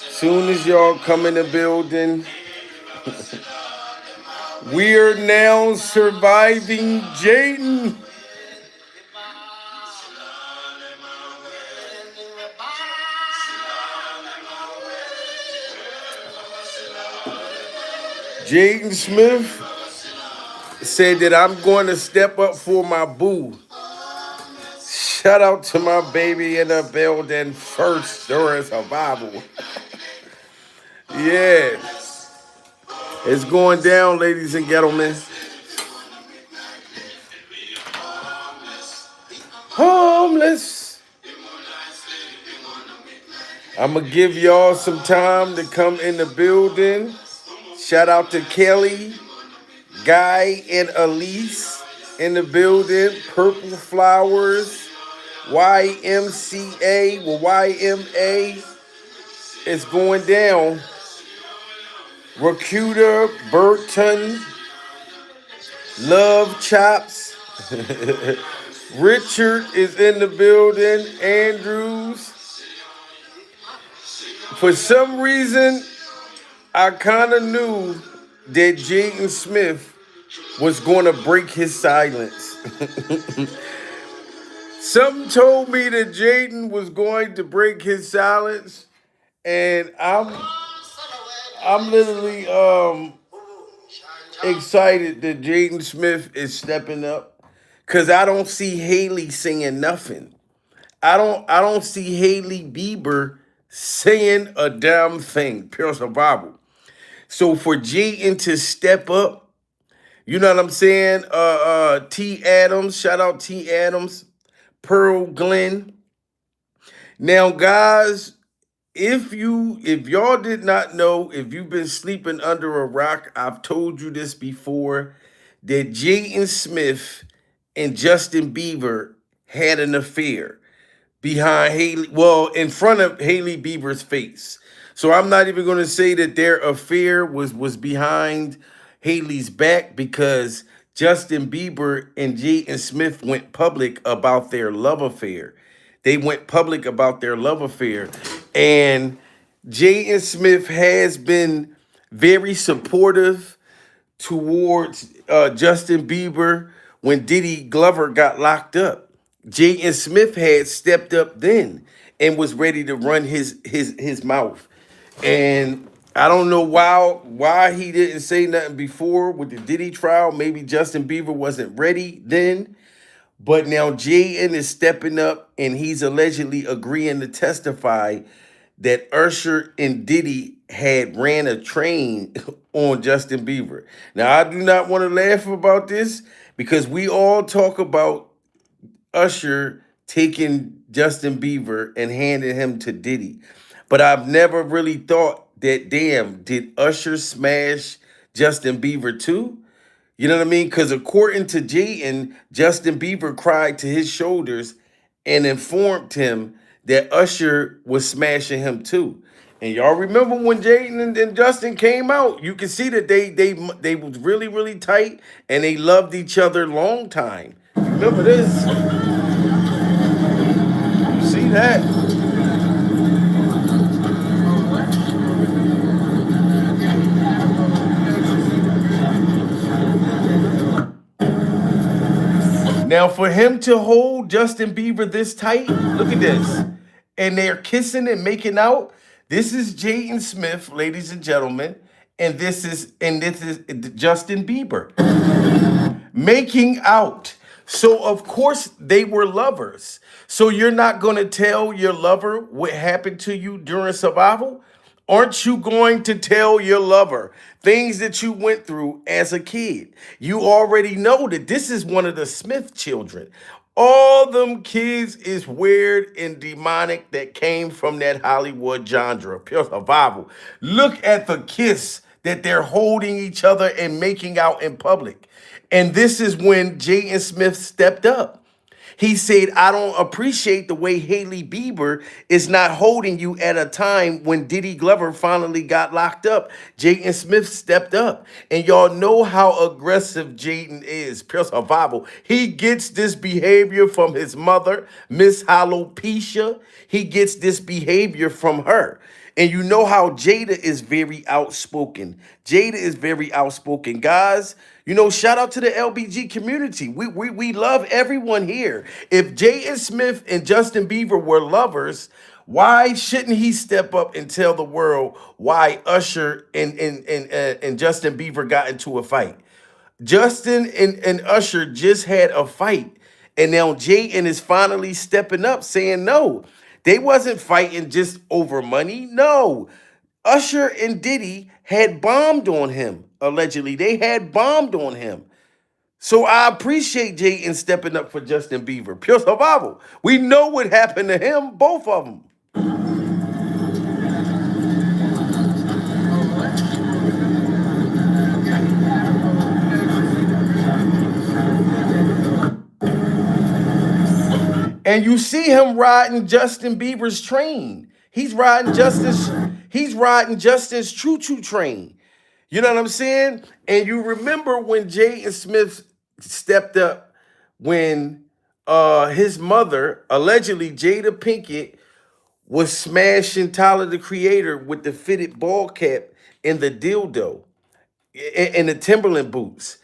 Soon as y'all come in the building, we're now surviving Jaden. Jaden Smith said that I'm going to step up for my boo. Shout out to my baby in the building first during survival. Yeah, it's going down, ladies and gentlemen. Homeless. I'm going to give y'all some time to come in the building. Shout out to Kelly, Guy, and Elise in the building. Purple Flowers, YMCA, well, YMA. It's going down. Rakuta, Burton, Love Chops. Richard is in the building. Andrews. For some reason, I kind of knew that Jaden Smith was going to break his silence. Something told me that Jaden was going to break his silence, and I'm literally excited that Jaden Smith is stepping up, cause I don't see Haley singing nothing. I don't see Haley Bieber saying a damn thing. Pure survival. So for Jaden to step up, you know what I'm saying? T Adams, shout out T Adams, Pearl Glenn. Now, guys, if y'all did not know, if you've been sleeping under a rock, I've told you this before, that Jaden Smith and Justin Bieber had an affair behind Haley, well, in front of Haley Bieber's face. So I'm not even going to say that their affair was behind Haley's back, because Justin Bieber and Jaden Smith went public about their love affair. They went public about their love affair. And Jaden Smith has been very supportive towards Justin Bieber when Diddy Glover got locked up. Jaden Smith had stepped up then and was ready to run his mouth. And I don't know why he didn't say nothing before with the Diddy trial. Maybe Justin Bieber wasn't ready then. But now Jaden is stepping up, and he's allegedly agreeing to testify that Usher and Diddy had ran a train on Justin Bieber. Now, I do not want to laugh about this, because we all talk about Usher taking Justin Bieber and handing him to Diddy. But I've never really thought that, damn, did Usher smash Justin Bieber too? You know what I mean? Because according to Jaden, Justin Bieber cried to his shoulders and informed him that Usher was smashing him too. And y'all remember when Jaden and Justin came out? You can see that they was really, really tight, and they loved each other long time. Remember this? You see that? Now, for him to hold Justin Bieber this tight, look at this. And they're kissing and making out. This is Jaden Smith, ladies and gentlemen. And this is Justin Bieber making out. So of course they were lovers. So you're not going to tell your lover what happened to you during survival? Aren't you going to tell your lover things that you went through as a kid? You already know that this is one of the Smith children. All them kids is weird and demonic that came from that Hollywood genre, pure survival. Look at the kiss that they're holding each other and making out in public. And this is when Jaden Smith stepped up. He said, I don't appreciate the way Haley Bieber is not holding you at a time when Diddy Glover finally got locked up. Jaden Smith stepped up. And y'all know how aggressive Jaden is. Pure survival. He gets this behavior from his mother, Miss Alopecia. He gets this behavior from her. And you know how Jada is very outspoken. Jada is very outspoken. Guys, shout out to the LBG community. We love everyone here. If Jaden Smith and Justin Bieber were lovers, why shouldn't he step up and tell the world why Usher and Justin Bieber got into a fight? Justin and Usher just had a fight, and now Jaden is finally stepping up, saying no. They wasn't fighting just over money. No, Usher and Diddy had bombed on him. Allegedly, they had bombed on him. So I appreciate Jaden stepping up for Justin Bieber. Pure survival. We know what happened to him, both of them. And you see him riding Justin Bieber's train. He's riding Justin's choo-choo train. You know what I'm saying? And you remember when Jaden Smith stepped up when his mother, allegedly Jada Pinkett, was smashing Tyler the Creator with the fitted ball cap and the dildo and the Timberland boots.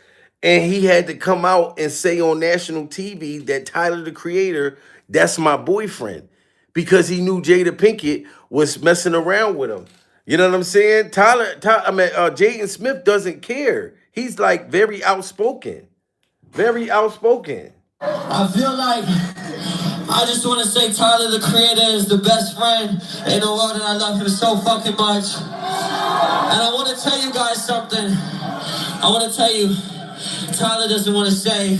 And he had to come out and say on national TV that Tyler the Creator, that's my boyfriend, because he knew Jada Pinkett was messing around with him. You know what I'm saying? Jaden Smith doesn't care. He's like very outspoken. Very outspoken. I feel like I just want to say Tyler the Creator is the best friend in the world, and I love him so fucking much. And I want to tell you guys something. I want to tell you, Tyler doesn't want to say,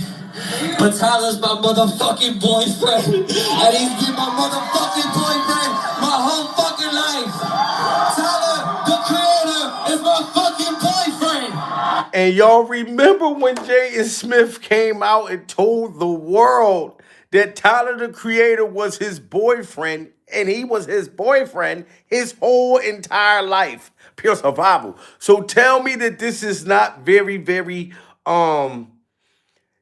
but Tyler's my motherfucking boyfriend. And he's been my motherfucking boyfriend my whole fucking life. Tyler the Creator is my fucking boyfriend. And y'all remember when Jaden Smith came out and told the world that Tyler the Creator was his boyfriend, and he was his boyfriend his whole entire life. Pure survival. So tell me that this is not very, very,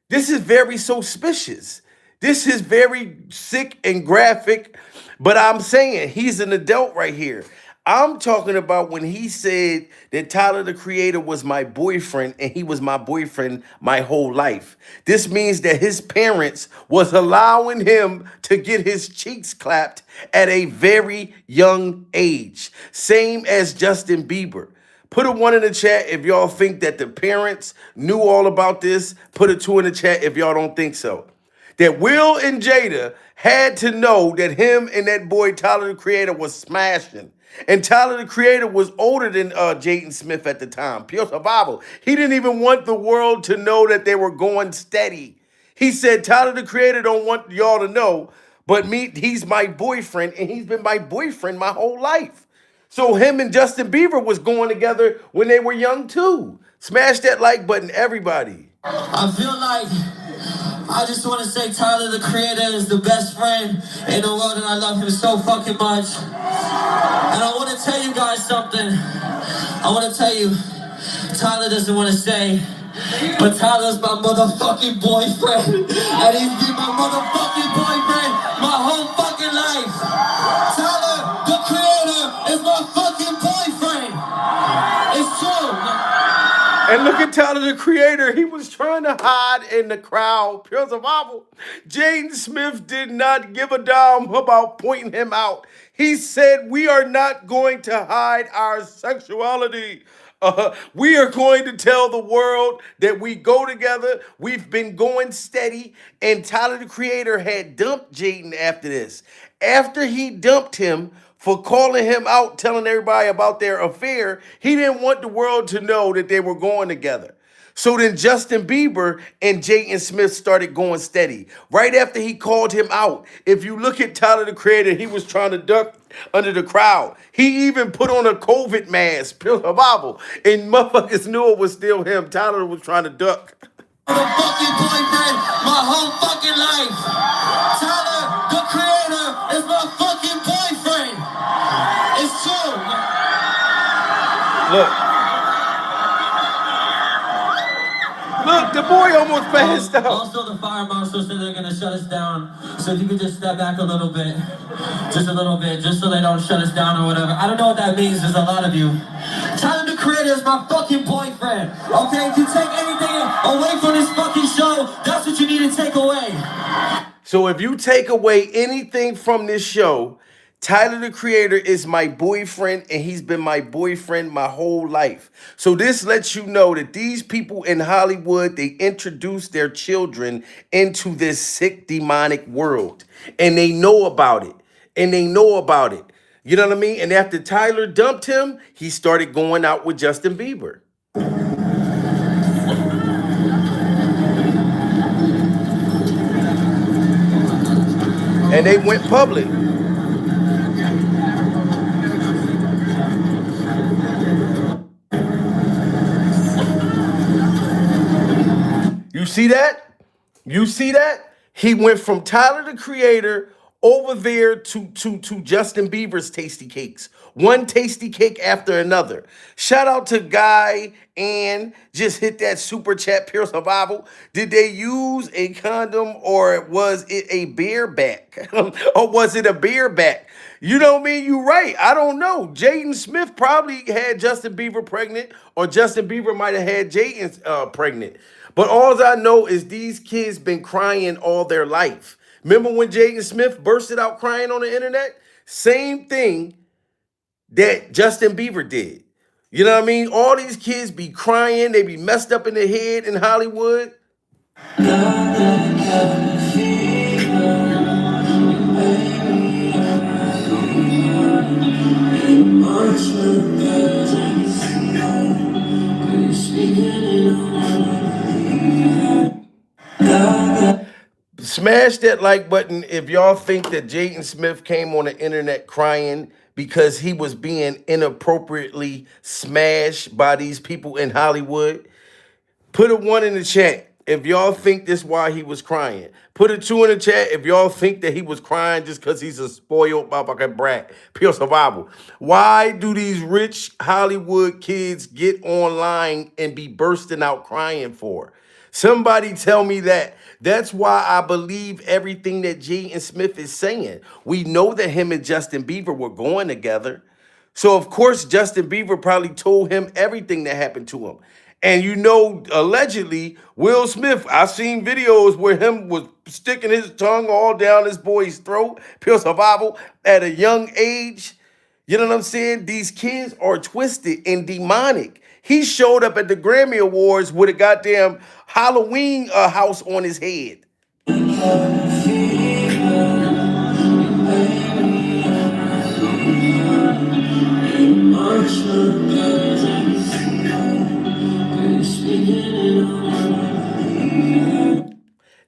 this is very suspicious. This is very sick and graphic, but I'm saying he's an adult right here. I'm talking about when he said that Tyler the Creator was my boyfriend and he was my boyfriend my whole life. This means that his parents was allowing him to get his cheeks clapped at a very young age. Same as Justin Bieber. Put a 1 in the chat if y'all think that the parents knew all about this. Put a 2 in the chat if y'all don't think so. That Will and Jada had to know that him and that boy Tyler the Creator was smashing. And Tyler the Creator was older than Jaden Smith at the time. Pure survival. He didn't even want the world to know that they were going steady. He said, Tyler the Creator don't want y'all to know, but he's my boyfriend, and he's been my boyfriend my whole life. So him and Justin Bieber was going together when they were young too. Smash that like button, everybody. I feel like I just want to say Tyler the Creator is the best friend in the world, and I love him so fucking much. And I want to tell you guys something. I want to tell you, Tyler doesn't want to say, but Tyler's my motherfucking boyfriend. And he's been my motherfucking boyfriend my whole fucking life. Tyler the Creator is my fucking boyfriend. It's true. And look at Tyler the Creator. He was trying to hide in the crowd. Pure survival. Jaden Smith did not give a damn about pointing him out. He said, we are not going to hide our sexuality. We are going to tell the world that we go together. We've been going steady. And Tyler the Creator had dumped Jaden after this. After he dumped him for calling him out, telling everybody about their affair, he didn't want the world to know that they were going together. So then Justin Bieber and Jaden Smith started going steady. Right after he called him out, if you look at Tyler the Creator, he was trying to duck under the crowd. He even put on a COVID mask, pure survival, and motherfuckers knew it was still him. Tyler was trying to duck. The fucking boyfriend my whole fucking life. Tyler the Creator is my fucking boyfriend. It's true. Look. The boy almost passed out. Also, the fire marshal said they're gonna shut us down. So if you could just step back a little bit, just so they don't shut us down or whatever. I don't know what that means. There's a lot of you. Tyler the Creator is my fucking boyfriend. Okay, if you take anything away from this fucking show, that's what you need to take away. So if you take away anything from this show, Tyler the Creator is my boyfriend, and he's been my boyfriend my whole life. So this lets you know that these people in Hollywood, they introduce their children into this sick demonic world, and they know about it. And they know about it. You know what I mean? And after Tyler dumped him, he started going out with Justin Bieber. And they went public. You see that? You see that? He went from Tyler the Creator over there to Justin Bieber's tasty cakes. One tasty cake after another. Shout out to Guy and just hit that super chat, pure survival. Did they use a condom, or was it a bareback? Or was it a bareback? You know what I mean? You're right. I don't know. Jaden Smith probably had Justin Bieber pregnant, or Justin Bieber might have had Jaden pregnant. But all I know is these kids been crying all their life. Remember when Jaden Smith bursted out crying on the internet? Same thing that Justin Bieber did. You know what I mean? All these kids be crying. They be messed up in the head in Hollywood. Smash that like button if y'all think that Jaden Smith came on the internet crying because he was being inappropriately smashed by these people in Hollywood. Put a 1 in the chat if y'all think this why he was crying. Put a 2 in the chat if y'all think that he was crying just because he's a spoiled motherfucking brat. Pure survival. Why do these rich Hollywood kids get online and be bursting out crying for? Somebody tell me that. That's why I believe everything that Jaden Smith is saying. We know that him and Justin Bieber were going together. So, of course, Justin Bieber probably told him everything that happened to him. And you know, allegedly, Will Smith, I've seen videos where him was sticking his tongue all down this boy's throat, pure survival, at a young age. You know what I'm saying? These kids are twisted and demonic. He showed up at the Grammy Awards with a goddamn Halloween house on his head.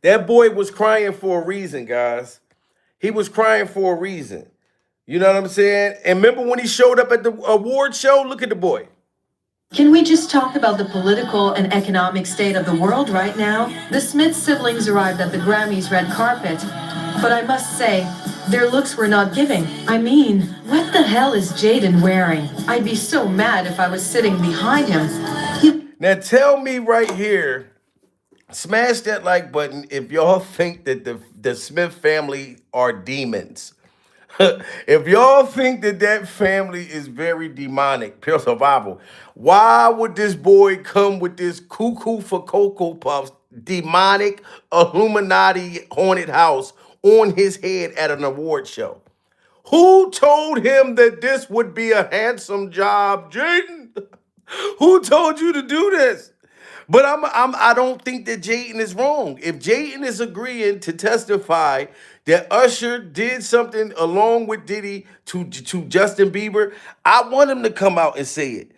That boy was crying for a reason, guys. He was crying for a reason. You know what I'm saying? And remember when he showed up at the award show? Look at the boy. Can we just talk about the political and economic state of the world right now? The Smith siblings arrived at the Grammys red carpet, but I must say, their looks were not giving. I mean, what the hell is Jaden wearing? I'd be so mad if I was sitting behind him. Now tell me right here, smash that like button if y'all think that the Smith family are demons. If y'all think that that family is very demonic, pure survival, why would this boy come with this cuckoo for Cocoa Puffs, demonic Illuminati haunted house on his head at an award show? Who told him that this would be a handsome job, Jaden? Who told you to do this? But I don't think that Jaden is wrong. If Jaden is agreeing to testify that Usher did something along with Diddy to Justin Bieber, I want him to come out and say it.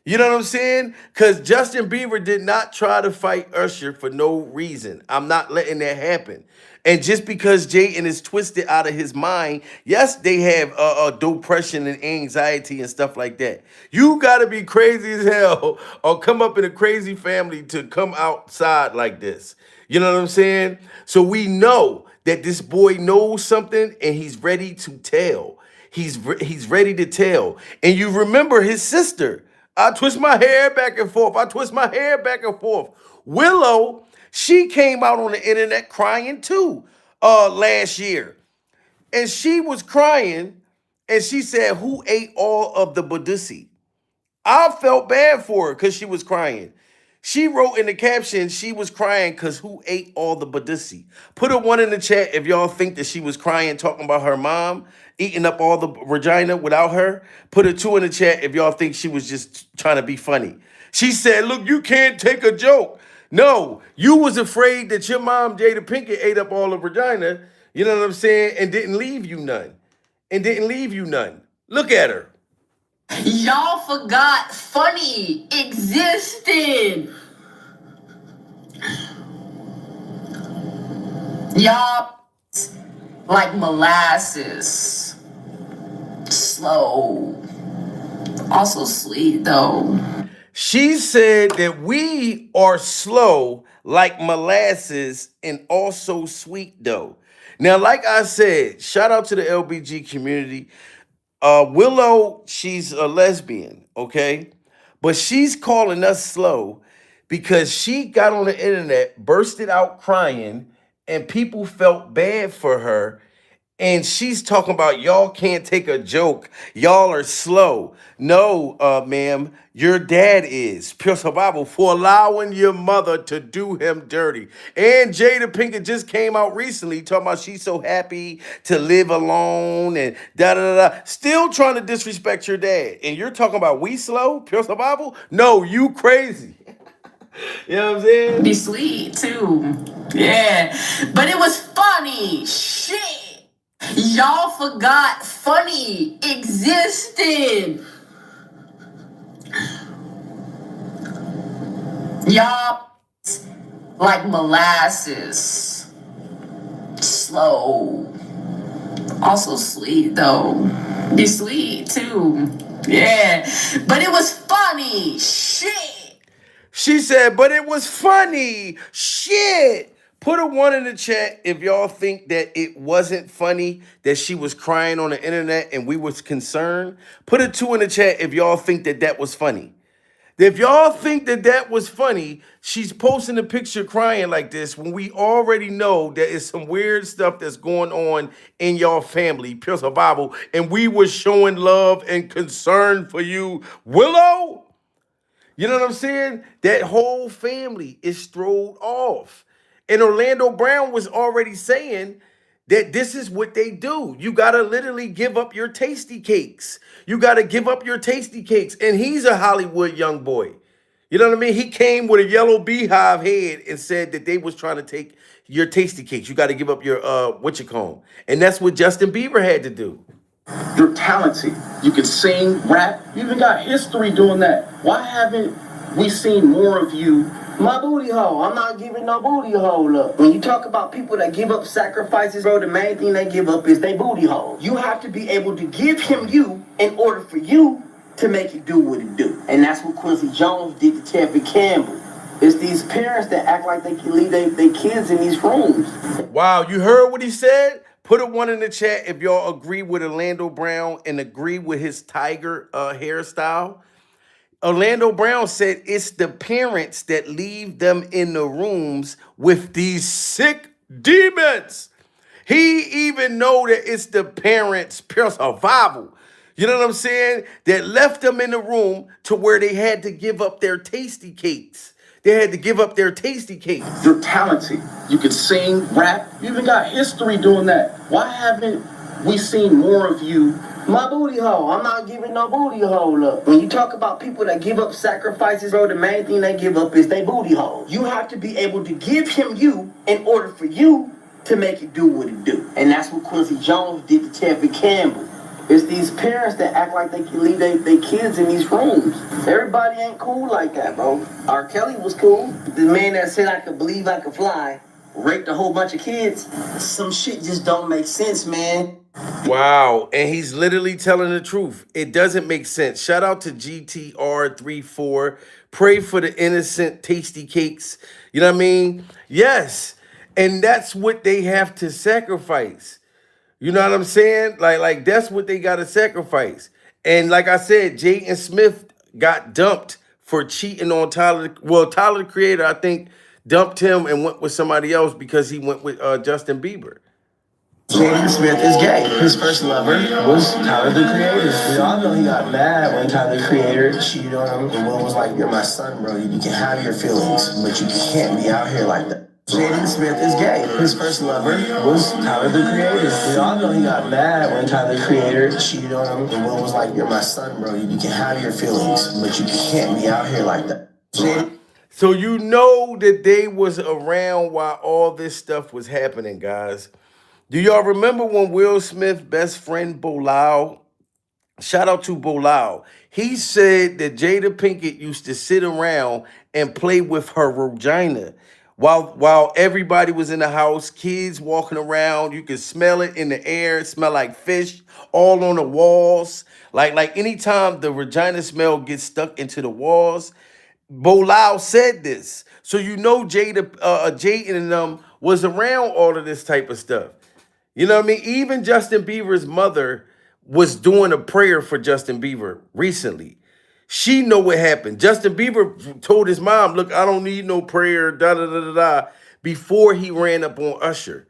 You know what I'm saying? Because Justin Bieber did not try to fight Usher for no reason. I'm not letting that happen. And just because Jaden is twisted out of his mind, yes, they have depression and anxiety and stuff like that. You got to be crazy as hell or come up in a crazy family to come outside like this. You know what I'm saying? So we know that this boy knows something and he's ready to tell. He's ready to tell. And you remember his sister. I twist my hair back and forth. I twist my hair back and forth. Willow, she came out on the internet crying too last year. And she was crying and she said, "Who ate all of the Badusi?" I felt bad for her because she was crying. She wrote in the caption she was crying because who ate all the Badusi? Put a one in the chat if y'all think that she was crying talking about her mom eating up all the vagina without her. Put a two in the chat if y'all think she was just trying to be funny. She said, "Look, you can't take a joke." No, you was afraid that your mom, Jada Pinkett, ate up all the vagina, you know what I'm saying, and didn't leave you none. And didn't leave you none. Look at her. Y'all forgot funny existed. Y'all like molasses. Slow. Also sweet though. She said that we are slow like molasses and also sweet though. Now, like I said, shout out to the LBG community. Willow, she's a lesbian, okay? But she's calling us slow because she got on the internet, bursted out crying, and people felt bad for her. And she's talking about y'all can't take a joke. Y'all are slow. No, ma'am, your dad is pure survival for allowing your mother to do him dirty. And Jada Pinkett just came out recently talking about she's so happy to live alone and da da da. Still trying to disrespect your dad. And you're talking about we slow, pure survival? No, you crazy. You know what I'm saying? Be sweet too. Yeah. But it was funny. Shit. Y'all forgot funny existed. Y'all like molasses. Slow. Also sweet though. Be sweet too. Yeah. But it was funny. Shit. She said, but it was funny. Shit. Put a one in the chat if y'all think that it wasn't funny that she was crying on the internet and we was concerned. Put a two in the chat if y'all think that that was funny. If y'all think that that was funny, she's posting a picture crying like this when we already know that it's some weird stuff that's going on in y'all family, pure survival, and we were showing love and concern for you, Willow. You know what I'm saying? That whole family is thrown off. And Orlando Brown was already saying that this is what they do. You got to literally give up your tasty cakes. You got to give up your tasty cakes. And he's a Hollywood young boy. You know what I mean? He came with a yellow beehive head and said that they was trying to take your tasty cakes. You got to give up your and that's what Justin Bieber had to do. You're talented. You can sing, rap. You even got history doing that. Why haven't we seen more of you? My booty hole. I'm not giving no booty hole up. When you talk about people that give up sacrifices, bro, the main thing they give up is their booty hole. You have to be able to give him you in order for you to make it do what it do. And that's what Quincy Jones did to Tevin Campbell. It's these parents that act like they can leave their kids in these rooms. Wow, you heard what he said? Put a one in the chat if y'all agree with Orlando Brown and agree with his tiger hairstyle. Orlando Brown said it's the parents that leave them in the rooms with these sick demons. He even know that it's the parents' pure survival. You know what I'm saying? That left them in the room to where they had to give up their tasty cakes. They had to give up their tasty cakes. You're talented. You can sing, rap. You even got history doing that. Why haven't we seen more of you? My booty hole. I'm not giving no booty hole up. When you talk about people that give up sacrifices, bro, the main thing they give up is their booty hole. You have to be able to give him you in order for you to make it do what it do. And that's what Quincy Jones did to Tevin Campbell. It's these parents that act like they can leave their kids in these rooms. Everybody ain't cool like that, bro. R. Kelly was cool. The man that said I could believe I could fly raped a whole bunch of kids. Some shit just don't make sense, man. Wow, and he's literally telling the truth. It doesn't make sense. Shout out to GTR34. Pray for the innocent tasty cakes. You know what I mean? Yes. And that's what they have to sacrifice. You know what I'm saying? Like that's what they got to sacrifice. And like I said, Jaden Smith got dumped for cheating on Tyler. Well, Tyler the Creator, I think, dumped him and went with somebody else because he went with Justin Bieber. Jaden Smith is gay. His first lover was Tyler the Creator. We all know he got mad when Tyler the Creator cheated on him. And Will was like, "You're my son, bro. You can have your feelings, but you can't be out here like that." Jaden Smith is gay. His first lover was Tyler the Creator. We all know he got mad when Tyler the Creator cheated on him. And Will was like, "You're my son, bro. You can have your feelings, but you can't be out here like that." So you know that they was around while all this stuff was happening, guys. Do y'all remember when Will Smith's best friend Bilal, shout out to Bilal, he said that Jada Pinkett used to sit around and play with her vagina while everybody was in the house, kids walking around, you could smell it in the air, it smell like fish all on the walls. Like anytime the vagina smell gets stuck into the walls, Bilal said this. So you know Jaden and them was around all of this type of stuff. You know what I mean? Even Justin Bieber's mother was doing a prayer for Justin Bieber recently. She know what happened. Justin Bieber told his mom, "Look, I don't need no prayer, da da da da da," before he ran up on Usher.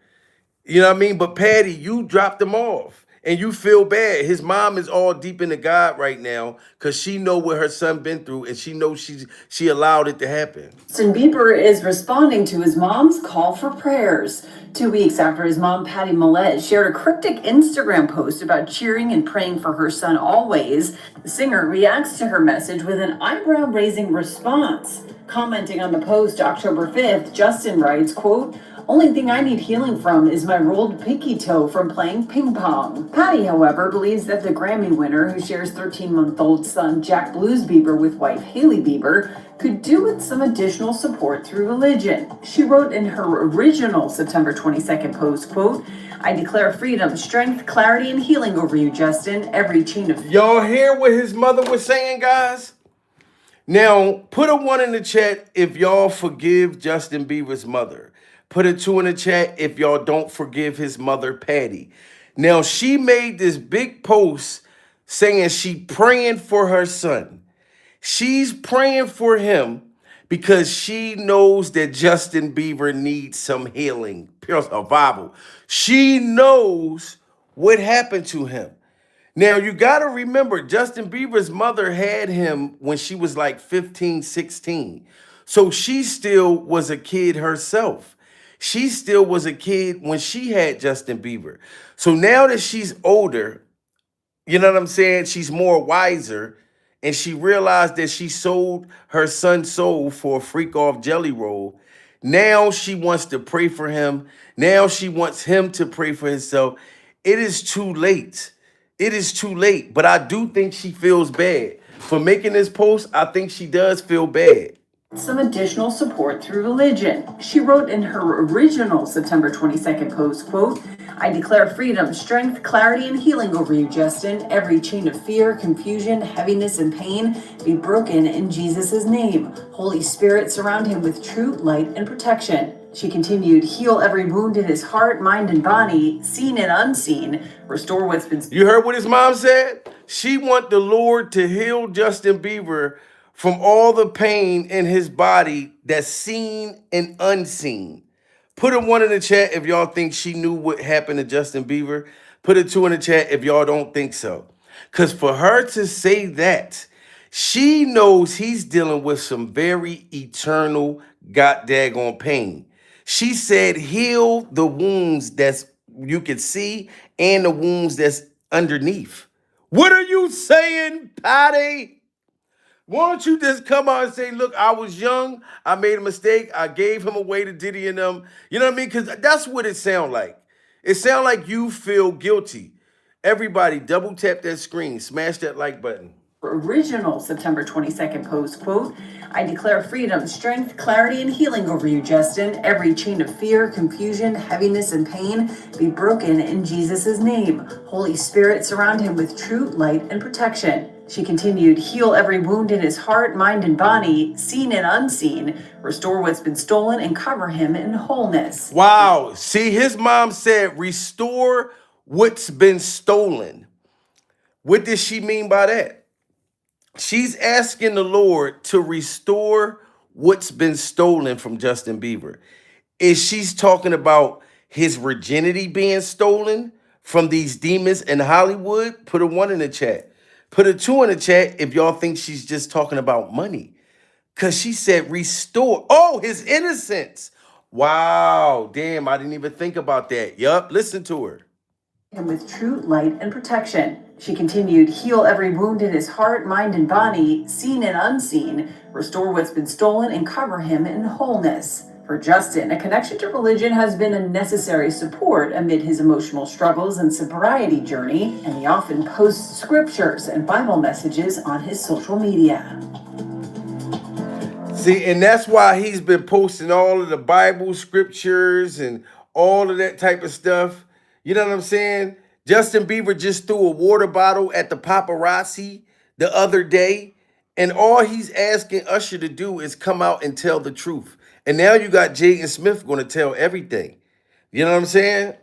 You know what I mean? But Patty, you dropped him off and you feel bad. His mom is all deep into God right now because she know what her son been through and she knows she allowed it to happen. Justin Bieber is responding to his mom's call for prayers. 2 weeks after his mom, Patty Millett, shared a cryptic Instagram post about cheering and praying for her son always, the singer reacts to her message with an eyebrow-raising response. Commenting on the post October 5th, Justin writes, quote, "Only thing I need healing from is my rolled pinky toe from playing ping pong." Patty, however, believes that the Grammy winner, who shares 13-month-old son Jack Blues Bieber with wife Hailey Bieber, could do with some additional support through religion. She wrote in her original September 22nd post, quote, "I declare freedom, strength, clarity, and healing over you, Justin. Every chain of..." Y'all hear what his mother was saying, guys? Now, put a 1 in the chat if y'all forgive Justin Bieber's mother. Put a 2 in the chat if y'all don't forgive his mother, Patty. Now, she made this big post saying she praying for her son. She's praying for him because she knows that Justin Bieber needs some healing, pure survival. She knows what happened to him. Now, you got to remember, Justin Bieber's mother had him when she was like 15, 16. So she still was a kid herself. She still was a kid when she had Justin Bieber. So now that she's older, you know what I'm saying? She's more wiser. And she realized that she sold her son's soul for a freak off jelly roll. Now she wants to pray for him. Now she wants him to pray for himself. It is too late. It is too late. But I do think she feels bad. For making this post, I think she does feel bad. Some additional support through religion. She wrote in her original September 22nd post, quote, "I declare freedom, strength, clarity, and healing over you, Justin. Every chain of fear, confusion, heaviness, and pain be broken in Jesus' name. Holy Spirit, surround him with true light and protection." She continued, "Heal every wound in his heart, mind, and body, seen and unseen. Restore what's been..." You heard what his mom said? She want the Lord to heal Justin Bieber from all the pain in his body that's seen and unseen. Put a 1 in the chat if y'all think she knew what happened to Justin Bieber. Put a 2 in the chat if y'all don't think so. Because for her to say that, she knows he's dealing with some very eternal god daggone pain. She said, heal the wounds that's you can see and the wounds that's underneath. What are you saying, Patty? Why don't you just come out and say, look, I was young, I made a mistake, I gave him away to Diddy and them. You know what I mean? Because that's what it sounds like. It sounds like you feel guilty. Everybody, double tap that screen, smash that like button. Original September 22nd post, quote, "I declare freedom, strength, clarity, and healing over you, Justin. Every chain of fear, confusion, heaviness, and pain be broken in Jesus' name. Holy Spirit, surround him with true light and protection." She continued, "Heal every wound in his heart, mind, and body, seen and unseen. Restore what's been stolen and cover him in wholeness." Wow. See, his mom said, restore what's been stolen. What does she mean by that? She's asking the Lord to restore what's been stolen from Justin Bieber. Is she's talking about his virginity being stolen from these demons in Hollywood? Put a 1 in the chat. Put a 2 in the chat if y'all think she's just talking about money. Because she said restore. Oh, his innocence. Wow. Damn, I didn't even think about that. Yup, listen to her. And with true light and protection. She continued, heal every wound in his heart, mind, and body, seen and unseen, restore what's been stolen, and cover him in wholeness. For Justin, a connection to religion has been a necessary support amid his emotional struggles and sobriety journey, and he often posts scriptures and Bible messages on his social media. See, and that's why he's been posting all of the Bible scriptures and all of that type of stuff. You know what I'm saying? Justin Bieber just threw a water bottle at the paparazzi the other day, and all he's asking Usher to do is come out and tell the truth. And now you got Jaden Smith going to tell everything. You know what I'm saying?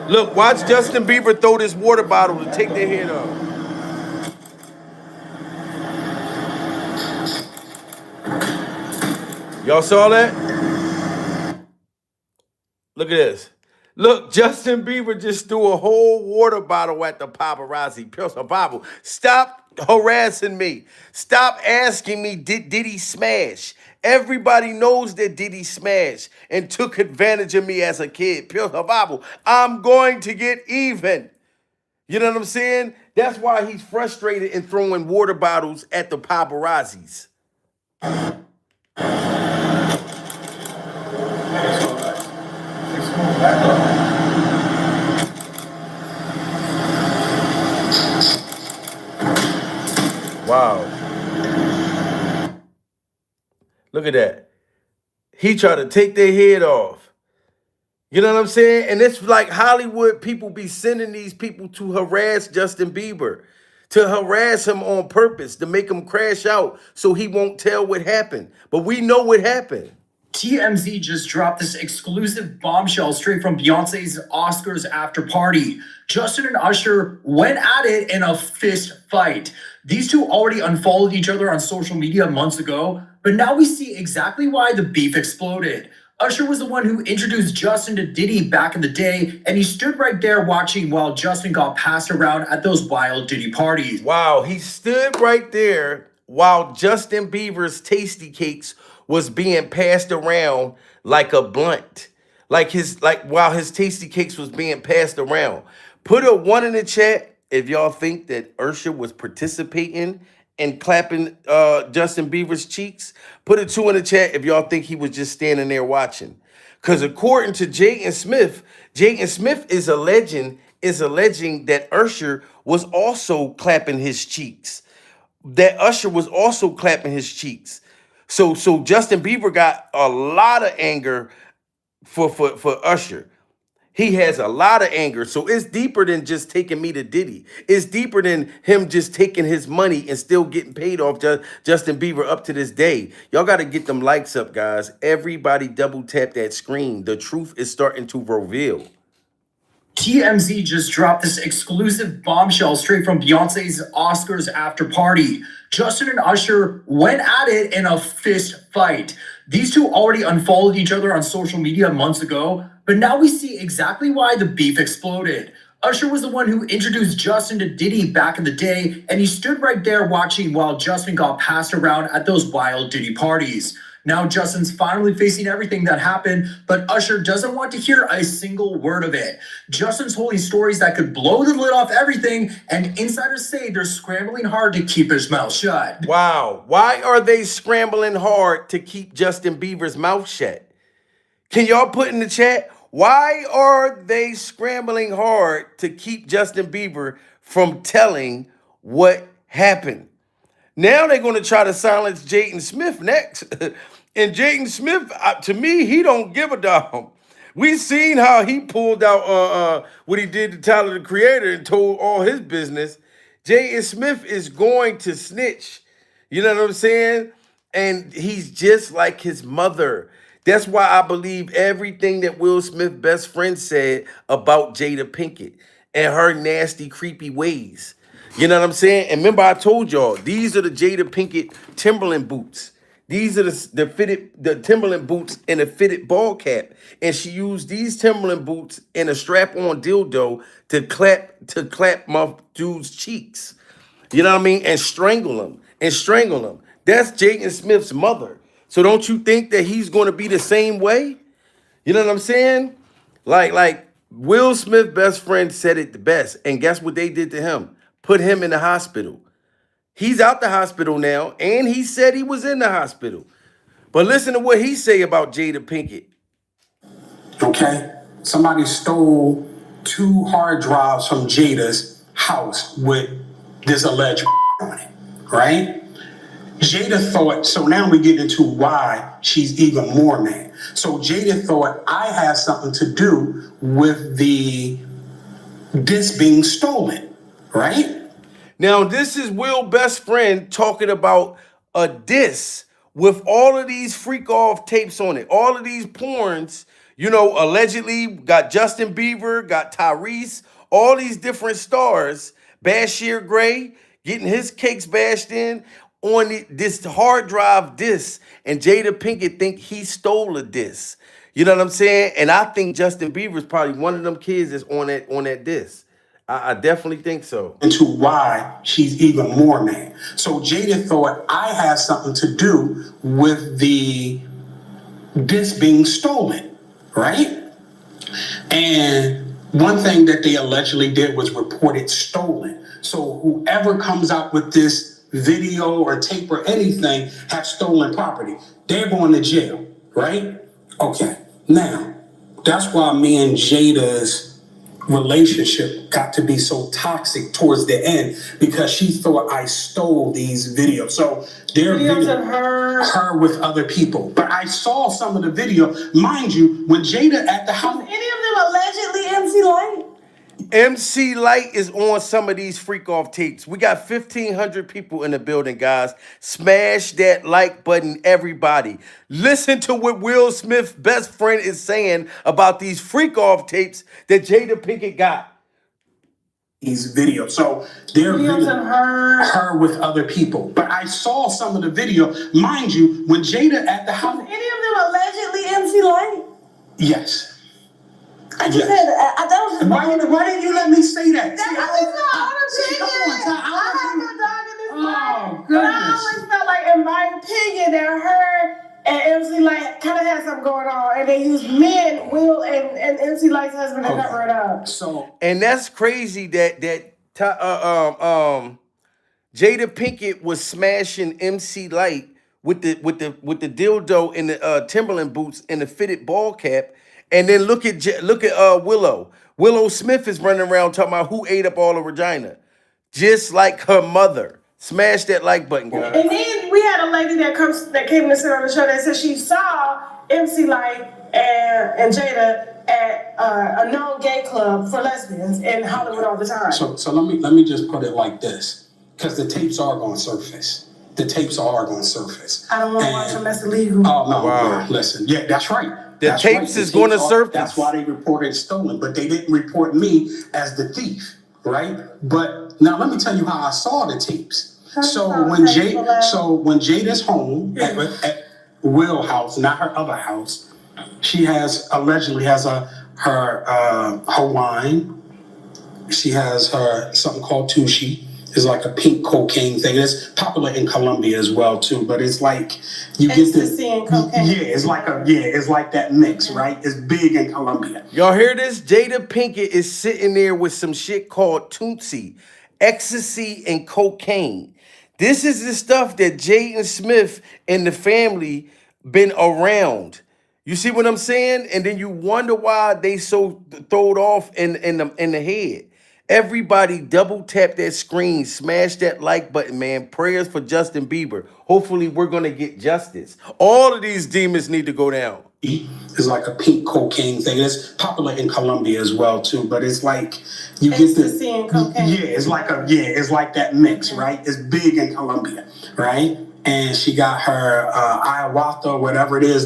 Look, watch Justin Bieber throw this water bottle to take their head off. Y'all saw that? Look at this. Look, Justin Bieber just threw a whole water bottle at the paparazzi. Bible. Stop harassing me. Stop asking me, did Diddy smash? Everybody knows that Diddy smashed and took advantage of me as a kid. Bible. I'm going to get even. You know what I'm saying? That's why he's frustrated and throwing water bottles at the paparazzis. Wow. Look at that. He tried to take their head off. You know what I'm saying? And it's like Hollywood people be sending these people to harass Justin Bieber, to harass him on purpose, to make him crash out so he won't tell what happened. But we know what happened. TMZ just dropped this exclusive bombshell straight from Beyonce's Oscars after party. Justin and Usher went at it in a fist fight. These two already unfollowed each other on social media months ago, but now we see exactly why the beef exploded. Usher was the one who introduced Justin to Diddy back in the day, and he stood right there watching while Justin got passed around at those wild Diddy parties. Wow, he stood right there while Justin Bieber's tasty cakes was being passed around like a blunt. Like while his tasty cakes was being passed around. Put a 1 in the chat if y'all think that Usher was participating and clapping Justin Bieber's cheeks. Put a 2 in the chat if y'all think he was just standing there watching. Because according to Jaden Smith is alleging that Usher was also clapping his cheeks. That Usher was also clapping his cheeks. So Justin Bieber got a lot of anger for Usher. He has a lot of anger. So it's deeper than just taking me to Diddy. It's deeper than him just taking his money and still getting paid off Justin Bieber up to this day. Y'all got to get them likes up, guys. Everybody double tap that screen. The truth is starting to reveal. TMZ just dropped this exclusive bombshell straight from Beyonce's Oscars after party. Justin and Usher went at it in a fist fight. These two already unfollowed each other on social media months ago, but now we see exactly why the beef exploded. Usher was the one who introduced Justin to Diddy back in the day, and he stood right there watching while Justin got passed around at those wild Diddy parties. Now Justin's finally facing everything that happened, but Usher doesn't want to hear a single word of it. Justin's holding stories that could blow the lid off everything, and insiders say they're scrambling hard to keep his mouth shut. Wow. Why are they scrambling hard to keep Justin Bieber's mouth shut? Can y'all put in the chat? Why are they scrambling hard to keep Justin Bieber from telling what happened? Now they're going to try to silence Jaden Smith next. And Jaden Smith, to me, he don't give a damn. We seen how he pulled out what he did to Tyler, the Creator, and told all his business. Jaden Smith is going to snitch. You know what I'm saying? And he's just like his mother. That's why I believe everything that Will Smith's best friend said about Jada Pinkett and her nasty, creepy ways. You know what I'm saying? And remember, I told y'all these are the Jada Pinkett Timberland boots. These are the Timberland boots and a fitted ball cap, and she used these Timberland boots and a strap-on dildo to clap my dude's cheeks. You know what I mean? And strangle him. That's Jaden Smith's mother. So don't you think that he's going to be the same way? You know what I'm saying? Like Will Smith, best friend, said it the best. And guess what they did to him? Put him in the hospital. He's out the hospital now, and he said he was in the hospital. But listen to what he say about Jada Pinkett. Okay? Somebody stole 2 hard drives from Jada's house with this alleged on it, right? Jada thought, so now we get into why she's even more mad. So Jada thought, I have something to do with this being stolen, right? Now, this is Will's best friend talking about a diss with all of these freak off tapes on it. All of these porns, you know, allegedly got Justin Bieber, got Tyrese, all these different stars, Bashir Gray getting his cakes bashed in on this hard drive diss, and Jada Pinkett think he stole a diss. You know what I'm saying? And I think Justin Bieber is probably one of them kids that's on that diss. I definitely think so. Into why she's even more mad. So Jada thought, I have something to do with this being stolen, right? And one thing that they allegedly did was report it stolen. So whoever comes out with this video or tape or anything have stolen property. They're going to jail, right? Okay. Now, that's why me and Jada's relationship got to be so toxic towards the end, because she thought I stole these videos. So they're videos of her with other people. But I saw some of the video. Mind you, when Jada at the house. Any of them allegedly MC Light? MC Light is on some of these freak off tapes. We got 1,500 people in the building, guys. Smash that like button, everybody. Listen to what Will Smith's best friend is saying about these freak off tapes that Jada Pinkett got. These videos. So they're videos of her with other people. But I saw some of the video. Mind you, when Jada at the house. Any of them allegedly MC Light? Yes. I just said, that was just why didn't you let me say that? That was just my opinion. I have no dog in this fight. But I always felt like, in my opinion, that her and MC Light kind of had something going on, and they used men, Will and MC Light's husband, to cover it up. So, and that's crazy that Jada Pinkett was smashing MC Light with the dildo and the Timberland boots and the fitted ball cap. And then look at Willow. Willow Smith is running around talking about who ate up all the vagina, just like her mother. Smash that like button, guys. And then we had a lady that came to sit on the show that said she saw MC Light and Jada at a known gay club for lesbians in Hollywood all the time. So let me just put it like this, because the tapes are going to surface. The tapes are going to surface. I don't want to watch them. That's illegal. Oh no! Wow. Listen, yeah, that's right. The tapes is going to surface. That's why they reported stolen, but they didn't report me as the thief, right? But now let me tell you how I saw the tapes. So when Jada's home at Will house, not her other house, she allegedly has her wine. She has her something called Tushy. It's like a pink cocaine thing. It's popular in Colombia as well too, but it's like you get this. And cocaine. Yeah, it's like that mix, right? It's big in Colombia. Y'all hear this? Jada Pinkett is sitting there with some shit called Tootsie, ecstasy, and cocaine. This is the stuff that Jaden Smith and the family been around. You see what I'm saying? And then you wonder why they so throwed off in the head. Everybody double tap that screen, smash that like button, man. Prayers for Justin Bieber. Hopefully we're going to get justice. All of these demons need to go down. It's like a pink cocaine thing. It's popular in Colombia as well too, but it's like you get this. And cocaine. Yeah, it's like that mix, right? It's big in Colombia, right? And she got her ayahuasca, whatever it is,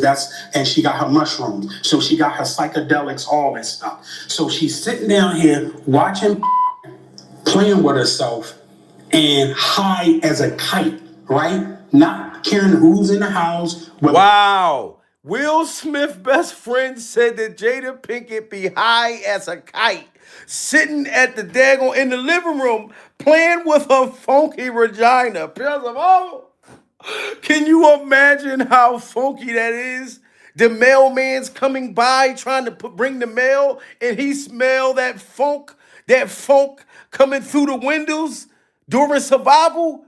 and she got her mushrooms. So she got her psychedelics, all that stuff. So she's sitting down here watching, playing with herself, and high as a kite, right? Not caring who's in the house. Wow. Will Smith's best friend said that Jada Pinkett be high as a kite, sitting at the daggone in the living room, playing with her funky vagina. Can you imagine how funky that is? The mailman's coming by trying to bring the mail, and he smell that funk coming through the windows during survival.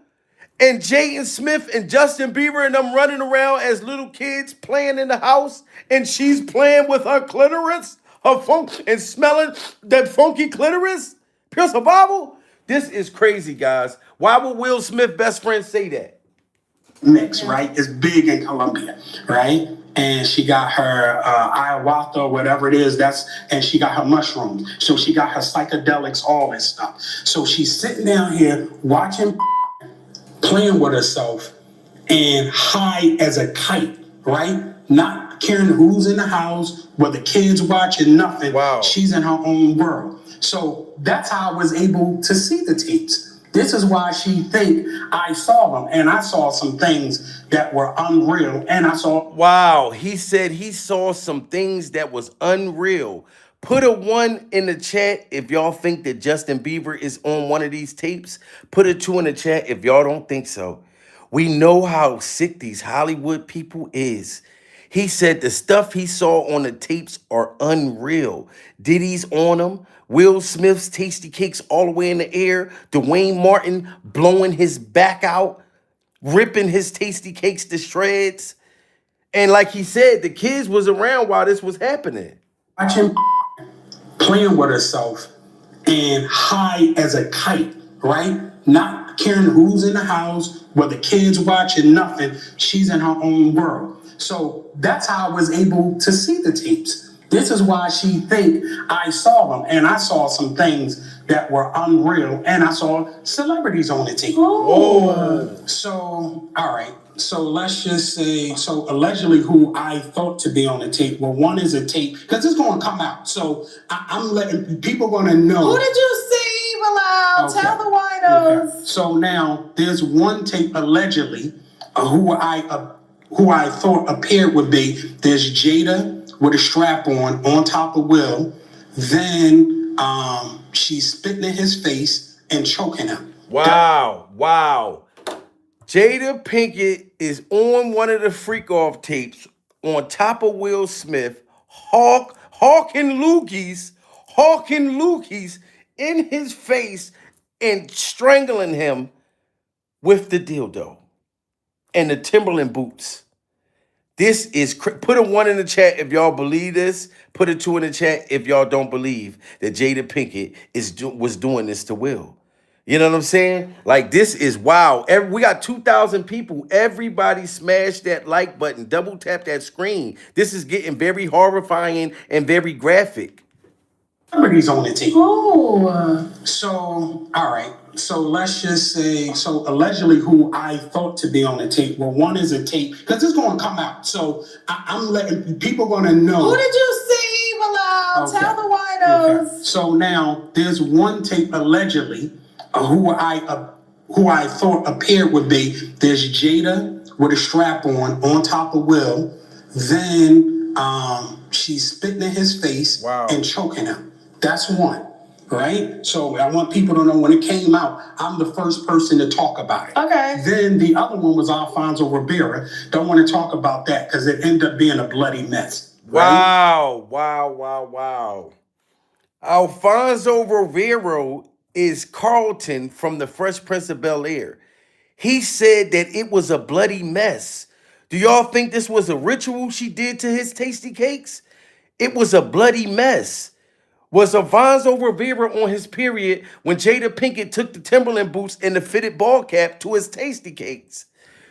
And Jaden Smith and Justin Bieber and them running around as little kids playing in the house, and she's playing with her clitoris, her funk, and smelling that funky clitoris. Pure survival. This is crazy, guys. Why would Will Smith's best friend say that? Mix, right? It's big in Colombia, right? And she got her ayahuasca or whatever it is, and she got her mushrooms. So she got her psychedelics, all this stuff. So she's sitting down here watching, playing with herself, and high as a kite, right? Not caring who's in the house, what the kids watching, nothing. Wow. She's in her own world. So that's how I was able to see the tapes. This is why she think I saw them, and I saw some things that were unreal, and I saw... Wow, he said he saw some things that was unreal. Put a 1 in the chat if y'all think that Justin Bieber is on one of these tapes. Put a 2 in the chat if y'all don't think so. We know how sick these Hollywood people is. He said the stuff he saw on the tapes are unreal. Diddy's on them. Will Smith's tasty cakes all the way in the air. Dwayne Martin blowing his back out. Ripping his tasty cakes to shreds. And like he said, the kids was around while this was happening. Watching, playing with herself, and high as a kite, right? Not caring who's in the house, what the kids watching, nothing. She's in her own world. So that's how I was able to see the tapes. This is why she think I saw them, and I saw some things that were unreal, and I saw celebrities on the tape. Oh. So, all right. So let's just say, so allegedly who I thought to be on the tape, well, one is a tape, because it's going to come out. So I'm letting people going to know. Who did you see, Willow? Okay. Tell the winos. Okay. So now there's one tape allegedly who I thought appeared would be, there's Jada with a strap on top of Will. Then she's spitting in his face and choking him. Wow, wow. Jada Pinkett is on one of the freak off tapes on top of Will Smith, hawking loogies in his face and strangling him with the dildo and the Timberland boots. This is put a 1 in the chat if y'all believe this. Put a 2 in the chat if y'all don't believe that Jada Pinkett was doing this to Will. You know what I'm saying? Like, this is wow. We got 2,000 people. Everybody smash that like button. Double tap that screen. This is getting very horrifying and very graphic. Celebrities on the tape. Oh. So, all right. So let's just say, so allegedly who I thought to be on the tape, well, one is a tape, because it's going to come out. So I'm letting people going to know. Who did you see, Willow? Okay. Tell the winos. Okay. So now there's one tape allegedly who I thought appeared would be, there's Jada with a strap on top of Will. Then she's spitting in his face and choking him. That's one, right? So I want people to know when it came out, I'm the first person to talk about it. Okay. Then the other one was Alfonso Rivera. Don't want to talk about that because it ended up being a bloody mess. Right? Wow. Alfonso Rivera is Carlton from the Fresh Prince of Bel-Air. He said that it was a bloody mess. Do y'all think this was a ritual she did to his tasty cakes? It was a bloody mess. Was Alfonso Rivera on his period when Jada Pinkett took the Timberland boots and the fitted ball cap to his tasty cakes?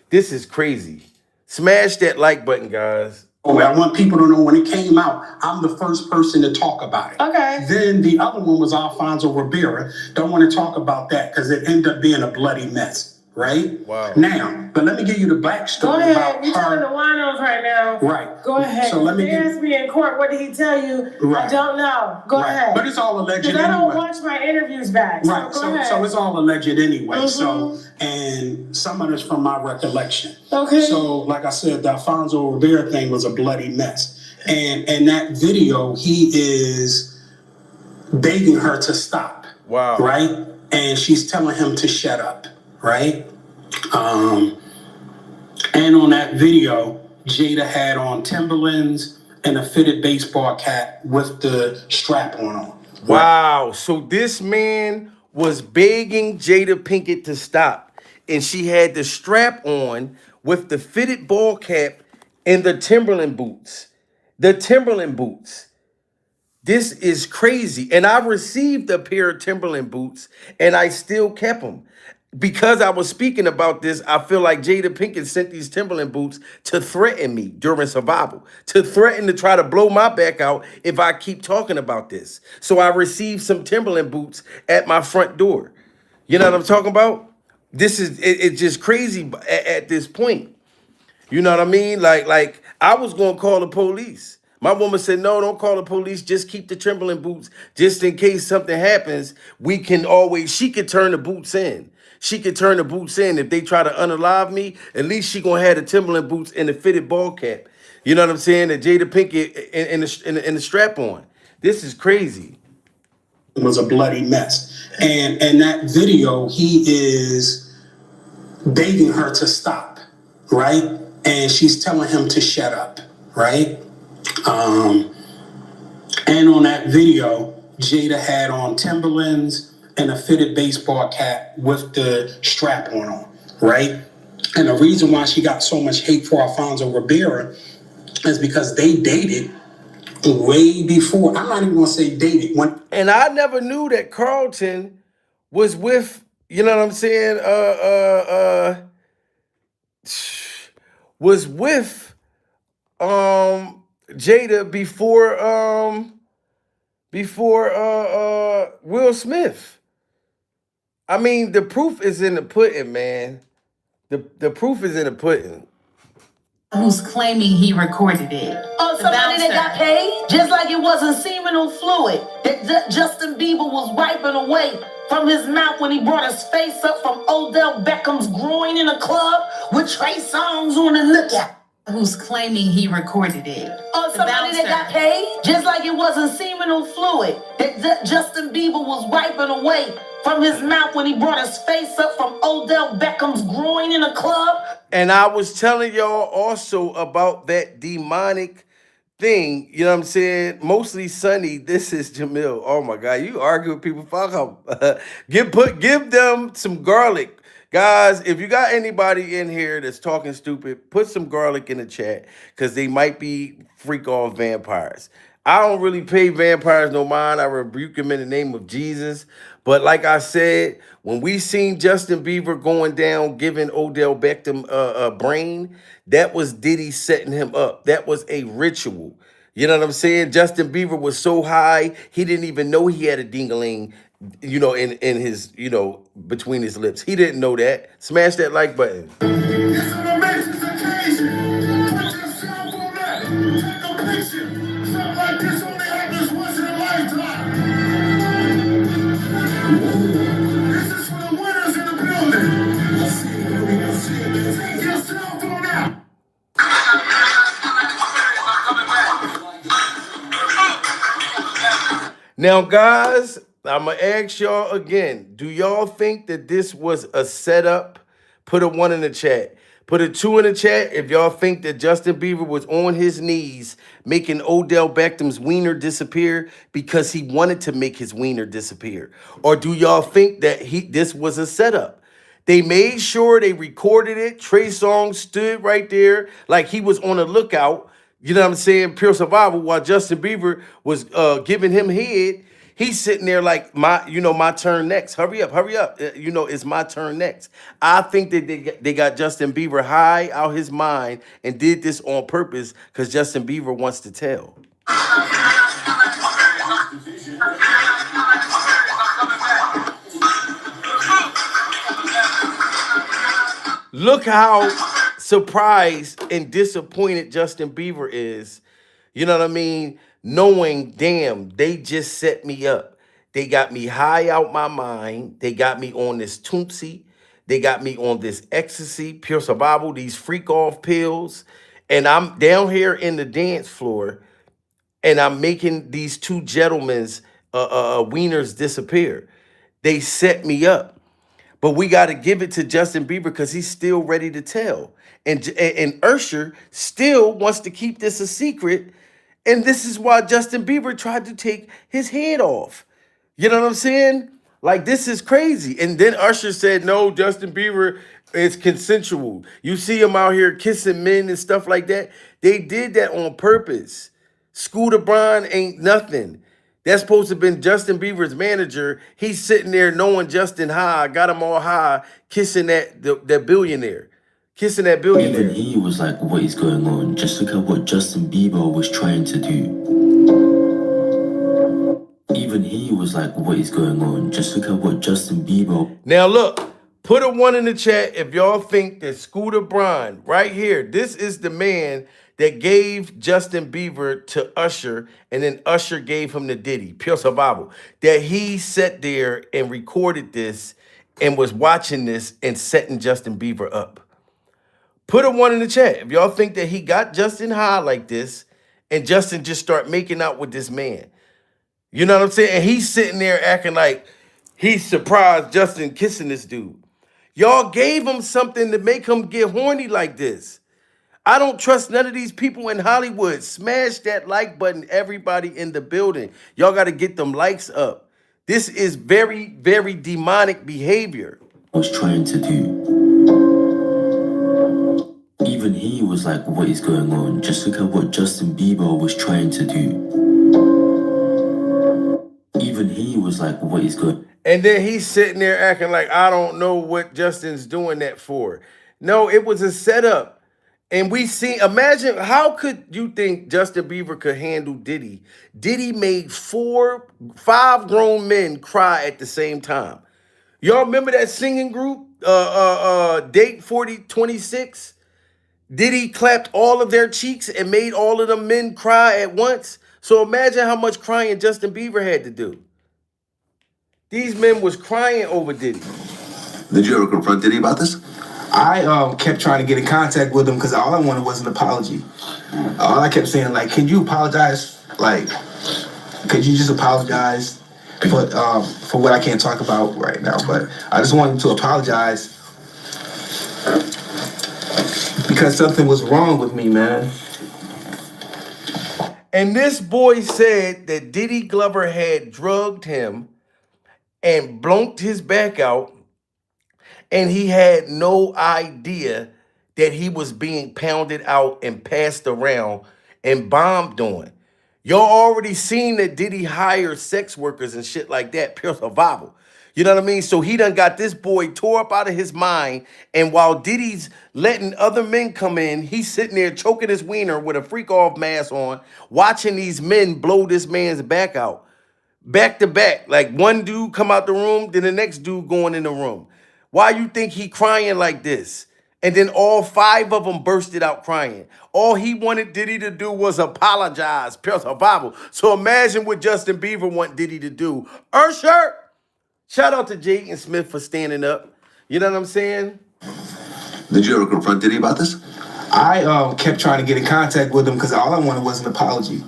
This is crazy. Smash that like button, guys. Oh, I want people to know when it came out, I'm the first person to talk about it. Okay. Then the other one was Alfonso Rivera. Don't want to talk about that because it ended up being a bloody mess. right? Wow. Now, but let me give you the backstory. Go ahead. About You're telling the her. winos right now. Right. Go ahead. So let me They asked me in court, what did he tell you? Right. I don't know. Go Right. ahead. But it's all alleged Because anyway. I don't watch my interviews back. Right. So go ahead. So it's all alleged anyway. Mhm. So, and some of it's from my recollection. Okay. So, like I said, the Alfonso Rivera thing was a bloody mess. And in that video, he is begging her to stop. Wow. Right? And she's telling him to shut up. Right? And on that video, Jada had on Timberlands and a fitted baseball cap with the strap on. Wow. So this man was begging Jada Pinkett to stop, and she had the strap on with the fitted ball cap and the Timberland boots. The Timberland boots. This is crazy. And I received a pair of Timberland boots, and I still kept them. Because I was speaking about this, I feel like Jada Pinkett sent these Timberland boots to threaten me during survival, to threaten to try to blow my back out if I keep talking about this. So I received some Timberland boots at my front door. You know what I'm talking about? This is it's just crazy at this point. You know what I mean? Like I was gonna call the police. My woman said, no, don't call the police. Just keep the Timberland boots. Just in case something happens, she could turn the boots in. She could turn the boots in. If they try to unalive me, at least she gonna have the Timberland boots and the fitted ball cap. You know what I'm saying? The Jada Pinkett and the strap on. This is crazy. It was a bloody mess. And in that video, he is begging her to stop, right? And she's telling him to shut up, right? And on that video, Jada had on Timberlands and a fitted baseball cap with the strap on, right? And the reason why she got so much hate for Alfonso Rivera is because they dated way before. I'm not even gonna say dated. And I never knew that Carlton was with, you know what I'm saying? Was with Jada before Will Smith. I mean, the proof is in the pudding, man. The proof is in the pudding. Who's claiming he recorded it? Oh, somebody that got paid? Just like it wasn't seminal fluid that Justin Bieber was wiping away from his mouth when he brought his face up from Odell Beckham's groin in a club with Trey Songz on the lookout. Who's claiming he recorded it? Oh, somebody that got paid? Just like it wasn't seminal fluid that Justin Bieber was wiping away from his mouth when he brought his face up from Odell Beckham's groin in a club. And I was telling y'all also about that demonic thing, you know what I'm saying? Mostly Sunny, this is Jamil. Oh my God, you argue with people, fuck them. Give them some garlic. Guys, if you got anybody in here that's talking stupid, put some garlic in the chat because they might be freak off vampires. I don't really pay vampires no mind. I rebuke them in the name of Jesus. But like I said, when we seen Justin Bieber going down, giving Odell Beckham a brain, that was Diddy setting him up. That was a ritual. You know what I'm saying? Justin Bieber was so high, he didn't even know he had a ding-a-ling, you know, in his, you know, between his lips. He didn't know that. Smash that like button. It's an amazing occasion. Put yourself on that. Take a picture. Something like this only happens once in a lifetime. This is for the winners in the building. Let's see it, baby. Let's see it. Take yourself on that. Now, guys, I'm going to ask y'all again. Do y'all think that this was a setup? Put a 1 in the chat. Put a 2 in the chat if y'all think that Justin Bieber was on his knees making Odell Beckham's wiener disappear because he wanted to make his wiener disappear. Or do y'all think that this was a setup? They made sure they recorded it. Trey Songz stood right there like he was on the lookout. You know what I'm saying? Pure survival. While Justin Bieber was giving him head, he's sitting there like, my turn next. Hurry up. It's my turn next. I think that they got Justin Bieber high out his mind and did this on purpose because Justin Bieber wants to tell. Look how surprised and disappointed Justin Bieber is. You know what I mean? Knowing, damn, they just set me up. They got me high out my mind. They got me on this Tootsie. They got me on this ecstasy, pure survival, these freak off pills. And I'm down here in the dance floor and I'm making these two gentlemen's wieners disappear. They set me up. But we got to give it to Justin Bieber because he's still ready to tell. And Usher still wants to keep this a secret. And this is why Justin Bieber tried to take his head off. You know what I'm saying? Like, this is crazy. And then Usher said, no, Justin Bieber is consensual. You see him out here kissing men and stuff like that. They did that on purpose. Scooter Braun ain't nothing. That's supposed to have been Justin Bieber's manager. He's sitting there knowing Justin high, got him all high, kissing that billionaire. Kissing that billionaire. Even he was like, what is going on? Just look at what Justin Bieber was trying to do. Even he was like, what is going on? Just look at what Justin Bieber... Now look, put a 1 in the chat if y'all think that Scooter Braun, right here, this is the man that gave Justin Bieber to Usher, and then Usher gave him to Diddy, pure survival. That he sat there and recorded this and was watching this and setting Justin Bieber up. Put a 1 in the chat if y'all think that he got Justin high like this and Justin just start making out with this man. You know what I'm saying? And he's sitting there acting like he's surprised Justin kissing this dude. Y'all gave him something to make him get horny like this. I don't trust none of these people in Hollywood. Smash that like button, everybody in the building. Y'all got to get them likes up. This is very, very demonic behavior. was trying to do. Even he was like, what is going on? Just look at what Justin Bieber was trying to do. Even he was like, what is going on? And then he's sitting there acting like, I don't know what Justin's doing that for. No, it was a setup. And we see, imagine, how could you think Justin Bieber could handle Diddy? Diddy made 5 grown men cry at the same time. Y'all remember that singing group, Date 4026? Diddy clapped all of their cheeks and made all of them men cry at once. So imagine how much crying Justin Bieber had to do. These men was crying over Diddy. Did you ever confront Diddy about this? I kept trying to get in contact with him because all I wanted was an apology. All I kept saying, like, can you apologize? Like, could you just apologize for what I can't talk about right now? But I just wanted him to apologize because something was wrong with me, man. And this boy said that Diddy Glover had drugged him and blonked his back out, and he had no idea that he was being pounded out and passed around and bombed on. Y'all already seen that Diddy hired sex workers and shit like that, pure survival. You know what I mean? So he done got this boy tore up out of his mind, and while Diddy's letting other men come in, he's sitting there choking his wiener with a freak-off mask on, watching these men blow this man's back out. Back to back, like one dude come out the room, then the next dude going in the room. Why you think he crying like this? And then all 5 of them bursted out crying. All he wanted Diddy to do was apologize, pure survival. So imagine what Justin Bieber want Diddy to do. Usher, shout out to Jaden Smith for standing up. You know what I'm saying? Did you ever confront Diddy about this? I kept trying to get in contact with him because all I wanted was an apology.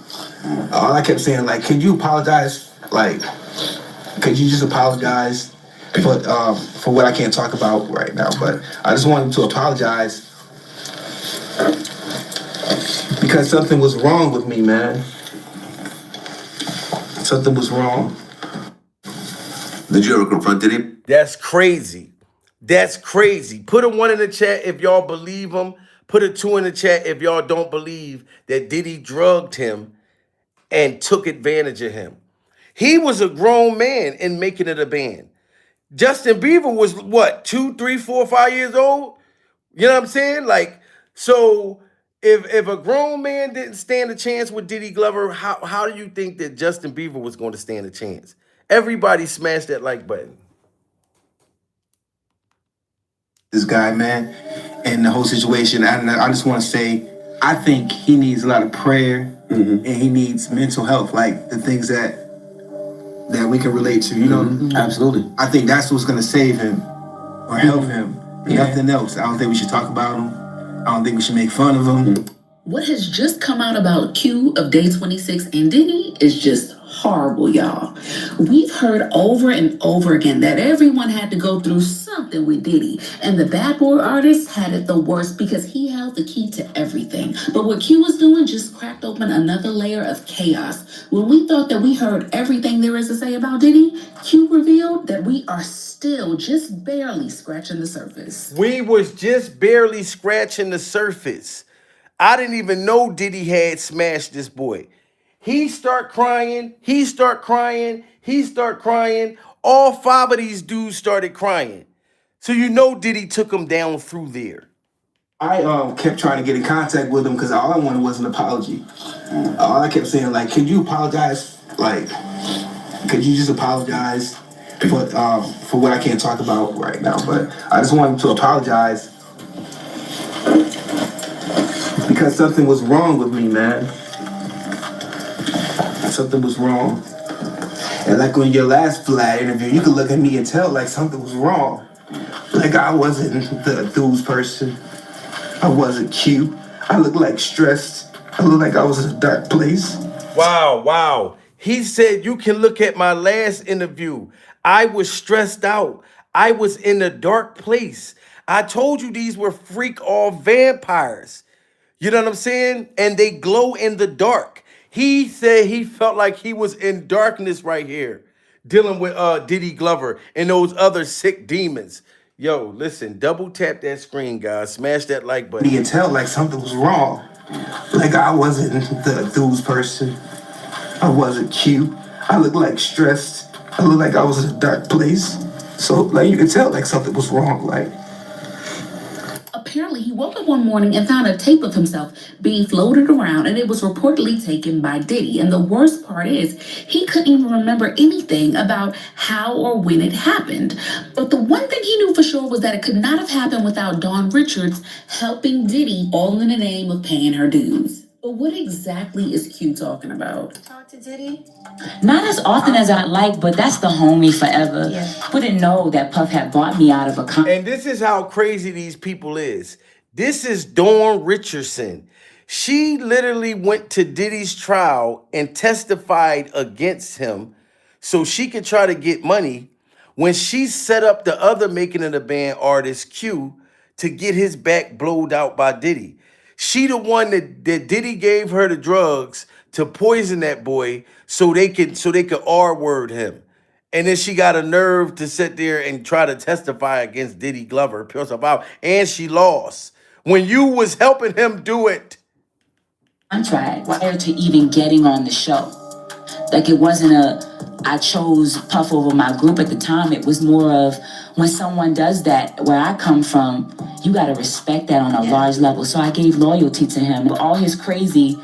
All I kept saying, like, can you apologize? Like, could you just apologize for what I can't talk about right now? But I just wanted to apologize because something was wrong with me, man. Something was wrong. Did you ever confront Diddy? That's crazy. That's crazy. Put a 1 in the chat if y'all believe him. Put a 2 in the chat if y'all don't believe that Diddy drugged him and took advantage of him. He was a grown man in making it a band. Justin Bieber was what, 2, 3, 4, 5 years old? You know what I'm saying? Like, so if a grown man didn't stand a chance with Diddy Glover, how do you think that Justin Bieber was going to stand a chance? Everybody smash that like button. this guy, man, and the whole situation. And I just want to say, I think he needs a lot of prayer, and he needs mental health, like the things that we can relate to, you know? Absolutely. I think that's what's gonna save him or help him. Nothing else. I don't think we should talk about him. I don't think we should make fun of him. What has just come out about Q of Day26 and Diddy is just horrible, y'all. We've heard over and over again that everyone had to go through something with Diddy, and the bad boy artist had it the worst because he held the key to everything. But what Q was doing just cracked open another layer of chaos. When we thought that we heard everything there is to say about Diddy, Q revealed that we are still just barely scratching the surface. We was just barely scratching the surface. I didn't even know Diddy had smashed this boy. He start crying, he start crying, he start crying. All 5 of these dudes started crying. So you know Diddy took him down through there. I kept trying to get in contact with him because all I wanted was an apology. All I kept saying, like, could you apologize? Like, could you just apologize for what I can't talk about right now? But I just wanted to apologize because something was wrong with me, man. Something was wrong. And like on your last Vlad interview, you could look at me and tell like something was wrong. Like I wasn't the enthused person. I wasn't cute. I looked like stressed. I looked like I was in a dark place. Wow. He said, you can look at my last interview. I was stressed out. I was in a dark place. I told you these were freak off vampires. You know what I'm saying? And they glow in the dark. He said he felt like he was in darkness right here, dealing with Diddy Glover and those other sick demons. Yo, listen, double tap that screen, guys. Smash that like button. You can tell like something was wrong. Like I wasn't the enthused person. I wasn't cute. I looked like stressed. I looked like I was in a dark place. So like you could tell like something was wrong. Like apparently he woke up one morning and found a tape of himself being floated around, and it was reportedly taken by Diddy. And the worst part is he couldn't even remember anything about how or when it happened. But the one thing he knew for sure was that it could not have happened without Dawn Richards helping Diddy, all in the name of paying her dues. But what exactly is Q talking about? Talk to Diddy? Not as often as I'd like, but that's the homie forever. Yeah. Wouldn't know that Puff had brought me out of a And this is how crazy these people is. This is Dawn Richardson. She literally went to Diddy's trial and testified against him so she could try to get money when she set up the other Making of the Band artist Q to get his back blowed out by Diddy. She the one that Diddy gave her the drugs to poison that boy so they could R-word him. And then she got a nerve to sit there and try to testify against Diddy Glover, and she lost. When you was helping him do it. contract prior to even getting on the show. Like it wasn't I chose Puff over my group at the time. It was more of when someone does that, where I come from, you got to respect that on a large level. So I gave loyalty to him. All his crazy,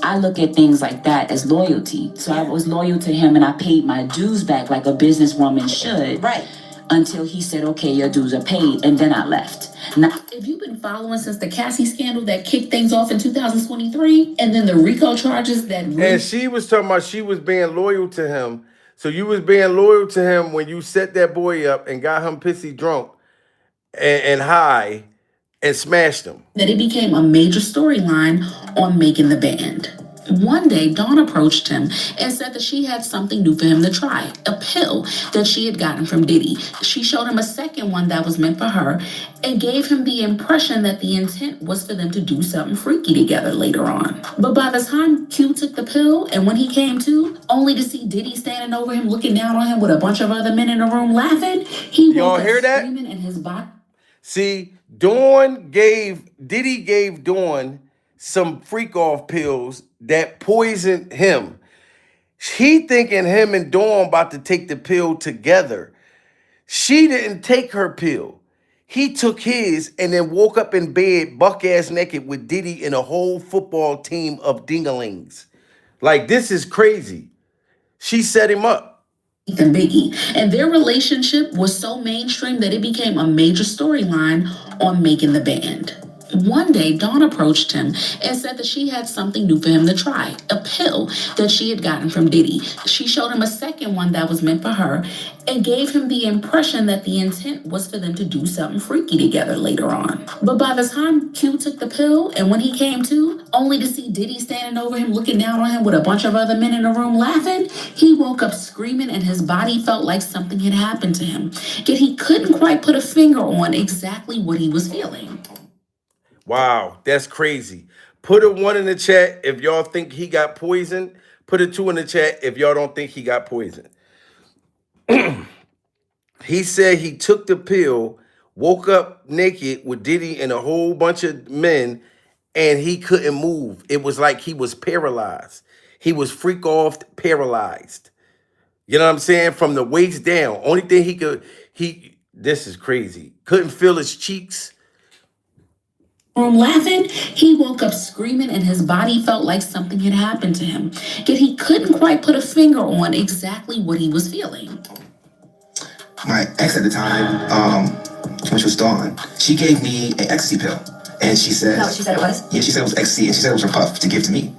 I look at things like that as loyalty. So I was loyal to him and I paid my dues back like a businesswoman should. Right. Until he said, okay, your dues are paid. And then I left. Now, if you've been following since the Cassie scandal that kicked things off in 2023, and then the RICO charges that... And she was talking about she was being loyal to him. So you was being loyal to him when you set that boy up and got him pissy drunk and high and smashed him. That it became a major storyline on Making the Band. One day, Dawn approached him and said that she had something new for him to try, a pill that she had gotten from Diddy. She showed him a second one that was meant for her and gave him the impression that the intent was for them to do something freaky together later on. But by the time Q took the pill and when he came to, only to see Diddy standing over him, looking down on him with a bunch of other men in the room laughing, he y'all woke hear up that? screaming in his body. See, Diddy gave Dawn some freak off pills that poisoned him. He thinking him and Dawn about to take the pill together. She didn't take her pill. He took his and then woke up in bed buck ass naked with Diddy and a whole football team of dingalings. Like, this is crazy. She set him up. and Biggie, and their relationship was so mainstream that it became a major storyline on Making the Band. One day, Dawn approached him and said that she had something new for him to try, a pill that she had gotten from Diddy. She showed him a second one that was meant for her and gave him the impression that the intent was for them to do something freaky together later on. But by the time Q took the pill and when he came to, only to see Diddy standing over him looking down on him with a bunch of other men in the room laughing, he woke up screaming and his body felt like something had happened to him. Yet he couldn't quite put a finger on exactly what he was feeling. Wow, that's crazy. Put a 1 in the chat if y'all think he got poisoned. Put a 2 in the chat if y'all don't think he got poisoned. He said he took the pill, woke up naked with Diddy and a whole bunch of men, and he couldn't move. It was like he was paralyzed. He was freak off paralyzed. You know what I'm saying? From the waist down. Only thing this is crazy. Couldn't feel his cheeks. From laughing, he woke up screaming and his body felt like something had happened to him. Yet he couldn't quite put a finger on exactly what he was feeling. My ex at the time, when she was Dawn, she gave me an ecstasy pill. And she said... That's what she said it was? Yeah, she said it was ecstasy, and she said it was her puff to give to me.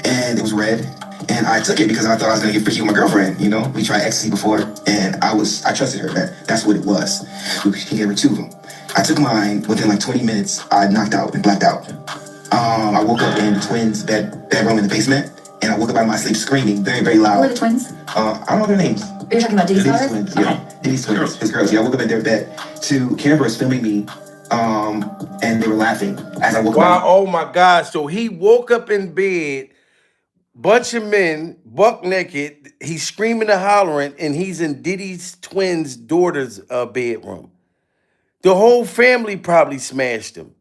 And it was red, and I took it because I thought I was gonna get freaky with my girlfriend, you know? We tried ecstasy before, and I trusted her, that's what it was. She gave her 2 of them. I took mine, within like 20 minutes, I knocked out and blacked out. I woke up in the twins' bedroom in the basement, and I woke up out of my sleep screaming very, very loud. Who are the twins? I don't know their names. You're talking about Diddy's daughter? Twins, yeah. Diddy's twins, his girls. Yeah, I woke up in their bed to cameras filming me, and they were laughing as I woke up. Wow, oh my God. So he woke up in bed, bunch of men, buck naked, he's screaming and hollering, and he's in Diddy's twins' daughter's bedroom. The whole family probably smashed him.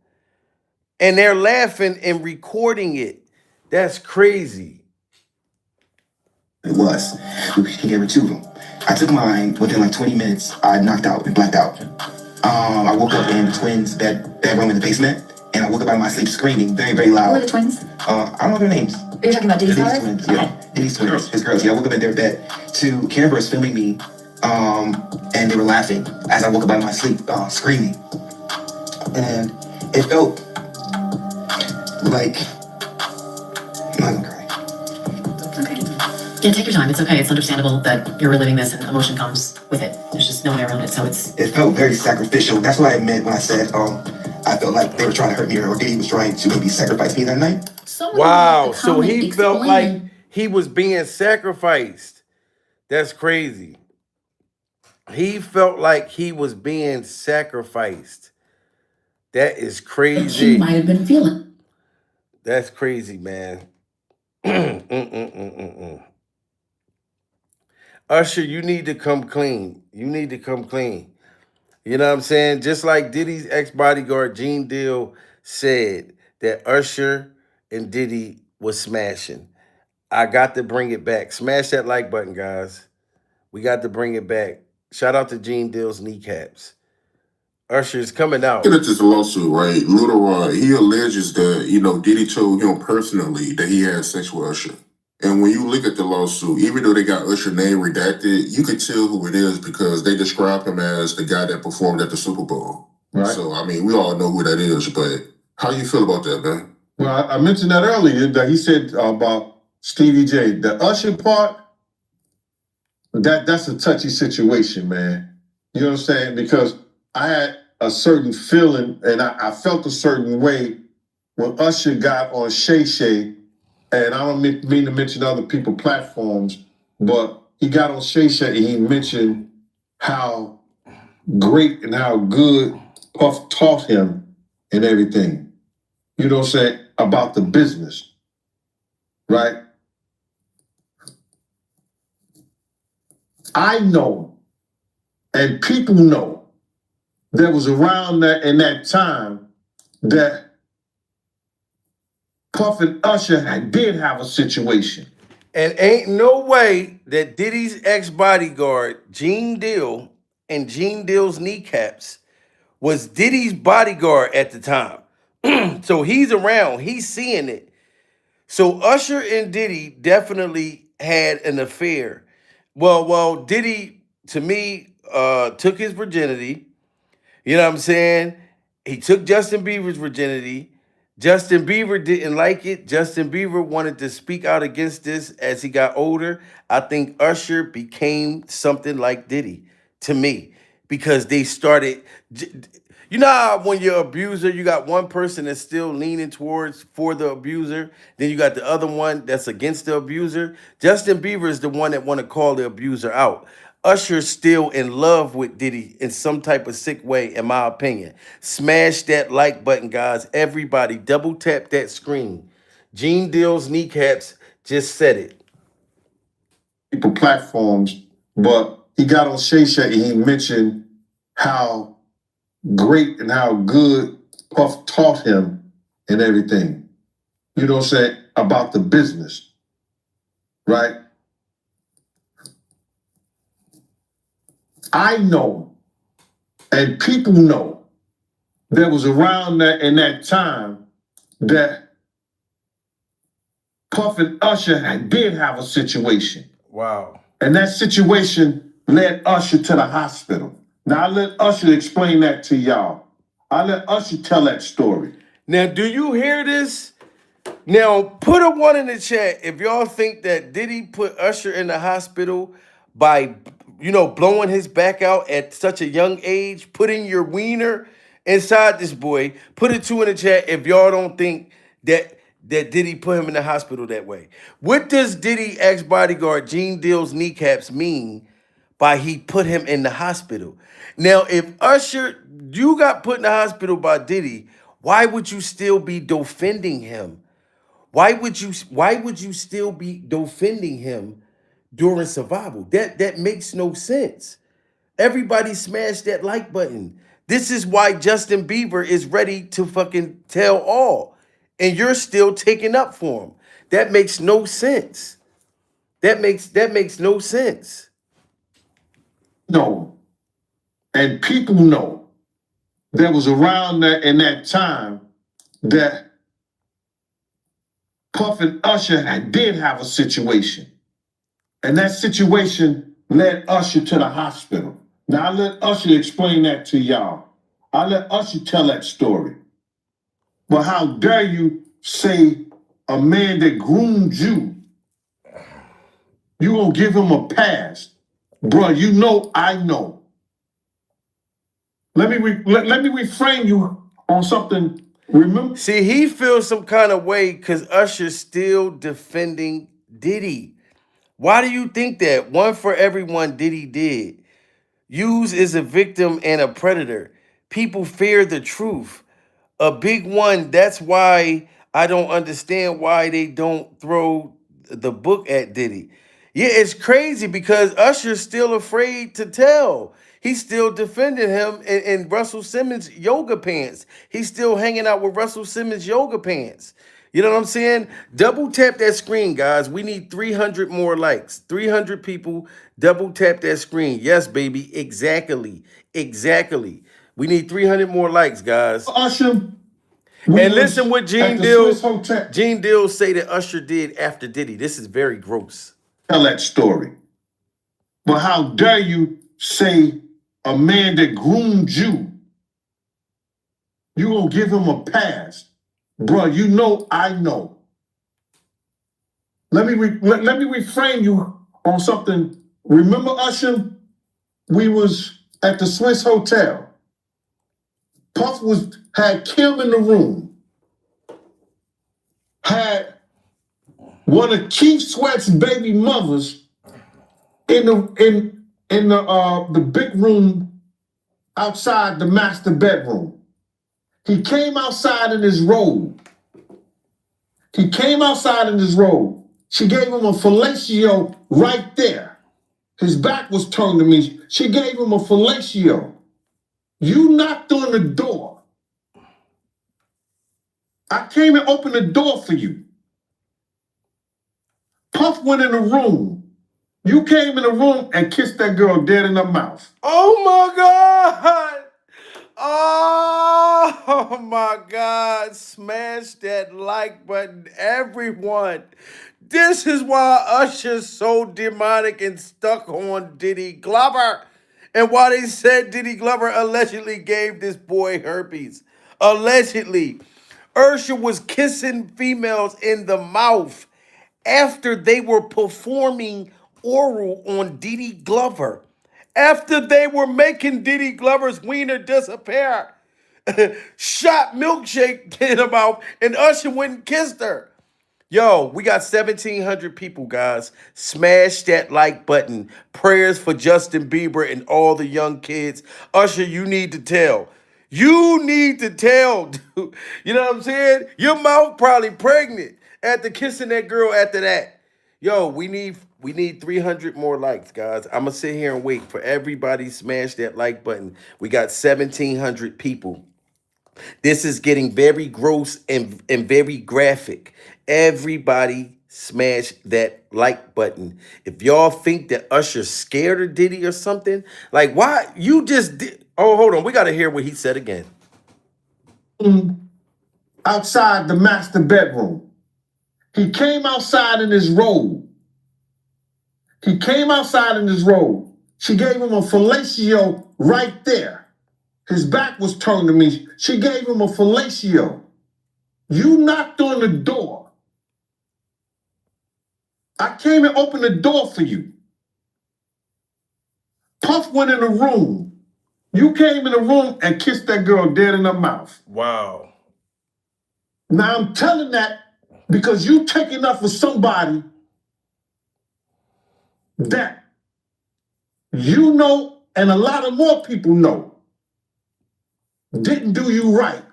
And they're laughing and recording it. That's crazy. It was. He gave her 2 of them. I took mine, within like 20 minutes, I knocked out and blacked out. I woke up in the twins' bedroom in the basement, and I woke up out of my sleep screaming very, very loud. Who are the twins? I don't know their names. You're talking about Diddy's daughter? Twins, yeah. Diddy's twins, his girls. Yeah, I woke up in their bed to cameras filming me, and they were laughing as I woke up out of my sleep, screaming. And it felt like... I'm not gonna cry. Okay. Yeah, take your time. It's okay. It's understandable that you're reliving this and emotion comes with it. There's just no way around it, so it's... It felt very sacrificial. That's what I meant when I said, I felt like they were trying to hurt me or Diddy was trying to maybe sacrifice me that night. Wow, so he felt like he was being sacrificed. That's crazy. He felt like he was being sacrificed. That is crazy. He might have been feeling. That's crazy, man. Usher, you need to come clean. You need to come clean. You know what I'm saying? Just like Diddy's ex-bodyguard, Gene Deal, said that Usher and Diddy was smashing. I got to bring it back. Smash that like button, guys. We got to bring it back. Shout out to Gene Deal's kneecaps. Usher's coming out. Looking at this lawsuit, right? Little Rod, he alleges that, Diddy told him personally that he had sex with Usher. And when you look at the lawsuit, even though they got Usher's name redacted, you could tell who it is because they describe him as the guy that performed at the Super Bowl. Right. So, we all know who that is, but how you feel about that, man? Well, I mentioned that earlier, that he said about Stevie J. The Usher part, that's a touchy situation, man. You know what I'm saying? Because I had a certain feeling, and I felt a certain way when Usher got on Shay Shay, and I don't mean to mention other people's platforms, but he got on Shay Shay and he mentioned how great and how good Puff taught him and everything. You know what I'm saying? About the business, right? I know, and people know, that was around that in that time that Puff and Usher did have a situation. And ain't no way that Diddy's ex-bodyguard, Gene Deal, and Gene Deal's kneecaps was Diddy's bodyguard at the time. So he's around, he's seeing it. So Usher and Diddy definitely had an affair. Well, Diddy to me took his virginity. You know what I'm saying? He took Justin Bieber's virginity. Justin Bieber didn't like it. Justin Bieber wanted to speak out against this as he got older. I think Usher became something like Diddy to me because they started. You know how when you're abuser, you got one person that's still leaning towards for the abuser, then you got the other one that's against the abuser. Justin Bieber is the one that want to call the abuser out. Usher's still in love with Diddy in some type of sick way, in my opinion. Smash that like button, guys. Everybody, double tap that screen. Gene Deal's kneecaps just said it. People platforms, but he got on Shay Shay and he mentioned how great and how good Puff taught him and everything. You know what I'm saying? About the business, right? I know, and people know, there was around that in that time that Puff and Usher did have a situation. Wow. And that situation led Usher to the hospital. Now I let Usher explain that to y'all. I let Usher tell that story. Now, do you hear this? Now, put a 1 in the chat if y'all think that Diddy put Usher in the hospital by, blowing his back out at such a young age, putting your wiener inside this boy. Put a 2 in the chat if y'all don't think that Diddy put him in the hospital that way. What does Diddy ex bodyguard Gene Deal's kneecaps mean by he put him in the hospital? Now, if Usher, you got put in the hospital by Diddy, why would you still be defending him? Why would you still be defending him during survival? That makes no sense. Everybody smash that like button. This is why Justin Bieber is ready to fucking tell all. And you're still taking up for him. That makes no sense. That makes no sense. No. And people know there was around that in that time that Puff and Usher did have a situation. And that situation led Usher to the hospital. Now I let Usher explain that to y'all. I let Usher tell that story. But how dare you say a man that groomed you, you gonna give him a pass? Bruh, you know I know. Let me reframe you on something. Remember? See, he feels some kind of way because Usher's still defending Diddy. Why do you think that? One for everyone Diddy did. Use is a victim and a predator. People fear the truth. A big one. That's why I don't understand why they don't throw the book at Diddy. Yeah, it's crazy because Usher's still afraid to tell. He's still defending him in Russell Simmons yoga pants. He's still hanging out with Russell Simmons yoga pants. You know what I'm saying? Double tap that screen, guys. We need 300 more likes. 300 people, double tap that screen. Yes, baby. Exactly. Exactly. We need 300 more likes, guys. Usher. And listen what Gene Deal say that Usher did after Diddy. This is very gross. Tell that story. But how dare you say a man that groomed you, you gonna give him a pass? Bruh, you know I know. Let me reframe you on something. Remember Usher? We was at the Swiss Hotel. Puff had Kim in the room. Had one of Keith Sweat's baby mothers in the big room outside the master bedroom. He came outside in his robe. She gave him a fellatio right there. His back was turned to me. She gave him a fellatio. You knocked on the door. I came and opened the door for you. Puff went in the room. You came in the room and kissed that girl dead in the mouth. Oh my God. Oh my God. Smash that like button, everyone. This is why Usher's so demonic and stuck on Diddy Glover. And why they said Diddy Glover allegedly gave this boy herpes. Allegedly. Usher was kissing females in the mouth after they were performing oral on Diddy Glover. After they were making Diddy Glover's wiener disappear. Shot milkshake in her mouth and Usher went and kissed her. Yo, we got 1,700 people, guys. Smash that like button. Prayers for Justin Bieber and all the young kids. Usher, you need to tell. You need to tell, dude. You know what I'm saying? Your mouth probably pregnant after kissing that girl after that. Yo, we need 300 more likes, guys. I'm going to sit here and wait for everybody to smash that like button. We got 1,700 people. This is getting very gross and very graphic. Everybody smash that like button. If y'all think that Usher's scared of Diddy or something, like why you just did. Oh, hold on. We got to hear what he said again. Outside the master bedroom. He came outside in his robe. She gave him a fellatio right there. His back was turned to me. She gave him a fellatio. You knocked on the door. I came and opened the door for you. Puff went in the room. You came in the room and kissed that girl dead in her mouth. Wow. Now I'm telling that because you taking up for somebody that you know and a lot of more people know didn't do you right.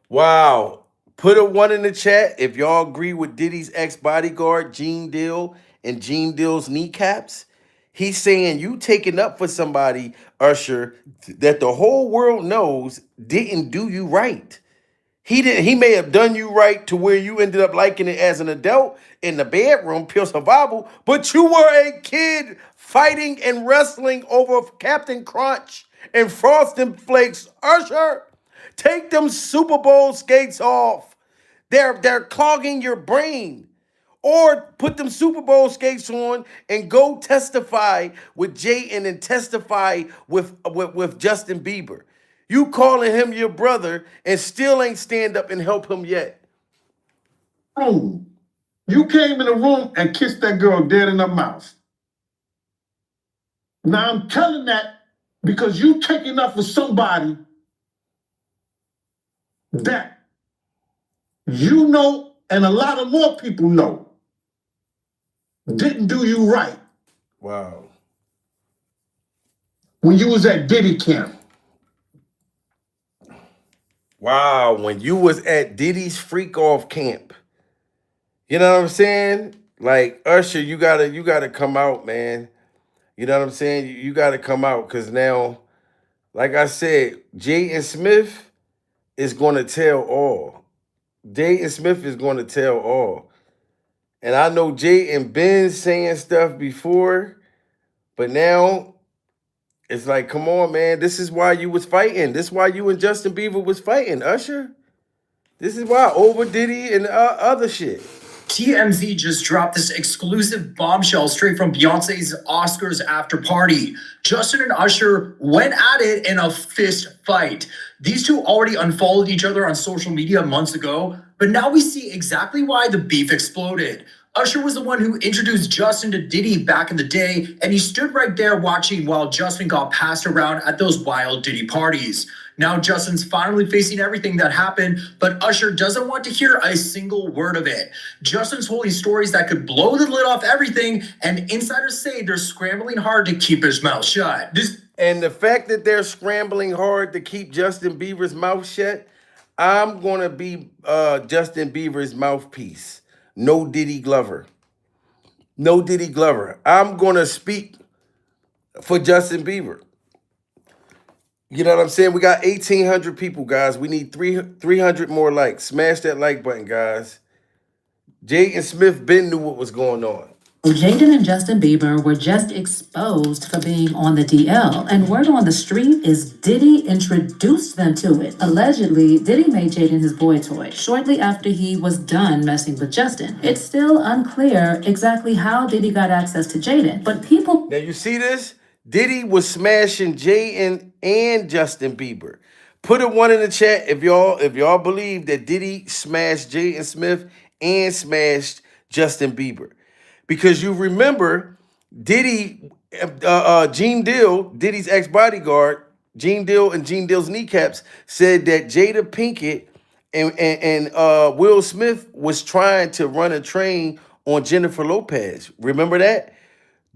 Wow. Put a 1 in the chat if y'all agree with Diddy's ex-bodyguard, Gene Deal, and Gene Deal's kneecaps. He's saying you taking up for somebody, Usher, that the whole world knows didn't do you right. He may have done you right to where you ended up liking it as an adult in the bedroom, pure survival, but you were a kid fighting and wrestling over Captain Crunch and Frosted Flakes. Usher, take them Super Bowl skates off. They're clogging your brain. Or put them Super Bowl skates on and go testify with Jaden and testify with Justin Bieber. You calling him your brother and still ain't stand up and help him yet. Room. You came in the room and kissed that girl dead in her mouth. Now I'm telling that because you taking up for somebody that you know and a lot of more people know didn't do you right. Wow. When you was at Diddy camp. Wow, when you was at Diddy's freak off camp. You know what I'm saying? Like, Usher, you gotta come out, man. You know what I'm saying? You gotta come out because now, like I said, Jaden Smith is gonna tell all. Jaden Smith is gonna tell all. And I know Jaden been saying stuff before, but now it's like, come on, man. This is why you was fighting. This is why you and Justin Bieber was fighting, Usher. This is why over Diddy and other shit. TMZ just dropped this exclusive bombshell straight from Beyonce's Oscars after party. Justin and Usher went at it in a fist fight. These two already unfollowed each other on social media months ago, but now we see exactly why the beef exploded. Usher was the one who introduced Justin to Diddy back in the day, and he stood right there watching while Justin got passed around at those wild Diddy parties. Now Justin's finally facing everything that happened, but Usher doesn't want to hear a single word of it. Justin's holding stories that could blow the lid off everything, and insiders say they're scrambling hard to keep his mouth shut. And the fact that they're scrambling hard to keep Justin Bieber's mouth shut, I'm going to be Justin Bieber's mouthpiece. No Diddy Glover. No Diddy Glover. I'm going to speak for Justin Bieber. You know what I'm saying? We got 1,800 people, guys. We need 300 more likes. Smash that like button, guys. Jaden Smith been knew what was going on. Jaden and Justin Bieber were just exposed for being on the DL, and word on the street is Diddy introduced them to it. Allegedly, Diddy made Jaden his boy toy shortly after he was done messing with Justin. It's still unclear exactly how Diddy got access to Jaden, but people... Now you see this? Diddy was smashing Jaden and Justin Bieber. Put a 1 in the chat if y'all believe that Diddy smashed Jaden Smith and smashed Justin Bieber. Because you remember Diddy, Gene Deal, Diddy's ex-bodyguard, Gene Deal and Gene Deal's kneecaps said that Jada Pinkett and Will Smith was trying to run a train on Jennifer Lopez. Remember that?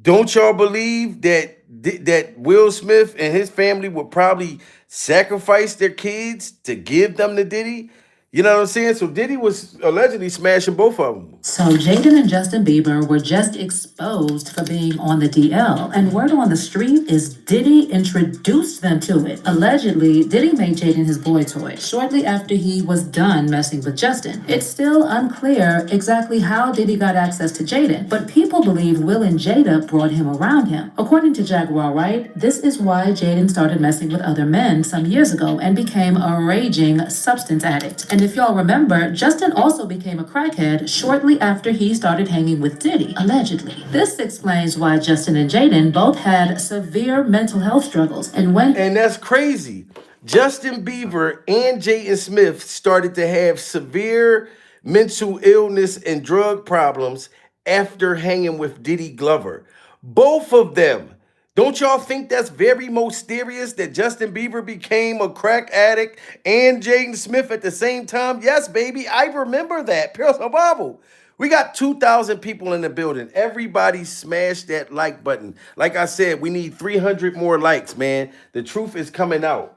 Don't y'all believe that Will Smith and his family would probably sacrifice their kids to give them to Diddy? You know what I'm saying? So Diddy was allegedly smashing both of them. So Jaden and Justin Bieber were just exposed for being on the DL, and word on the street is Diddy introduced them to it. Allegedly, Diddy made Jaden his boy toy shortly after he was done messing with Justin. It's still unclear exactly how Diddy got access to Jaden, but people believe Will and Jada brought him around him. According to Jaguar Wright, this is why Jaden started messing with other men some years ago and became a raging substance addict. And if y'all remember, Justin also became a crackhead shortly after he started hanging with Diddy, allegedly. This explains why Justin and Jaden both had severe mental health struggles and that's crazy. Justin Bieber and Jaden Smith started to have severe mental illness and drug problems after hanging with Diddy Glover. Both of them. Don't y'all think that's very mysterious that Justin Bieber became a crack addict and Jaden Smith at the same time? Yes, baby, I remember that. Pure survival. We got 2,000 people in the building. Everybody smash that like button. Like I said, we need 300 more likes, man. The truth is coming out.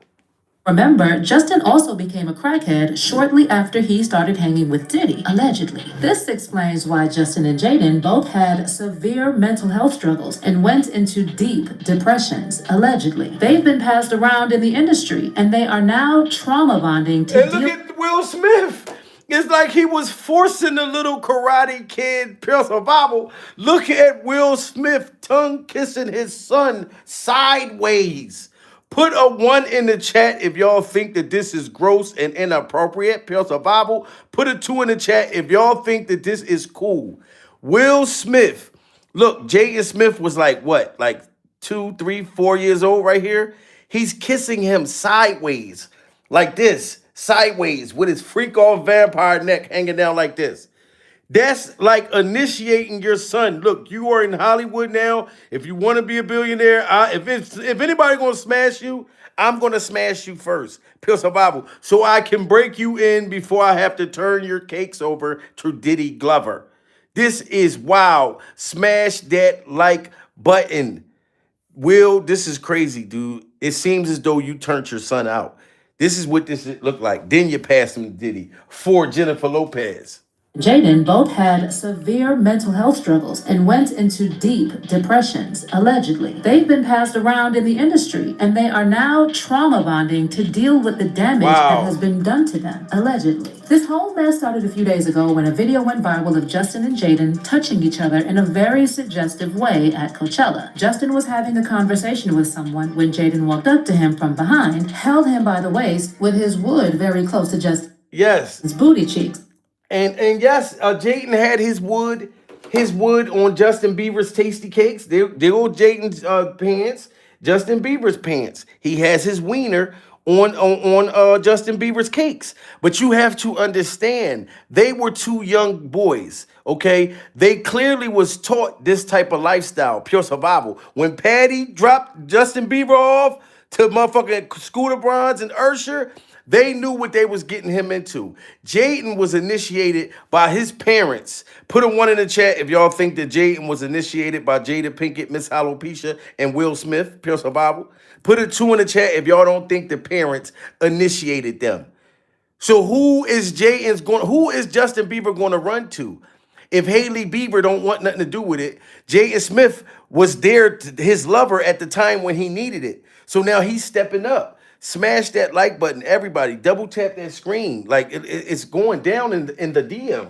Remember, Justin also became a crackhead shortly after he started hanging with Diddy, allegedly. This explains why Justin and Jaden both had severe mental health struggles and went into deep depressions, allegedly. They've been passed around in the industry, and they are now trauma bonding to look at Will Smith. It's like he was forcing the little Karate Kid pure survival. Look at Will Smith tongue kissing his son sideways. Put a 1 in the chat if y'all think that this is gross and inappropriate. Pure survival. Put a 2 in the chat if y'all think that this is cool. Will Smith. Look, Jaden Smith was like what? Like 2, 3, 4 years old right here. He's kissing him sideways. Like this. Sideways with his freak off vampire neck hanging down like this. That's like initiating your son. Look, you are in Hollywood now. If you want to be a billionaire, if anybody gonna smash you, I'm gonna smash you first. Pure survival. So I can break you in before I have to turn your cakes over to Diddy Glover. This is wow. Smash that like button. Will, this is crazy, dude. It seems as though you turned your son out. This is what this looked like. Then you passed him to Diddy for Jennifer Lopez. Jaden both had severe mental health struggles and went into deep depressions, allegedly. They've been passed around in the industry, and they are now trauma bonding to deal with the damage that has been done to them, allegedly. This whole mess started a few days ago when a video went viral of Justin and Jaden touching each other in a very suggestive way at Coachella. Justin was having a conversation with someone when Jaden walked up to him from behind, held him by the waist with his wood very close to Justin's booty cheeks. And yes, Jaden had his wood on Justin Bieber's tasty cakes. They go Jaden's pants, Justin Bieber's pants. He has his wiener on Justin Bieber's cakes. But you have to understand, they were two young boys, okay? They clearly was taught this type of lifestyle, pure survival. When Patty dropped Justin Bieber off to motherfucking Scooter Braun's and Usher, they knew what they was getting him into. Jaden was initiated by his parents. Put a 1 in the chat if y'all think that Jaden was initiated by Jada Pinkett, Miss Alopecia, and Will Smith, pure survival. Put a 2 in the chat if y'all don't think the parents initiated them. So who is Justin Bieber going to run to? If Hailey Bieber don't want nothing to do with it, Jaden Smith was there, his lover at the time when he needed it. So now he's stepping up. Smash that like button, everybody. Double tap that screen. Like it's going down in the DM.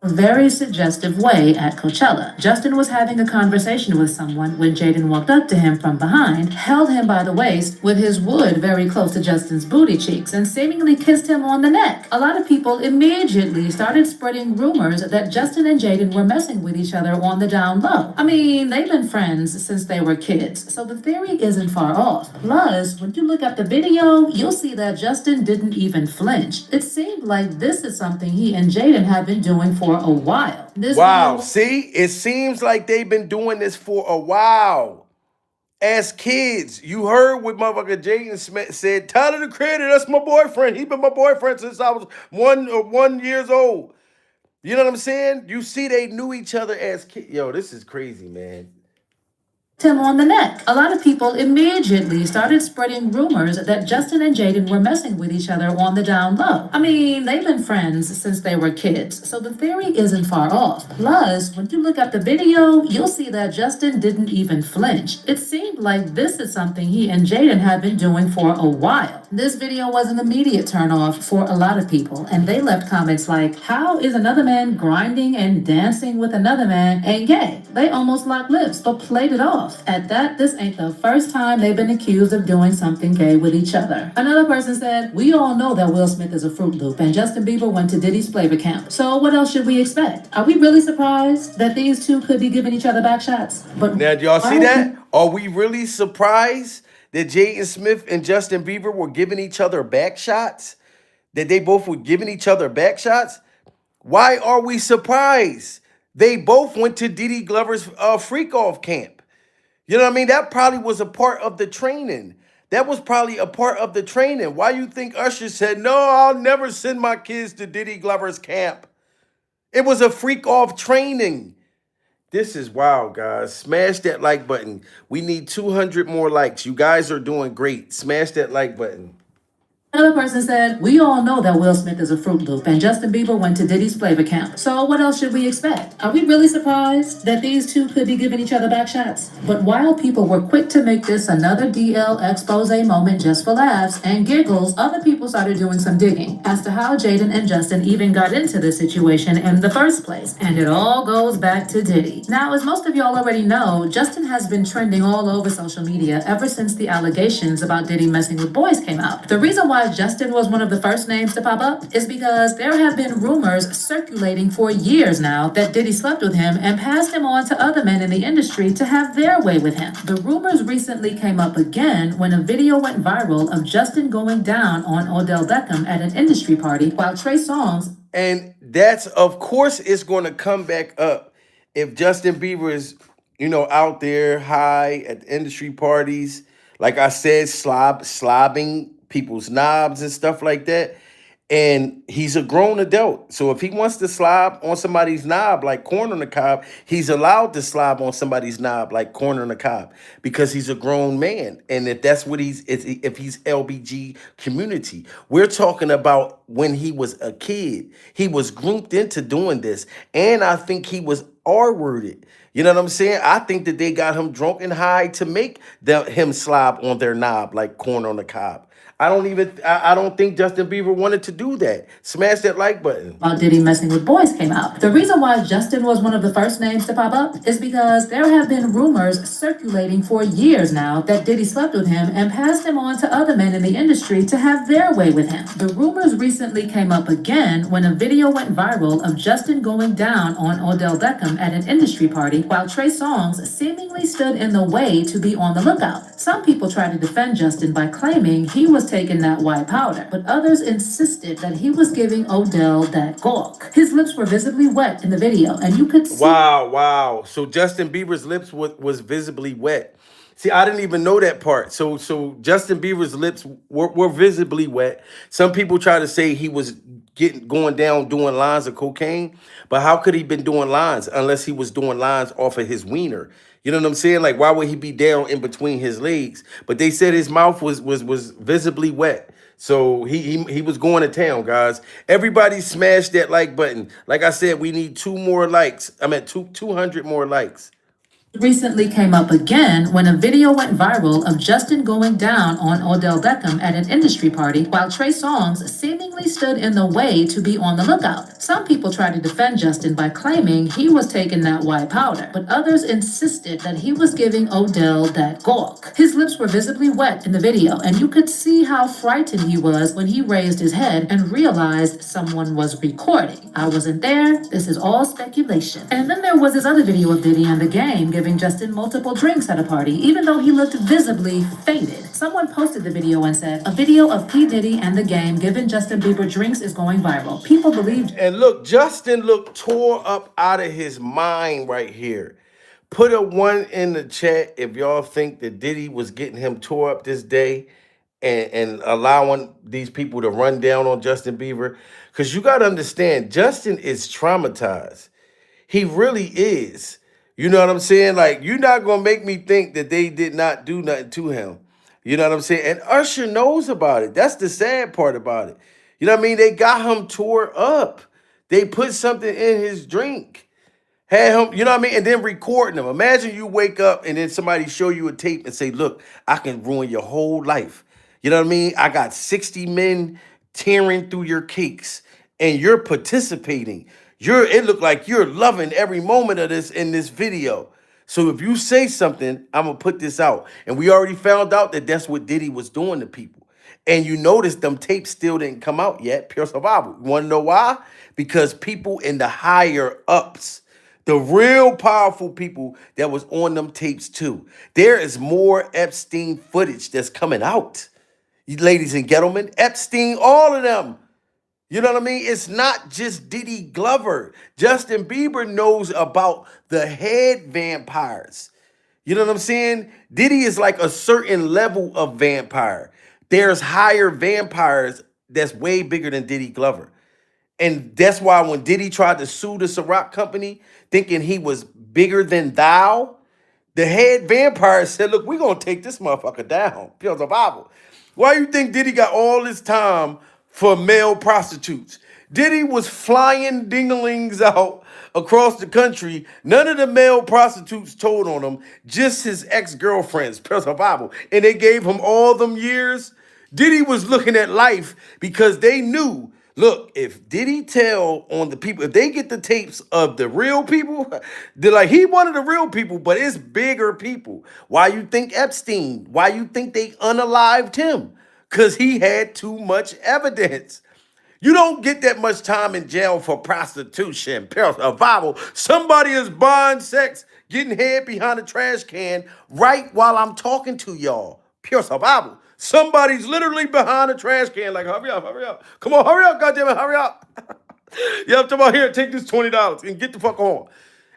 very suggestive way at Coachella. Justin was having a conversation with someone when Jaden walked up to him from behind, held him by the waist with his wood very close to Justin's booty cheeks, and seemingly kissed him on the neck. A lot of people immediately started spreading rumors that Justin and Jaden were messing with each other on the down low. I mean, they've been friends since they were kids, so the theory isn't far off. Plus, when you look at the video, you'll see that Justin didn't even flinch. It seemed like this is something he and Jaden have been doing for a while. Wow, see? It seems like they've been doing this for a while. As kids, you heard what motherfucker Jaden Smith said, Tyler the Creator, that's my boyfriend. He been my boyfriend since I was 1 years old. You know what I'm saying? You see they knew each other as kids. Yo, this is crazy, man. Him on the neck. A lot of people immediately started spreading rumors that Justin and Jaden were messing with each other on the down low. I mean, they've been friends since they were kids, so the theory isn't far off. Plus, when you look at the video, you'll see that Justin didn't even flinch. It seemed like this is something he and Jaden have been doing for a while. This video was an immediate turnoff for a lot of people, and they left comments like, how is another man grinding and dancing with another man and gay? They almost locked lips, but played it off. At that, this ain't the first time they've been accused of doing something gay with each other. Another person said, we all know that Will Smith is a Fruit Loop and Justin Bieber went to Diddy's flavor camp. So what else should we expect? Are we really surprised that these two could be giving each other back shots? But now, do y'all see that? Are we really surprised that Jaden Smith and Justin Bieber were giving each other back shots? That they both were giving each other back shots? Why are we surprised? They both went to Diddy Glover's freak off camp. You know what I mean? That probably was a part of the training. That was probably a part of the training. Why you think Usher said, no, I'll never send my kids to Diddy Glover's camp? It was a freak off training. This is wild, guys. Smash that like button. We need 200 more likes. You guys are doing great. Smash that like button. another person said, we all know that Will Smith is a Fruit Loop and Justin Bieber went to Diddy's flavor camp. So what else should we expect? Are we really surprised that these two could be giving each other back shots? But while people were quick to make this another DL expose moment just for laughs and giggles, other people started doing some digging as to how Jaden and Justin even got into this situation in the first place. And it all goes back to Diddy. Now, as most of y'all already know, Justin has been trending all over social media ever since the allegations about Diddy messing with boys came out. The reason why Justin was one of the first names to pop up is because there have been rumors circulating for years now that Diddy slept with him and passed him on to other men in the industry to have their way with him. The rumors recently came up again when a video went viral of Justin going down on Odell Beckham at an industry party while Trey Songz. And that's, of course, it's going to come back up if Justin Bieber is, out there high at the industry parties. Like I said, slobbing people's knobs and stuff like that. And he's a grown adult. So if he wants to slob on somebody's knob like corn on the cob, he's allowed to slob on somebody's knob like corn on the cob because he's a grown man. And if that's what if he's LBG community, we're talking about when he was a kid. He was groomed into doing this. And I think he was R-worded. You know what I'm saying? I think that they got him drunk and high to make him slob on their knob like corn on the cob. I don't think Justin Bieber wanted to do that. Smash that like button. While Diddy messing with boys came out. The reason why Justin was one of the first names to pop up is because there have been rumors circulating for years now that Diddy slept with him and passed him on to other men in the industry to have their way with him. The rumors recently came up again when a video went viral of Justin going down on Odell Beckham at an industry party while Trey Songz seemingly stood in the way to be on the lookout. Some people tried to defend Justin by claiming he was taking that white powder, but others insisted that he was giving Odell that gawk. His lips were visibly wet in the video, and you could see— Wow. So Justin Bieber's lips was visibly wet. See, I didn't even know that part. So Justin Bieber's lips were visibly wet. Some people try to say he was going down doing lines of cocaine, but how could he been doing lines unless he was doing lines off of his wiener? You know what I'm saying? Like, why would he be down in between his legs? But they said his mouth was visibly wet. So he was going to town, guys. Everybody smash that like button. Like I said, we need 2 more likes. I'm at 200 more likes. Recently came up again when a video went viral of Justin going down on Odell Beckham at an industry party while Trey Songz seemingly stood in the way to be on the lookout. Some people tried to defend Justin by claiming he was taking that white powder, but others insisted that he was giving Odell that gawk. His lips were visibly wet in the video, and you could see how frightened he was when he raised his head and realized someone was recording. I wasn't there. This is all speculation. And then there was this other video of Diddy and the Game giving Justin multiple drinks at a party, even though he looked visibly faded. Someone posted the video and said, a video of P. Diddy and the Game giving Justin Bieber drinks is going viral. People believed. And look, Justin looked tore up out of his mind right here. Put a 1 in the chat if y'all think that Diddy was getting him tore up this day and allowing these people to run down on Justin Bieber. Because you got to understand, Justin is traumatized. He really is. You know what I'm saying? Like, you're not going to make me think that they did not do nothing to him. You know what I'm saying? And Usher knows about it. That's the sad part about it. You know what I mean? They got him tore up. They put something in his drink. Had him, you know what I mean? And then recording him. Imagine you wake up and then somebody show you a tape and say, look, I can ruin your whole life. You know what I mean? I got 60 men tearing through your cakes and you're participating. It looked like you're loving every moment of this in this video. So if you say something, I'm going to put this out. And we already found out that that's what Diddy was doing to people. And you notice them tapes still didn't come out yet. Pure survival. You want to know why? Because people in the higher ups, the real powerful people that was on them tapes too. There is more Epstein footage that's coming out. You ladies and gentlemen, Epstein, all of them. You know what I mean? It's not just Diddy Glover. Justin Bieber knows about the head vampires. You know what I'm saying? Diddy is like a certain level of vampire. There's higher vampires that's way bigger than Diddy Glover. And that's why when Diddy tried to sue the Ciroc company, thinking he was bigger than thou, the head vampire said, look, we're going to take this motherfucker down. Pure survival. Why you think Diddy got all this time for male prostitutes? Diddy was flying dinglings out across the country. None of the male prostitutes told on him, just his ex-girlfriends, pure survival. And they gave him all them years. Diddy was looking at life because they knew, look, if Diddy tell on the people, if they get the tapes of the real people, they're like, he one of the real people, but it's bigger people. Why you think Epstein? Why you think they unalived him? Because he had too much evidence. You don't get that much time in jail for prostitution, pure survival. Somebody is buying sex, getting head behind a trash can right while I'm talking to y'all. Pure survival. Somebody's literally behind a trash can like, hurry up, hurry up. Come on, hurry up, goddammit, hurry up. Yeah, I'm talking about here, take this $20 and get the fuck on.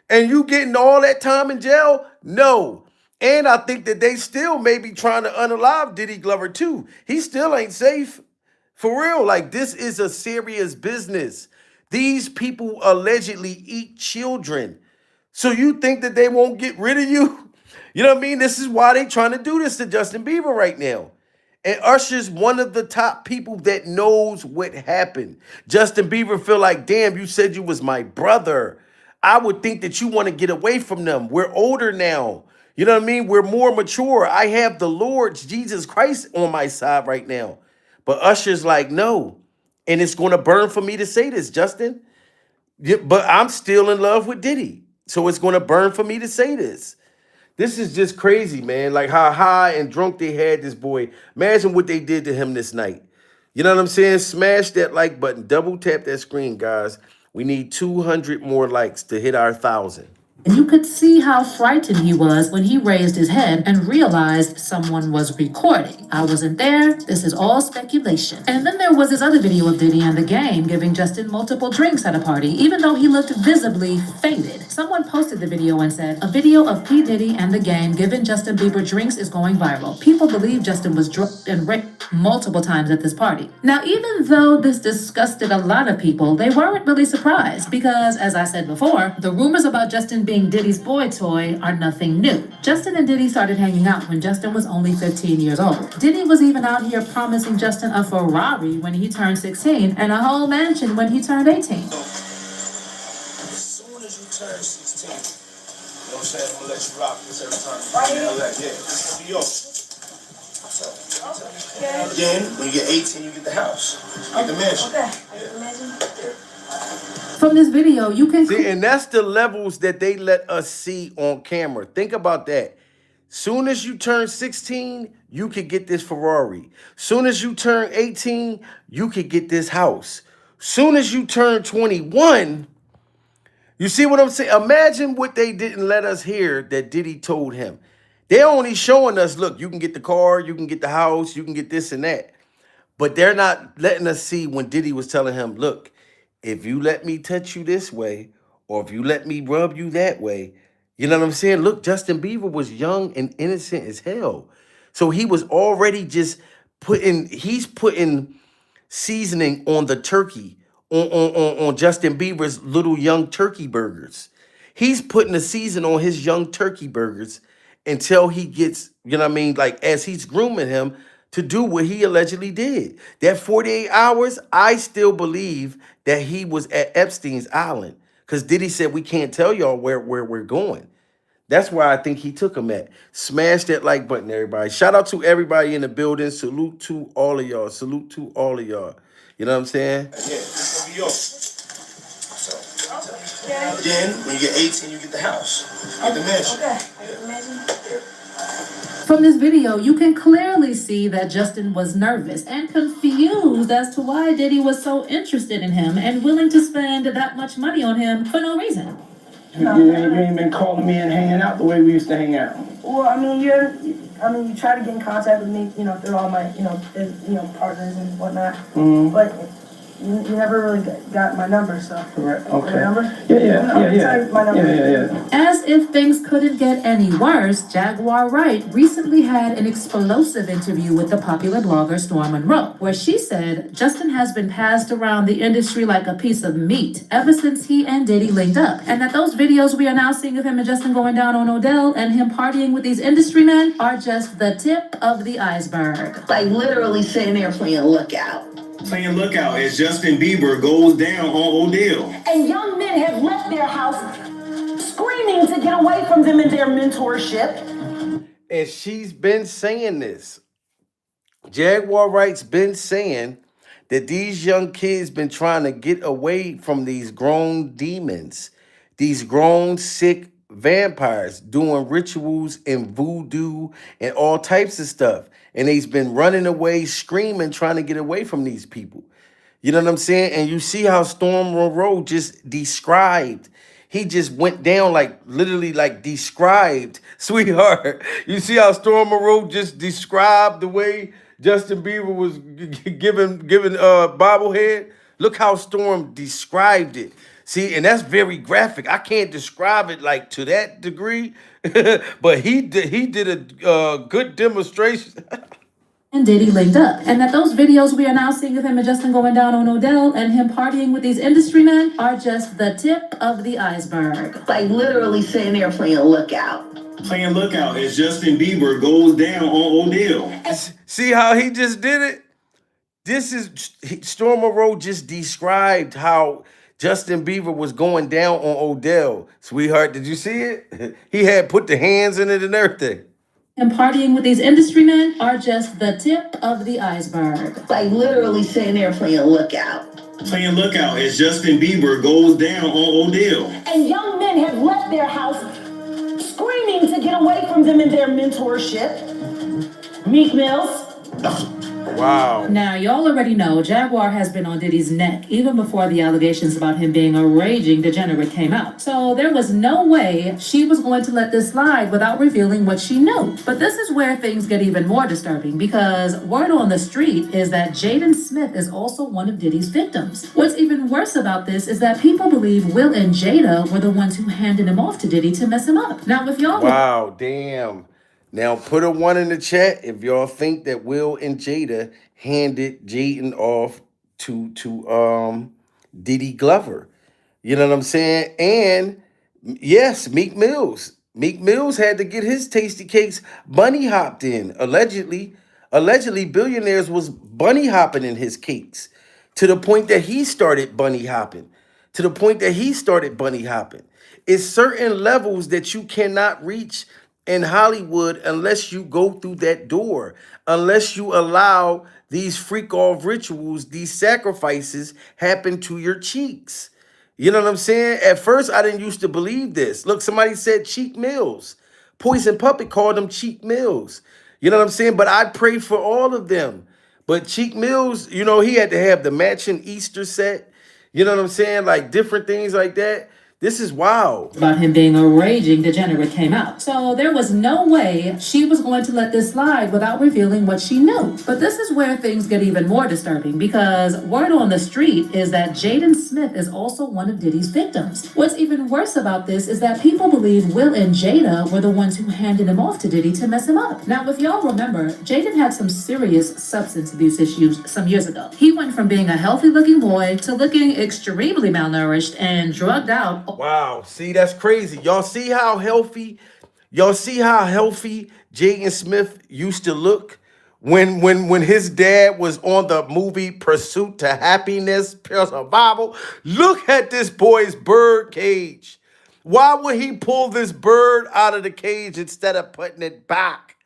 And you getting all that time in jail? No. And I think that they still may be trying to unalive Diddy Glover too. He still ain't safe. For real, like this is a serious business. These people allegedly eat children. So you think that they won't get rid of you? You know what I mean? This is why they trying to do this to Justin Bieber right now. And Usher's one of the top people that knows what happened. Justin Bieber feel like, damn, you said you was my brother. I would think that you want to get away from them. We're older now. You know what I mean? We're more mature. I have the Lord Jesus Christ on my side right now. But Usher's like, no. And it's going to burn for me to say this, Justin. Yeah, but I'm still in love with Diddy. So it's going to burn for me to say this. This is just crazy, man. Like how high and drunk they had this boy. Imagine what they did to him this night. You know what I'm saying? Smash that like button. Double tap that screen, guys. We need 200 more likes to hit our 1,000. And you could see how frightened he was when he raised his head and realized someone was recording. I wasn't there. This is all speculation. And then there was this other video of Diddy and the Game giving Justin multiple drinks at a party, even though he looked visibly faded. Someone posted the video and said, a video of P. Diddy and the Game giving Justin Bieber drinks is going viral. People believe Justin was drugged and raped multiple times at this party. Now, even though this disgusted a lot of people, they weren't really surprised because, as I said before, the rumors about Justin being Diddy's boy toy are nothing new. Justin and Diddy started hanging out when Justin was only 15 years old. Diddy was even out here promising Justin a Ferrari when he turned 16 and a whole mansion when he turned 18. As soon as you turn 16, you know what I'm saying? I'm gonna let you rock this every time. Yeah, New York. Then, when you get 18, you get the house. You get the mansion. Okay. Yeah. From this video, you can see, and that's the levels that they let us see on camera. Think about that. Soon as you turn 16, you could get this Ferrari. Soon as you turn 18, you could get this house. Soon as you turn 21, you see what I'm saying? Imagine what they didn't let us hear that Diddy told him. They're only showing us, look, you can get the car, you can get the house, you can get this and that. But they're not letting us see when Diddy was telling him, look, if you let me touch you this way, or if you let me rub you that way, you know what I'm saying? Look, Justin Bieber was young and innocent as hell. So he was already just he's putting seasoning on the turkey, on Justin Bieber's little young turkey burgers. He's putting the season on his young turkey burgers until he gets, you know what I mean, like as he's grooming him to do what he allegedly did. That 48 hours, I still believe that he was at Epstein's Island because Diddy said, we can't tell y'all where we're going. That's where I think he took him at. Smash that like button, everybody. Shout out to everybody in the building. Salute to all of y'all. Salute to all of y'all. You know what I'm saying? Yeah, this gonna be yours. So, then when you get 18, you get the house. You get the mansion. Okay. I get the mansion. From this video, you can clearly see that Justin was nervous and confused as to why Diddy was so interested in him and willing to spend that much money on him for no reason. You ain't been calling me and hanging out the way we used to hang out. Well, I mean, you try to get in contact with me, through all my, partners and whatnot. Mm-hmm. But you never really got my number, so. Right. Okay. My number? Yeah. My number. Yeah. As if things couldn't get any worse, Jaguar Wright recently had an explosive interview with the popular blogger Storm Monroe, where she said Justin has been passed around the industry like a piece of meat ever since he and Diddy linked up, and that those videos we are now seeing of him and Justin going down on Odell and him partying with these industry men are just the tip of the iceberg. Like literally sitting there playing lookout. Playing lookout as Justin Bieber goes down on Odell. And young men have left their house screaming to get away from them in their mentorship. And she's been saying this. Jaguar Wright's been saying that these young kids been trying to get away from these grown demons, these grown sick vampires doing rituals and voodoo and all types of stuff. And they've been running away, screaming, trying to get away from these people. You know what I'm saying? And you see how Storm Monroe just described. He just went down like literally like described, sweetheart. You see how Storm Monroe just described the way Justin Bieber was giving bobblehead? Look how Storm described it. See, and that's very graphic. I can't describe it like to that degree, but he did a good demonstration. And Diddy linked up, and that those videos we are now seeing of him and Justin going down on Odell and him partying with these industry men are just the tip of the iceberg. Like literally sitting there playing lookout. Playing lookout as Justin Bieber goes down on Odell. See how he just did it? This is Storm Monroe just described how Justin Bieber was going down on Odell. Sweetheart, did you see it? He had put the hands in it and everything. And partying with these industry men are just the tip of the iceberg. Like literally sitting there playing lookout. Playing lookout as Justin Bieber goes down on Odell. And young men have left their house screaming to get away from them in their mentorship. Meek Mills. Wow. Now, y'all already know Jaguar has been on Diddy's neck even before the allegations about him being a raging degenerate came out. So there was no way she was going to let this slide without revealing what she knew. But this is where things get even more disturbing because word on the street is that Jaden Smith is also one of Diddy's victims. What's even worse about this is that people believe Will and Jada were the ones who handed him off to Diddy to mess him up. Now, if y'all... Wow, damn. Now, put a 1 in the chat if y'all think that Will and Jada handed Jaden off to Diddy Glover. You know what I'm saying? And yes, Meek Mills. Meek Mills had to get his tasty cakes bunny hopped in. Allegedly, billionaires was bunny hopping in his cakes to the point that he started bunny hopping. It's certain levels that you cannot reach in Hollywood unless you go through that door, unless you allow these freak off rituals, these sacrifices happen to your cheeks. You know what I'm saying? At first, I didn't used to believe this. Look, somebody said Cheek Mills. Poison Puppet called them Cheek Mills. You know what I'm saying? But I pray for all of them. But Cheek Mills, you know, he had to have the matching Easter set. You know what I'm saying? Like different things like that. This is wild. About him being a raging degenerate came out. So there was no way she was going to let this slide without revealing what she knew. But this is where things get even more disturbing because word on the street is that Jaden Smith is also one of Diddy's victims. What's even worse about this is that people believe Will and Jada were the ones who handed him off to Diddy to mess him up. Now, if y'all remember, Jaden had some serious substance abuse issues some years ago. He went from being a healthy looking boy to looking extremely malnourished and drugged out. Wow, see, that's crazy. Y'all see how healthy Jaden Smith used to look when his dad was on the movie Pursuit to Happiness, Pure Survival. Look at this boy's bird cage. Why would he pull this bird out of the cage instead of putting it back?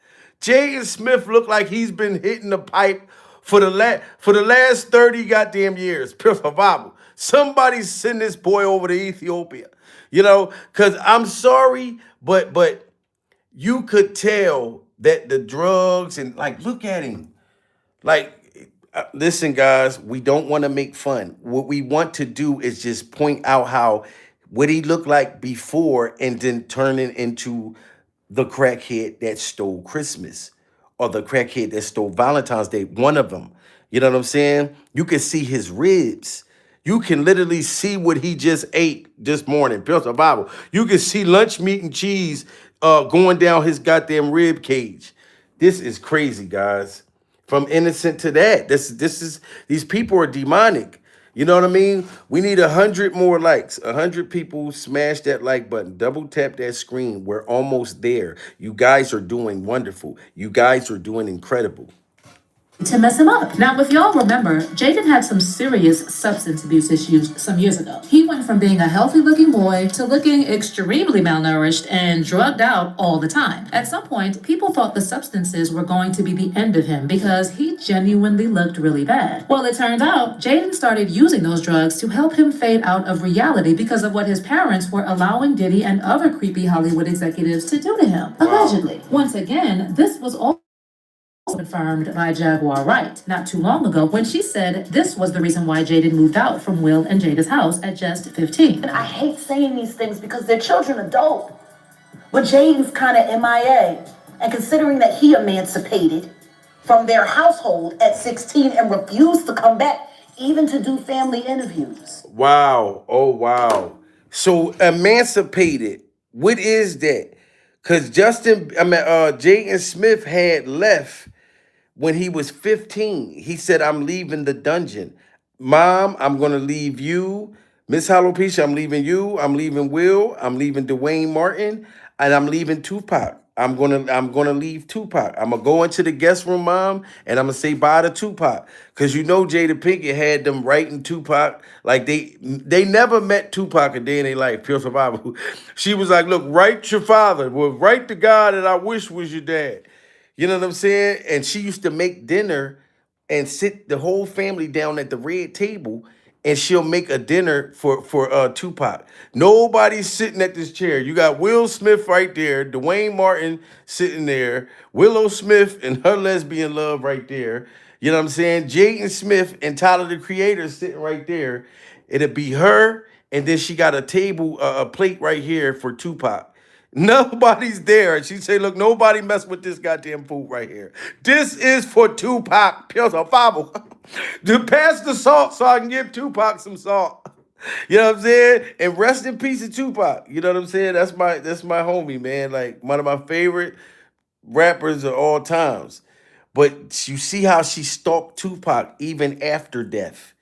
Jaden Smith looked like he's been hitting the pipe for the last 30 goddamn years. Pure Survival. Somebody send this boy over to Ethiopia. You know, because I'm sorry, but you could tell that the drugs and like, look at him. Like, listen, guys, we don't want to make fun. What we want to do is just point out how what he looked like before and then turning into the crackhead that stole Christmas or the crackhead that stole Valentine's Day, one of them. You know what I'm saying? You can see his ribs. You can literally see what he just ate this morning. Pure Survival. You can see lunch meat and cheese going down his goddamn rib cage. This is crazy, guys. From innocent to that. These people are demonic. You know what I mean? We need 100 more likes. 100 people smash that like button. Double tap that screen. We're almost there. You guys are doing wonderful. You guys are doing incredible. To mess him up. Now, if y'all remember, Jaden had some serious substance abuse issues some years ago. He went from being a healthy looking boy to looking extremely malnourished and drugged out all the time. At some point, people thought the substances were going to be the end of him because he genuinely looked really bad. Well, it turned out Jaden started using those drugs to help him fade out of reality because of what his parents were allowing Diddy and other creepy Hollywood executives to do to him. Allegedly. Once again, this was all confirmed by Jaguar Wright not too long ago when she said this was the reason why Jaden moved out from Will and Jada's house at just 15. And I hate saying these things because their children are dope. But Jaden's kind of MIA. And considering that he emancipated from their household at 16 and refused to come back even to do family interviews. Wow. Oh, wow. So emancipated. What is that? Because Jaden Smith had left when he was 15. He said, I'm leaving the dungeon. Mom, I'm going to leave you. Miss Alopecia, I'm leaving you. I'm leaving Will. I'm leaving Dwayne Martin. And I'm leaving Tupac. I'm gonna leave Tupac. I'm gonna go into the guest room, Mom, and I'm gonna say bye to Tupac. Cause you know Jada Pinkett had them writing Tupac. Like they never met Tupac a day in their life, Pure Survival. She was like, look, write your father. Well, write the guy that I wish was your dad. You know what I'm saying? And she used to make dinner and sit the whole family down at the red table, and she'll make a dinner for Tupac. Nobody's sitting at this chair. You got Will Smith right there, Dwayne Martin sitting there, Willow Smith and her lesbian love right there. You know what I'm saying? Jaden Smith and Tyler the Creator sitting right there. It'll be her, and then she got a table, a plate right here for Tupac. Nobody's there. She say, look, nobody mess with this goddamn food right here. This is for Tupac. Pure Survival. To pass the salt so I can give Tupac some salt. You know what I'm saying? And rest in peace to Tupac. You know what I'm saying? That's my homie, man. Like one of my favorite rappers of all times. But you see how she stalked Tupac even after death.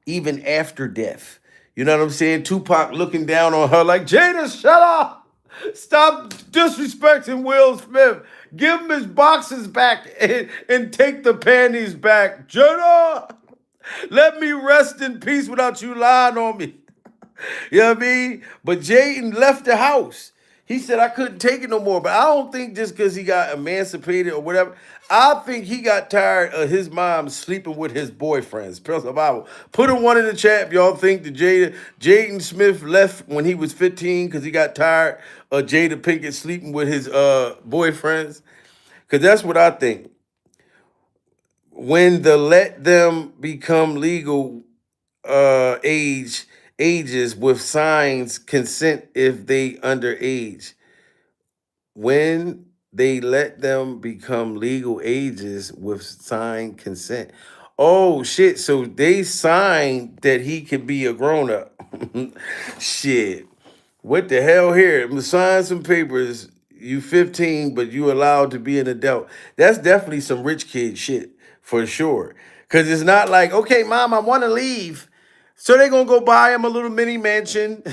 Even after death. You know what I'm saying? Tupac looking down on her like, Jada, shut up. Stop disrespecting Will Smith. Give him his boxes back and take the panties back. Jada, let me rest in peace without you lying on me. You know what I mean? But Jaden left the house. He said I couldn't take it no more. But I don't think just because he got emancipated or whatever. I think he got tired of his mom sleeping with his boyfriends. Put a one in the chat if y'all think that Jaden Smith left when he was 15 because he got tired of Jada Pinkett sleeping with his boyfriends. Because that's what I think. When the let them become legal ages with signs consent if they underage. When they let them become legal ages with signed consent. Oh shit, so they signed that he could be a grown-up. Shit. What the hell here? Sign some papers. You 15, but you allowed to be an adult. That's definitely some rich kid shit for sure. Cause it's not like, okay, mom, I want to leave. So they're gonna go buy him a little mini mansion,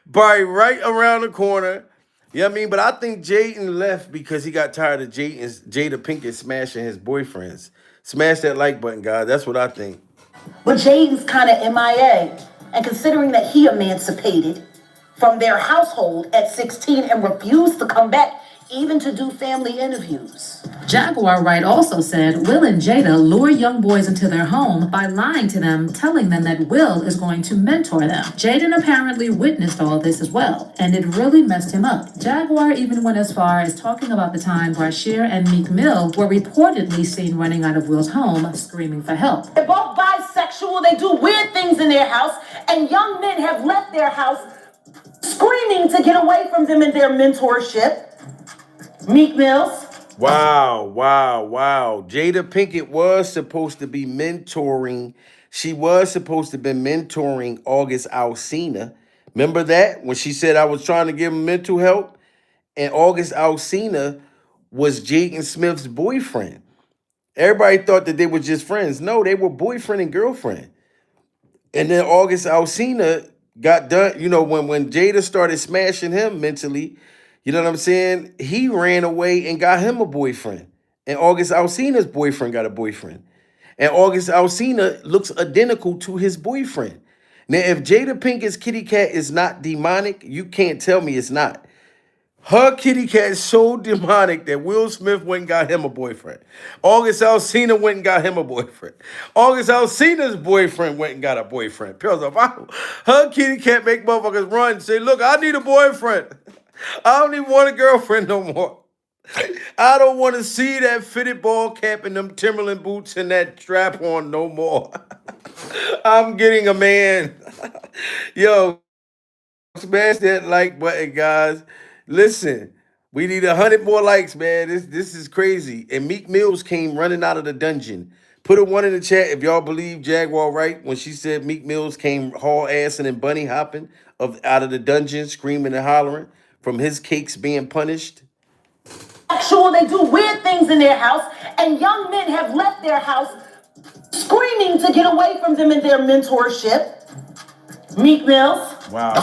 buy right around the corner. You know what I mean? But I think Jaden left because he got tired of Jada Pinkett smashing his boyfriends. Smash that like button, guys. That's what I think. But Jaden's kind of MIA. And considering that he emancipated from their household at 16 and refused to come back even to do family interviews. Jaguar Wright also said Will and Jada lure young boys into their home by lying to them, telling them that Will is going to mentor them. Jaden apparently witnessed all this as well, and it really messed him up. Jaguar even went as far as talking about the time Usher and Meek Mill were reportedly seen running out of Will's home, screaming for help. They're both bisexual, they do weird things in their house, and young men have left their house screaming to get away from them in their mentorship. Meek Mills. Wow. Jada Pinkett was supposed to be mentoring. She was supposed to be mentoring August Alsina. Remember that? When she said I was trying to give him mental help? And August Alsina was Jaden Smith's boyfriend. Everybody thought that they were just friends. No, they were boyfriend and girlfriend. And then August Alsina got done. You know, when Jada started smashing him mentally, you know what I'm saying? He ran away and got him a boyfriend. And August Alsina's boyfriend got a boyfriend. And August Alsina looks identical to his boyfriend. Now, if Jada Pinkett's kitty cat is not demonic, you can't tell me it's not. Her kitty cat is so demonic that Will Smith went and got him a boyfriend. August Alsina went and got him a boyfriend. August Alsina's boyfriend went and got a boyfriend. Her kitty cat make motherfuckers run and say, look, I need a boyfriend. I don't even want a girlfriend no more. I don't want to see that fitted ball cap and them Timberland boots and that strap on no more. I'm getting a man. Yo, smash that like button, guys. Listen, we need 100 more likes, man. This is crazy. And Meek Mills came running out of the dungeon. Put a one in the chat if y'all believe Jaguar Wright when she said Meek Mills came haul assing and bunny hopping out of the dungeon, screaming and hollering from his cakes being punished. Actual, they do weird things in their house, and young men have left their house screaming to get away from them in their mentorship. Meek Mills. Wow.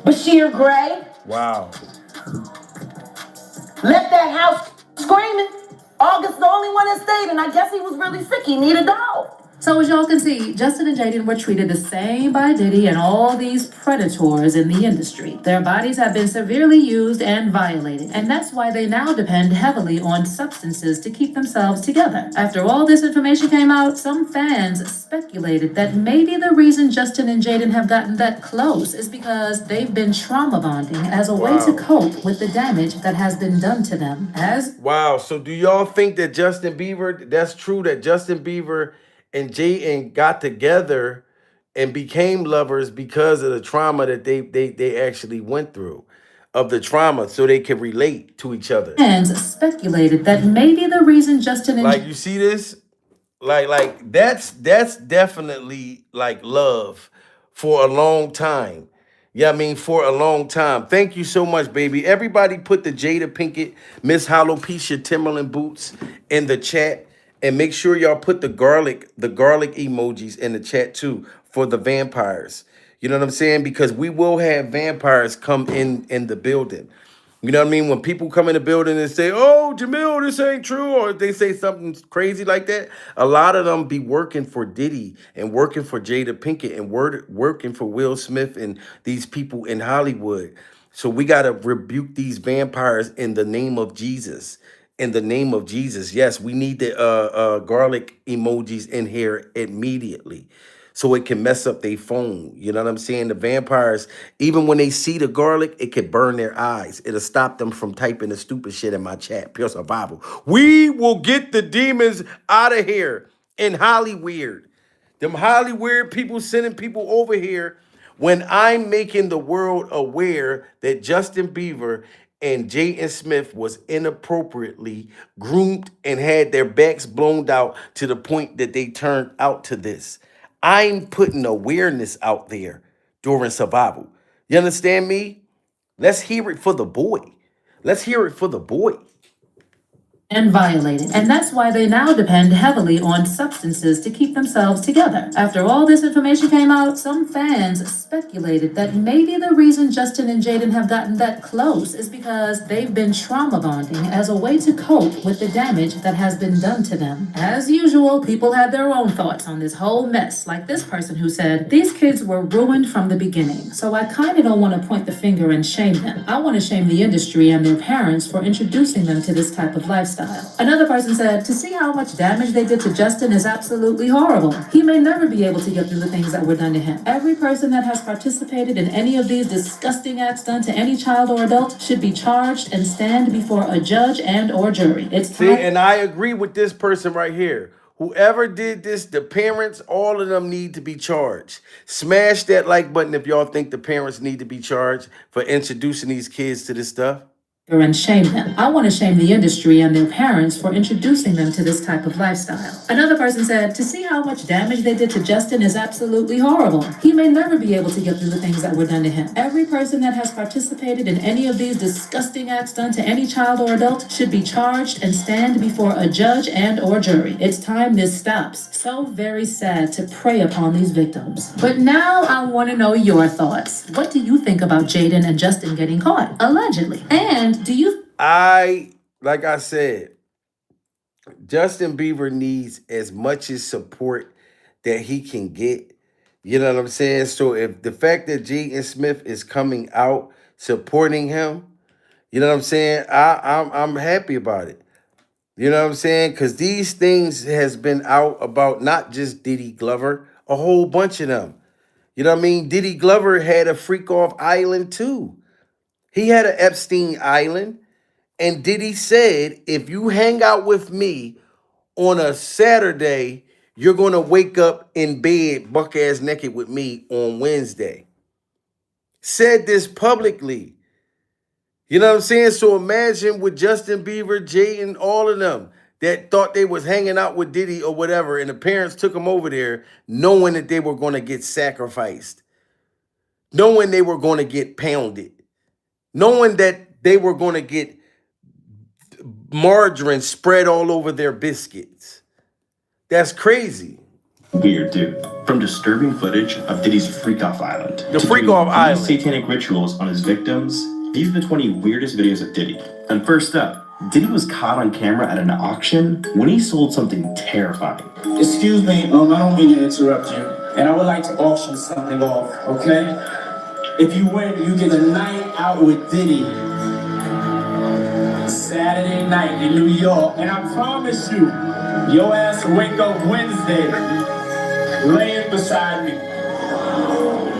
Bashir Gray. Wow. Left that house screaming. August the only one that stayed, and I guess he was really sick. He needed a dog. So as y'all can see, Justin and Jaden were treated the same by Diddy and all these predators in the industry. Their bodies have been severely used and violated, and that's why they now depend heavily on substances to keep themselves together. After all this information came out, some fans speculated that maybe the reason Justin and Jaden have gotten that close is because they've been trauma bonding as a way to cope with the damage that has been done to them. Wow, so do y'all think that Justin Bieber, that's true that Justin Bieber and Jaden got together and became lovers because of the trauma that they actually went through, of the trauma, so they could relate to each other? Fans speculated that maybe the reason Justin and you see this, like that's definitely like love for a long time. Yeah, I mean, for a long time. Thank you so much, baby. Everybody put the Jada Pinkett, Miss Alopecia Timberland boots in the chat. And make sure y'all put the garlic emojis in the chat too for the vampires. You know what I'm saying? Because we will have vampires come in the building. You know what I mean? When people come in the building and say, "Oh, Jamil, this ain't true," or they say something crazy like that, a lot of them be working for Diddy and working for Jada Pinkett and working for Will Smith and these people in Hollywood. So we got to rebuke these vampires in the name of Jesus. In the name of Jesus. Yes, we need the garlic emojis in here immediately, so it can mess up their phone. You know what I'm saying? The vampires, even when they see the garlic, it could burn their eyes. It'll stop them from typing the stupid shit in my chat. Pure survival. We will get the demons out of here in Hollywood. Them Hollywood people sending people over here when I'm making the world aware that Justin Bieber and Jaden Smith was inappropriately groomed and had their backs blown out to the point that they turned out to this. I'm putting awareness out there during survival. You understand me? Let's hear it for the boy. Let's hear it for the boy. And violated. And that's why they now depend heavily on substances to keep themselves together. After all this information came out, some fans speculated that maybe the reason Justin and Jaden have gotten that close is because they've been trauma bonding as a way to cope with the damage that has been done to them. As usual, people had their own thoughts on this whole mess, like this person who said, "These kids were ruined from the beginning, so I kind of don't want to point the finger and shame them. I want to shame the industry and their parents for introducing them to this type of lifestyle." Another person said, "To see how much damage they did to Justin is absolutely horrible. He may never be able to get through the things that were done to him. Every person that has participated in any of these disgusting acts done to any child or adult should be charged and stand before a judge and or jury." It's time. See, and I agree with this person right here. Whoever did this, the parents, all of them need to be charged. Smash that like button if y'all think the parents need to be charged for introducing these kids to this stuff. And shame them. I want to shame the industry and their parents for introducing them to this type of lifestyle. Another person said, "To see how much damage they did to Justin is absolutely horrible. He may never be able to get through the things that were done to him. Every person that has participated in any of these disgusting acts done to any child or adult should be charged and stand before a judge and or jury. It's time this stops." So very sad to prey upon these victims. But now I want to know your thoughts. What do you think about Jaden and Justin getting caught? Allegedly. And do you... Like I said, Justin Bieber needs as much as support that he can get. You know what I'm saying? So if the fact that Jaden Smith is coming out supporting him, you know what I'm saying? I'm happy about it. You know what I'm saying? Because these things has been out about not just Diddy Glover, a whole bunch of them. You know what I mean? Diddy Glover had a freak off island too. He had an Epstein Island, and Diddy said, "If you hang out with me on a Saturday, you're going to wake up in bed buck-ass naked with me on Wednesday." Said this publicly. You know what I'm saying? So imagine with Justin Bieber, Jaden, all of them that thought they was hanging out with Diddy or whatever, and the parents took them over there knowing that they were going to get sacrificed, knowing they were going to get pounded, knowing that they were going to get margarine spread all over their biscuits. That's crazy. Weird, dude. From disturbing footage of Diddy's Freak-Off Island. The Freak-Off Island. Satanic rituals on his victims. These are the 20 weirdest videos of Diddy. And first up, Diddy was caught on camera at an auction when he sold something terrifying. Excuse me, I don't mean to interrupt you. And I would like to auction something off, okay? If you win, you get a night out with Diddy. Saturday night in New York. And I promise you, your ass will wake up Wednesday laying beside me.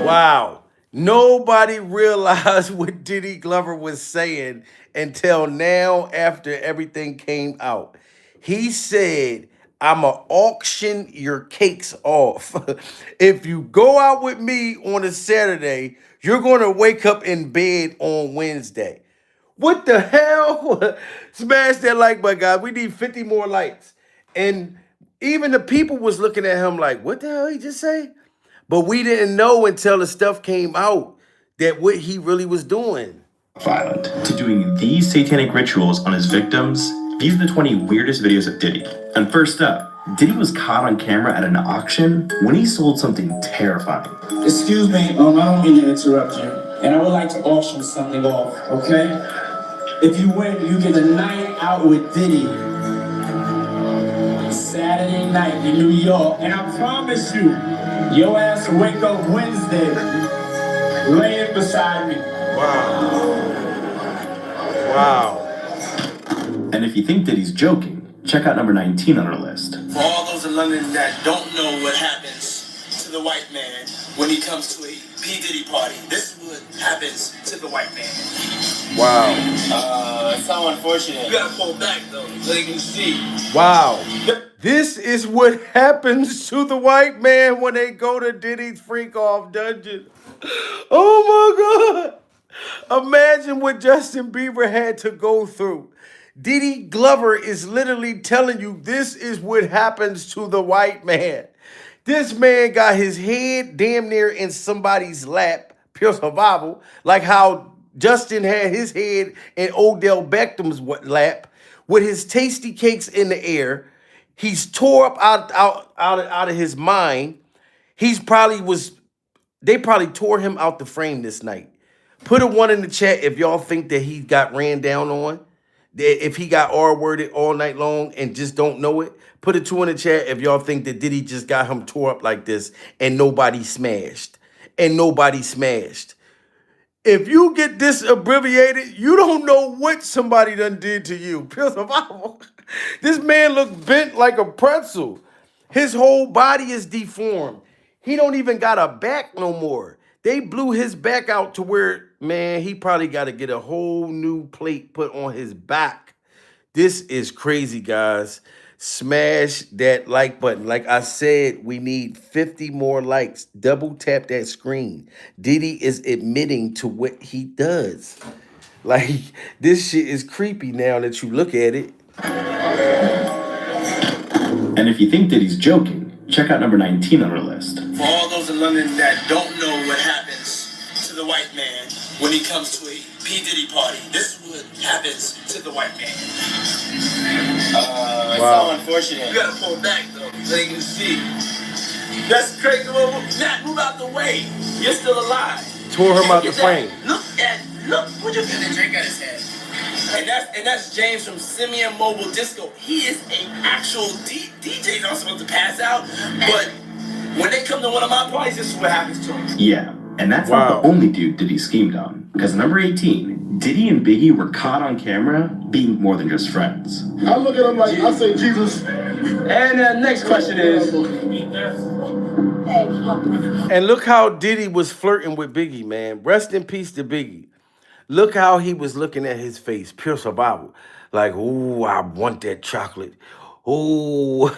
Wow. Nobody realized what Diddy Glover was saying until now after everything came out. He said, "I'ma auction your cakes off. If you go out with me on a Saturday, you're going to wake up in bed on Wednesday." What the hell? Smash that like button, guys. We need 50 more likes. And even the people was looking at him like, what the hell he just say? But we didn't know until the stuff came out that what he really was doing. Island. To doing these satanic rituals on his victims. These are the 20 weirdest videos of Diddy. And first up, Diddy was caught on camera at an auction when he sold something terrifying. Excuse me, I don't mean to interrupt you. And I would like to auction something off, okay? If you win, you get a night out with Diddy. Saturday night in New York. And I promise you, your ass will wake up Wednesday laying beside me. Wow. And if you think Diddy's joking, check out number 19 on our list. For all those in London that don't know what happens to the white man when he comes to a P. Diddy party, this is what happens to the white man. Wow. It's so unfortunate. You gotta pull back though, so you can see. Wow. This is what happens to the white man when they go to Diddy's freak off dungeon. Oh my God. Imagine what Justin Bieber had to go through. Diddy Glover is literally telling you this is what happens to the white man. This man got his head damn near in somebody's lap, pure survival, like how Justin had his head in Odell Beckham's lap, with his tasty cakes in the air. He's tore up out of his mind. They probably tore him out the frame this night. Put a 1 in the chat if y'all think that he got ran down on. If he got R-worded all night long and just don't know it. Put a 2 in the chat if y'all think that Diddy just got him tore up like this and nobody smashed. If you get this abbreviated, you don't know what somebody done did to you. Pure survival. This man looked bent like a pretzel. His whole body is deformed. He don't even got a back no more. They blew his back out to where, man, he probably got to get a whole new plate put on his back. This is crazy, guys. Smash that like button. Like I said, we need 50 more likes. Double tap that screen. Diddy is admitting to what he does. Like, this shit is creepy now that you look at it. And if you think Diddy's joking, check out number 19 on our list. For all those in London that don't know what happens to the white man when he comes to a P. Diddy party, this is what happens to the white man. It's so unfortunate. You gotta pull back though, so you can see. That's crazy. Nat, move out the way. You're still alive. Tore him out the frame. Look, what you got the drink on his head. And that's James from Simeon Mobile Disco. He is an actual DJ. Not supposed to pass out, but when they come to one of my parties, this is what happens to him. Yeah, and that's not the only dude Diddy schemed on. Because number 18, Diddy and Biggie were caught on camera being more than just friends. I look at him like, I say Jesus. And the next question is... And look how Diddy was flirting with Biggie, man. Rest in peace to Biggie. Look how he was looking at his face, pure survival. Like, oh, I want that chocolate. Oh,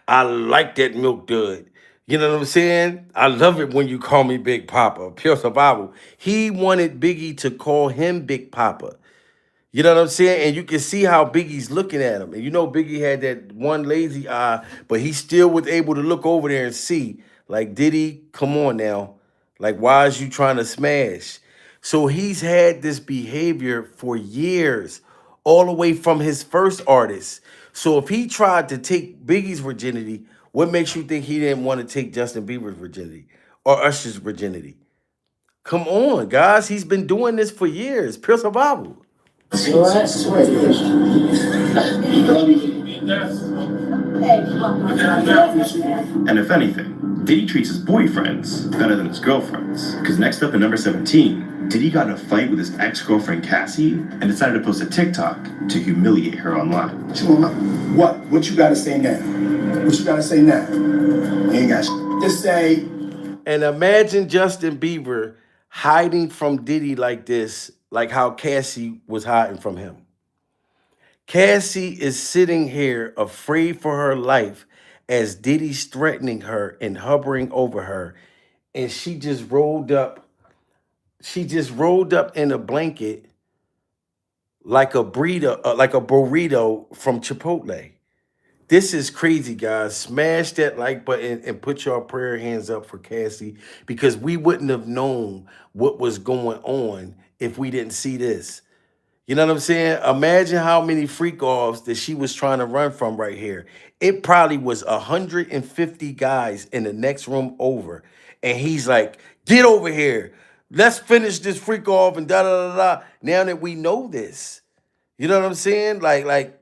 I like that milk dud. You know what I'm saying? I love it when you call me Big Papa, pure survival. He wanted Biggie to call him Big Papa. You know what I'm saying? And you can see how Biggie's looking at him. And you know Biggie had that one lazy eye, but he still was able to look over there and see, like, Diddy, come on now. Like, why is you trying to smash? So he's had this behavior for years, all the way from his first artist. So if he tried to take Biggie's virginity, what makes you think he didn't want to take Justin Bieber's virginity or Usher's virginity? Come on, guys. He's been doing this for years. Pure survival. And if anything, Diddy treats his boyfriends better than his girlfriends. Because next up at number 17, Diddy got in a fight with his ex-girlfriend Cassie and decided to post a TikTok to humiliate her online. What you gotta say now? What you gotta say now? You ain't got to say. And imagine Justin Bieber hiding from Diddy like this, like how Cassie was hiding from him. Cassie is sitting here afraid for her life as Diddy's threatening her and hovering over her. And she just rolled up. She just rolled up in a blanket like a burrito from Chipotle. This is crazy, guys. Smash that like button and put your prayer hands up for Cassie, because we wouldn't have known what was going on if we didn't see this. You know what I'm saying? Imagine how many freak offs that she was trying to run from right here. It probably was 150 guys in the next room over. And he's like, get over here. Let's finish this freak off and da-da-da-da. Now that we know this, You know what I'm saying? Like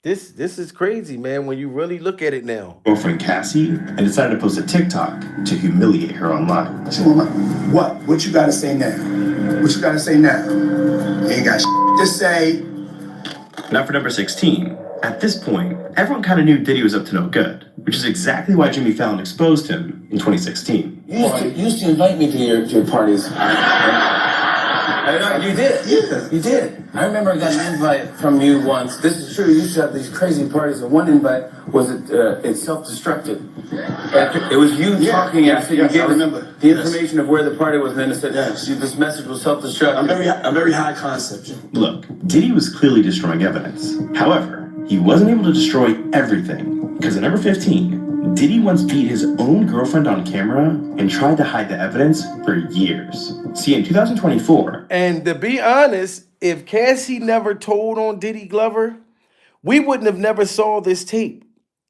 this is crazy, man, when you really look at it now. Girlfriend Cassie and decided to post a TikTok to humiliate her online. What? What you gotta say now? What you gotta say now? You ain't got to say. Now for number 16. At this point, everyone kind of knew Diddy was up to no good, which is exactly why Jimmy Fallon exposed him in 2016. You used to invite me to your parties. You did. Yeah. You did. I remember I got an invite from you once. This is true. You used to have these crazy parties, and one invite was it self-destructed. It was you talking, and you gave us the information of where the party was, and then it said this message was self-destructive. I'm very high concept. Look, Diddy was clearly destroying evidence. However, he wasn't able to destroy everything, because at number 15, Diddy once beat his own girlfriend on camera and tried to hide the evidence for years. See, in 2024... And to be honest, if Cassie never told on Diddy Glover, we wouldn't have never saw this tape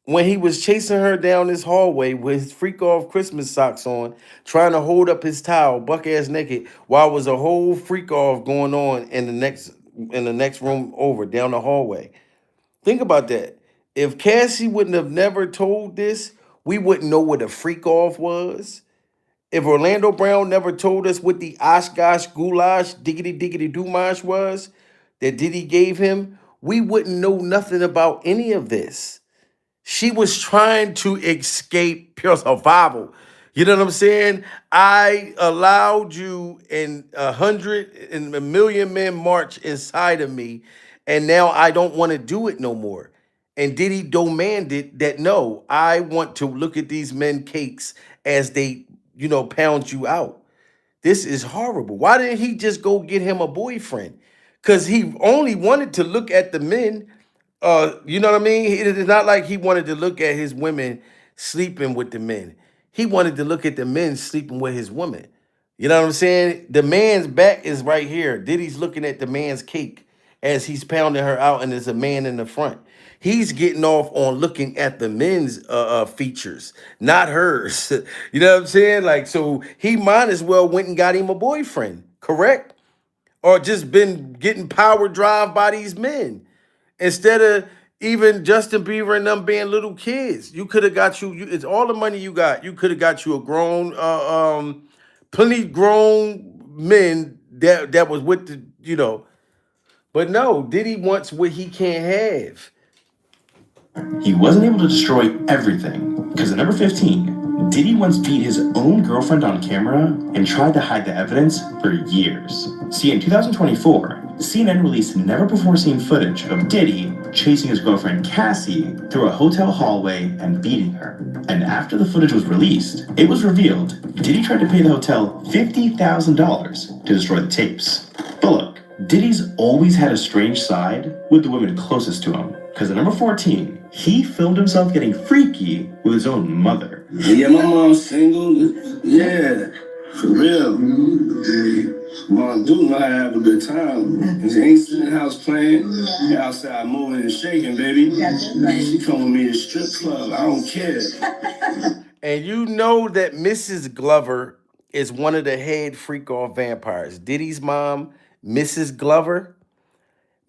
when he was chasing her down this hallway with his freak-off Christmas socks on, trying to hold up his towel, buck-ass naked, while there was a whole freak-off going on in the next room over, down the hallway. Think about that. If Cassie wouldn't have never told this, we wouldn't know what a freak-off was. If Orlando Brown never told us what the Oshkosh goulash diggity diggity doomash was that Diddy gave him, we wouldn't know nothing about any of this. She was trying to escape pure survival. You know what I'm saying? I allowed you in 100 and a million men march inside of me, and now I don't want to do it no more. And Diddy demanded that, no, I want to look at these men cakes as they, pound you out. This is horrible. Why didn't he just go get him a boyfriend? Because he only wanted to look at the men. You know what I mean? It is not like he wanted to look at his women sleeping with the men. He wanted to look at the men sleeping with his women. You know what I'm saying? The man's back is right here. Diddy's looking at the man's cake as he's pounding her out, and there's a man in the front. He's getting off on looking at the men's features, not hers. You know what I'm saying? Like, so he might as well went and got him a boyfriend, correct? Or just been getting power drive by these men. Instead of even Justin Bieber and them being little kids. You could have got it's all the money you got. You could have got you a grown, plenty grown men that was with the, But no, Diddy wants what he can't have. He wasn't able to destroy everything, because at number 15, Diddy once beat his own girlfriend on camera and tried to hide the evidence for years. See, in 2024, CNN released never-before-seen footage of Diddy chasing his girlfriend Cassie through a hotel hallway and beating her. And after the footage was released, it was revealed Diddy tried to pay the hotel $50,000 to destroy the tapes. But look, Diddy's always had a strange side with the women closest to him. Because at number 14, he filmed himself getting freaky with his own mother. Yeah, my mom's single. Yeah, for real. Mom do know how to have a good time. She ain't sitting in the house playing. She outside moving and shaking, baby. She come with me to strip club. I don't care. And you know that Mrs. Glover is one of the head freak-off vampires. Diddy's mom, Mrs. Glover.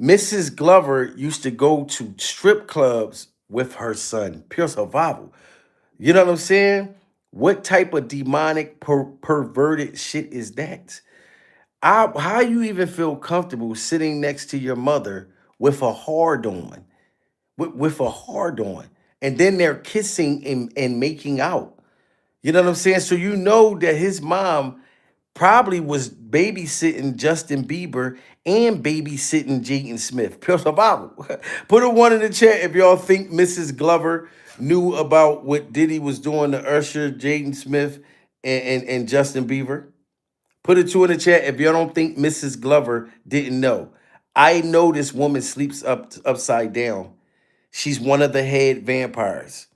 Mrs. Glover used to go to strip clubs with her son. Pure survival. You know what I'm saying? What type of demonic, perverted shit is that? How you even feel comfortable sitting next to your mother with a hard on? With a hard on. And then they're kissing and making out. You know what I'm saying? So you know that his mom probably was babysitting Justin Bieber and babysitting Jaden Smith. Pure survival. Put a 1 in the chat if y'all think Mrs. Glover knew about what Diddy was doing to Usher, Jaden Smith, and Justin Bieber. Put a 2 in the chat if y'all don't think Mrs. Glover didn't know. I know this woman sleeps upside down. She's one of the head vampires.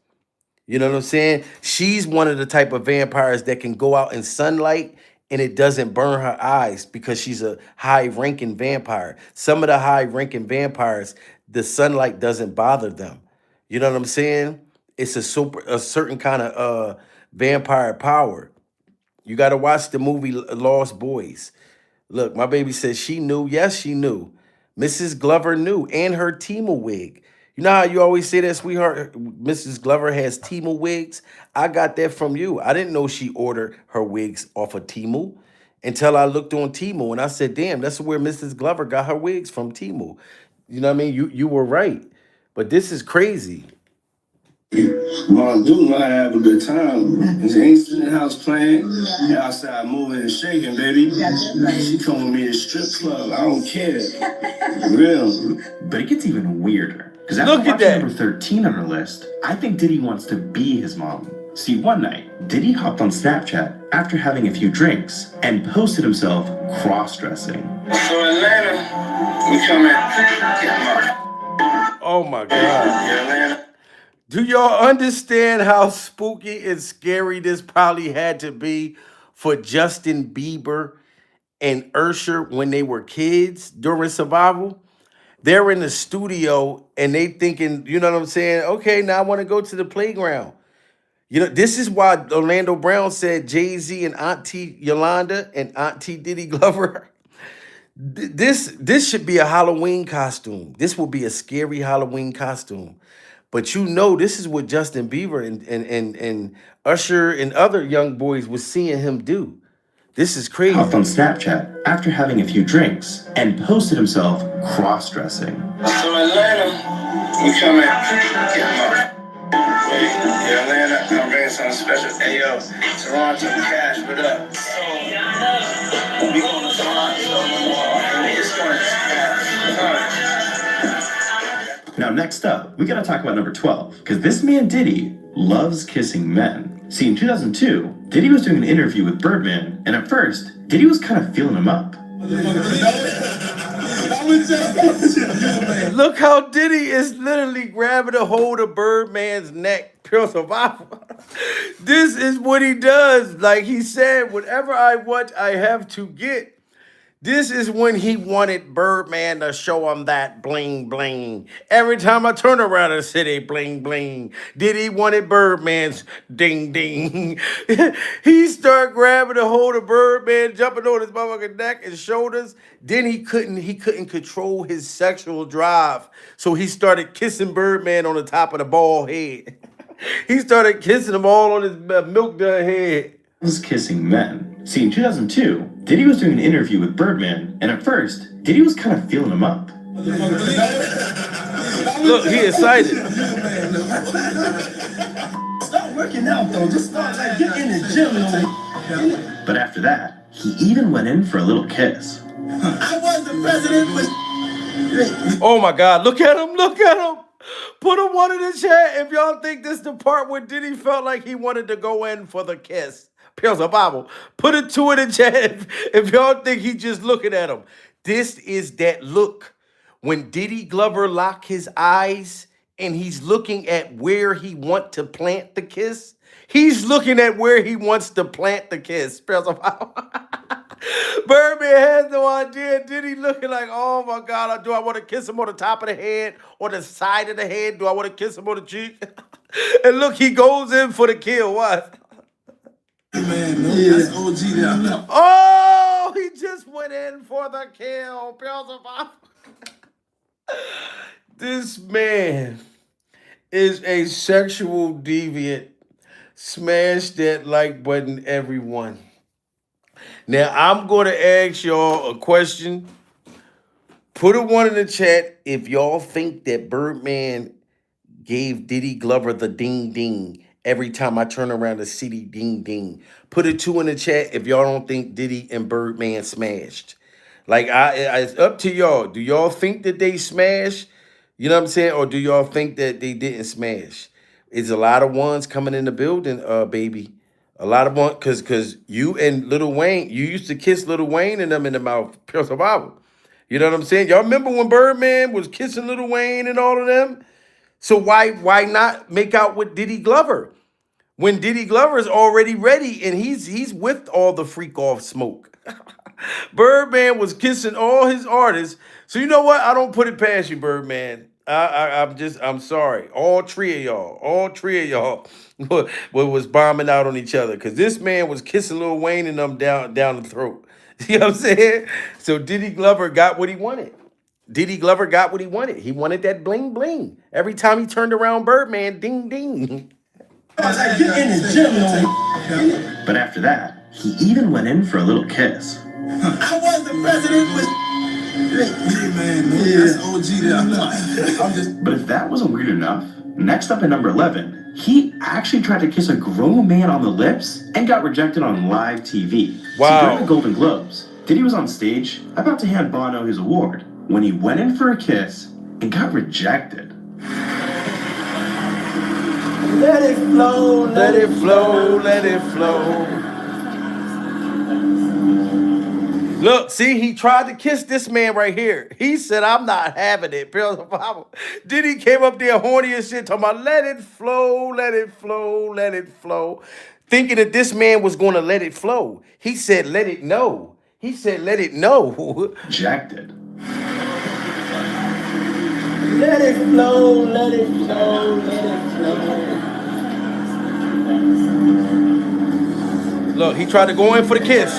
You know what I'm saying? She's one of the type of vampires that can go out in sunlight and it doesn't burn her eyes because she's a high-ranking vampire. Some of the high-ranking vampires, the sunlight doesn't bother them. You know what I'm saying? It's a certain kind of vampire power. You got to watch the movie Lost Boys. Look, my baby says she knew. Yes, she knew. Mrs. Glover knew, and her Temu wig. You know how you always say that, sweetheart? Mrs. Glover has Temu wigs. I got that from you. I didn't know she ordered her wigs off of Temu until I looked on Temu and I said, "Damn, that's where Mrs. Glover got her wigs from, Temu." You know what I mean? You were right, but this is crazy. Well, I do know I have a good time. And she ain't sitting in the house playing, and outside moving and shaking, baby. She coming with me to strip club. I don't care. Real. But it gets even weirder. Because after Look at watching that. number 13 on our list, I think Diddy wants to be his mom. See, one night, Diddy hopped on Snapchat after having a few drinks and posted himself cross-dressing. So Atlanta, we coming. Oh my God. Yeah, Atlanta. Do y'all understand how spooky and scary this probably had to be for Justin Bieber and Usher when they were kids during survival? They're in the studio and they thinking, you know what I'm saying? Okay, now I want to go to the playground. You know, this is why Orlando Brown said Jay-Z and Auntie Yolanda and Auntie Diddy Glover. This should be a Halloween costume. This will be a scary Halloween costume. But you know, this is what Justin Bieber and Usher and other young boys was seeing him do. This is crazy. Hopped on Snapchat after having a few drinks and posted himself cross-dressing. So Atlanta, we coming. Yeah, Atlanta, I'm bringing something special. Hey, yo, Toronto Cash, what up? So, we going to Toronto. It's going to Now, next up, we gotta talk about number 12, because this man Diddy loves kissing men. See, in 2002, Diddy was doing an interview with Birdman, and at first, Diddy was kind of feeling him up. Look how Diddy is literally grabbing a hold of Birdman's neck. Pure survival. This is what he does. Like he said, whatever I want, I have to get. This is when he wanted Birdman to show him that bling bling. Every time I turn around the city, bling bling. Diddy wanted Birdman's ding ding. He started grabbing a hold of Birdman, jumping on his motherfucking neck and shoulders. Then he couldn't control his sexual drive. So he started kissing Birdman on the top of the bald head. He started kissing him all on his milk dud head. Was kissing men. See, in 2002, Diddy was doing an interview with Birdman, and at first, Diddy was kind of feeling him up. Look, he excited. Stop working out, though. Just start, like, get in the gym. But after that, he even went in for a little kiss. I was the president, but... Oh my God, look at him, look at him. Put a one in the chat if y'all think this the part where Diddy felt like he wanted to go in for the kiss. Pills of Bible. Put a two in the chat if y'all think he just looking at him. This is that look. When Diddy Glover lock his eyes and he's looking at where he want to plant the kiss. He's looking at where he wants to plant the kiss. Pills of Bible. Birdman has no idea. Diddy looking like, oh my God, do I want to kiss him on the top of the head or the side of the head? Do I want to kiss him on the cheek? And look, he goes in for the kill. What? Man, no, that's OG now. Oh, he just went in for the kill. This man is a sexual deviant. Smash that like button, everyone. Now, I'm going to ask y'all a question. Put a one in the chat if y'all think that Birdman gave Diddy Glover the ding ding every time I turn around the city, ding ding. Put a two in the chat if y'all don't think Diddy and Birdman smashed. Like, it's up to y'all. Do y'all think that they smashed? You know what I'm saying? Or do y'all think that they didn't smash? It's a lot of ones coming in the building, baby. A lot of ones, because you and Lil Wayne, you used to kiss Lil Wayne and them in the mouth. Pure survival. You know what I'm saying? Y'all remember when Birdman was kissing Lil Wayne and all of them? So why not make out with Diddy Glover? When Diddy Glover is already ready and he's with all the freak off smoke. Birdman was kissing all his artists. So you know what? I don't put it past you, Birdman. I'm sorry. All three of y'all was bombing out on each other because this man was kissing Lil Wayne and them down the throat. You know what I'm saying? So Diddy Glover got what he wanted. Diddy Glover got what he wanted. He wanted that bling bling. Every time he turned around Birdman, ding ding. But after that, he even went in for a little kiss. I was the president with. Yeah, man. That's OG there. But if that wasn't weird enough, next up at number 11, he actually tried to kiss a grown man on the lips and got rejected on live TV. Wow. See, during the Golden Globes, Diddy was on stage about to hand Bono his award when he went in for a kiss and got rejected. Let it flow, Let it flow, let it flow. Look, see, he tried to kiss this man right here. He said, I'm not having it. Diddy came up there horny as shit, talking about let it flow, let it flow, let it flow. Thinking that this man was going to let it flow. He said, let it know. He said, let it know. Rejected. let it flow, let it flow, let it flow. Look, he tried to go in for the kiss.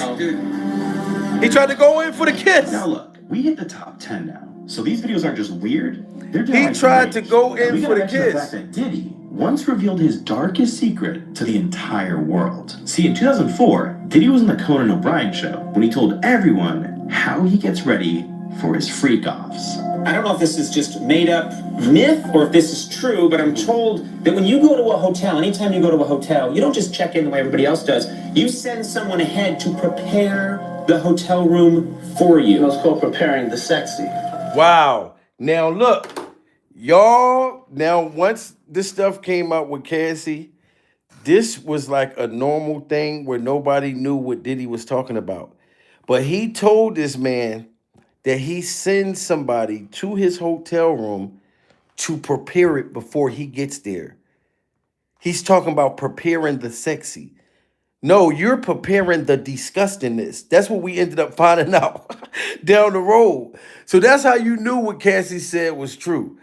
He tried to go in for the kiss. Now look, we hit the top 10 now. So these videos aren't just weird. They're He tried to go in for the The kiss. fact that Diddy once revealed his darkest secret to the entire world. See, in 2004, Diddy was on the Conan O'Brien show when he told everyone how he gets ready for his freak-offs. I don't know if this is just made up myth or if this is true, but I'm told that when you go to a hotel, anytime you go to a hotel, you don't just check in the way everybody else does. You send someone ahead to prepare the hotel room for you. It's called preparing the sexy. Wow. Now look, y'all, now once this stuff came out with Cassie, this was like a normal thing where nobody knew what Diddy was talking about. But he told this man that he sends somebody to his hotel room to prepare it before he gets there. He's talking about preparing the sexy. No, you're preparing the disgustingness. That's what we ended up finding out down the road. So that's how you knew what Cassie said was true.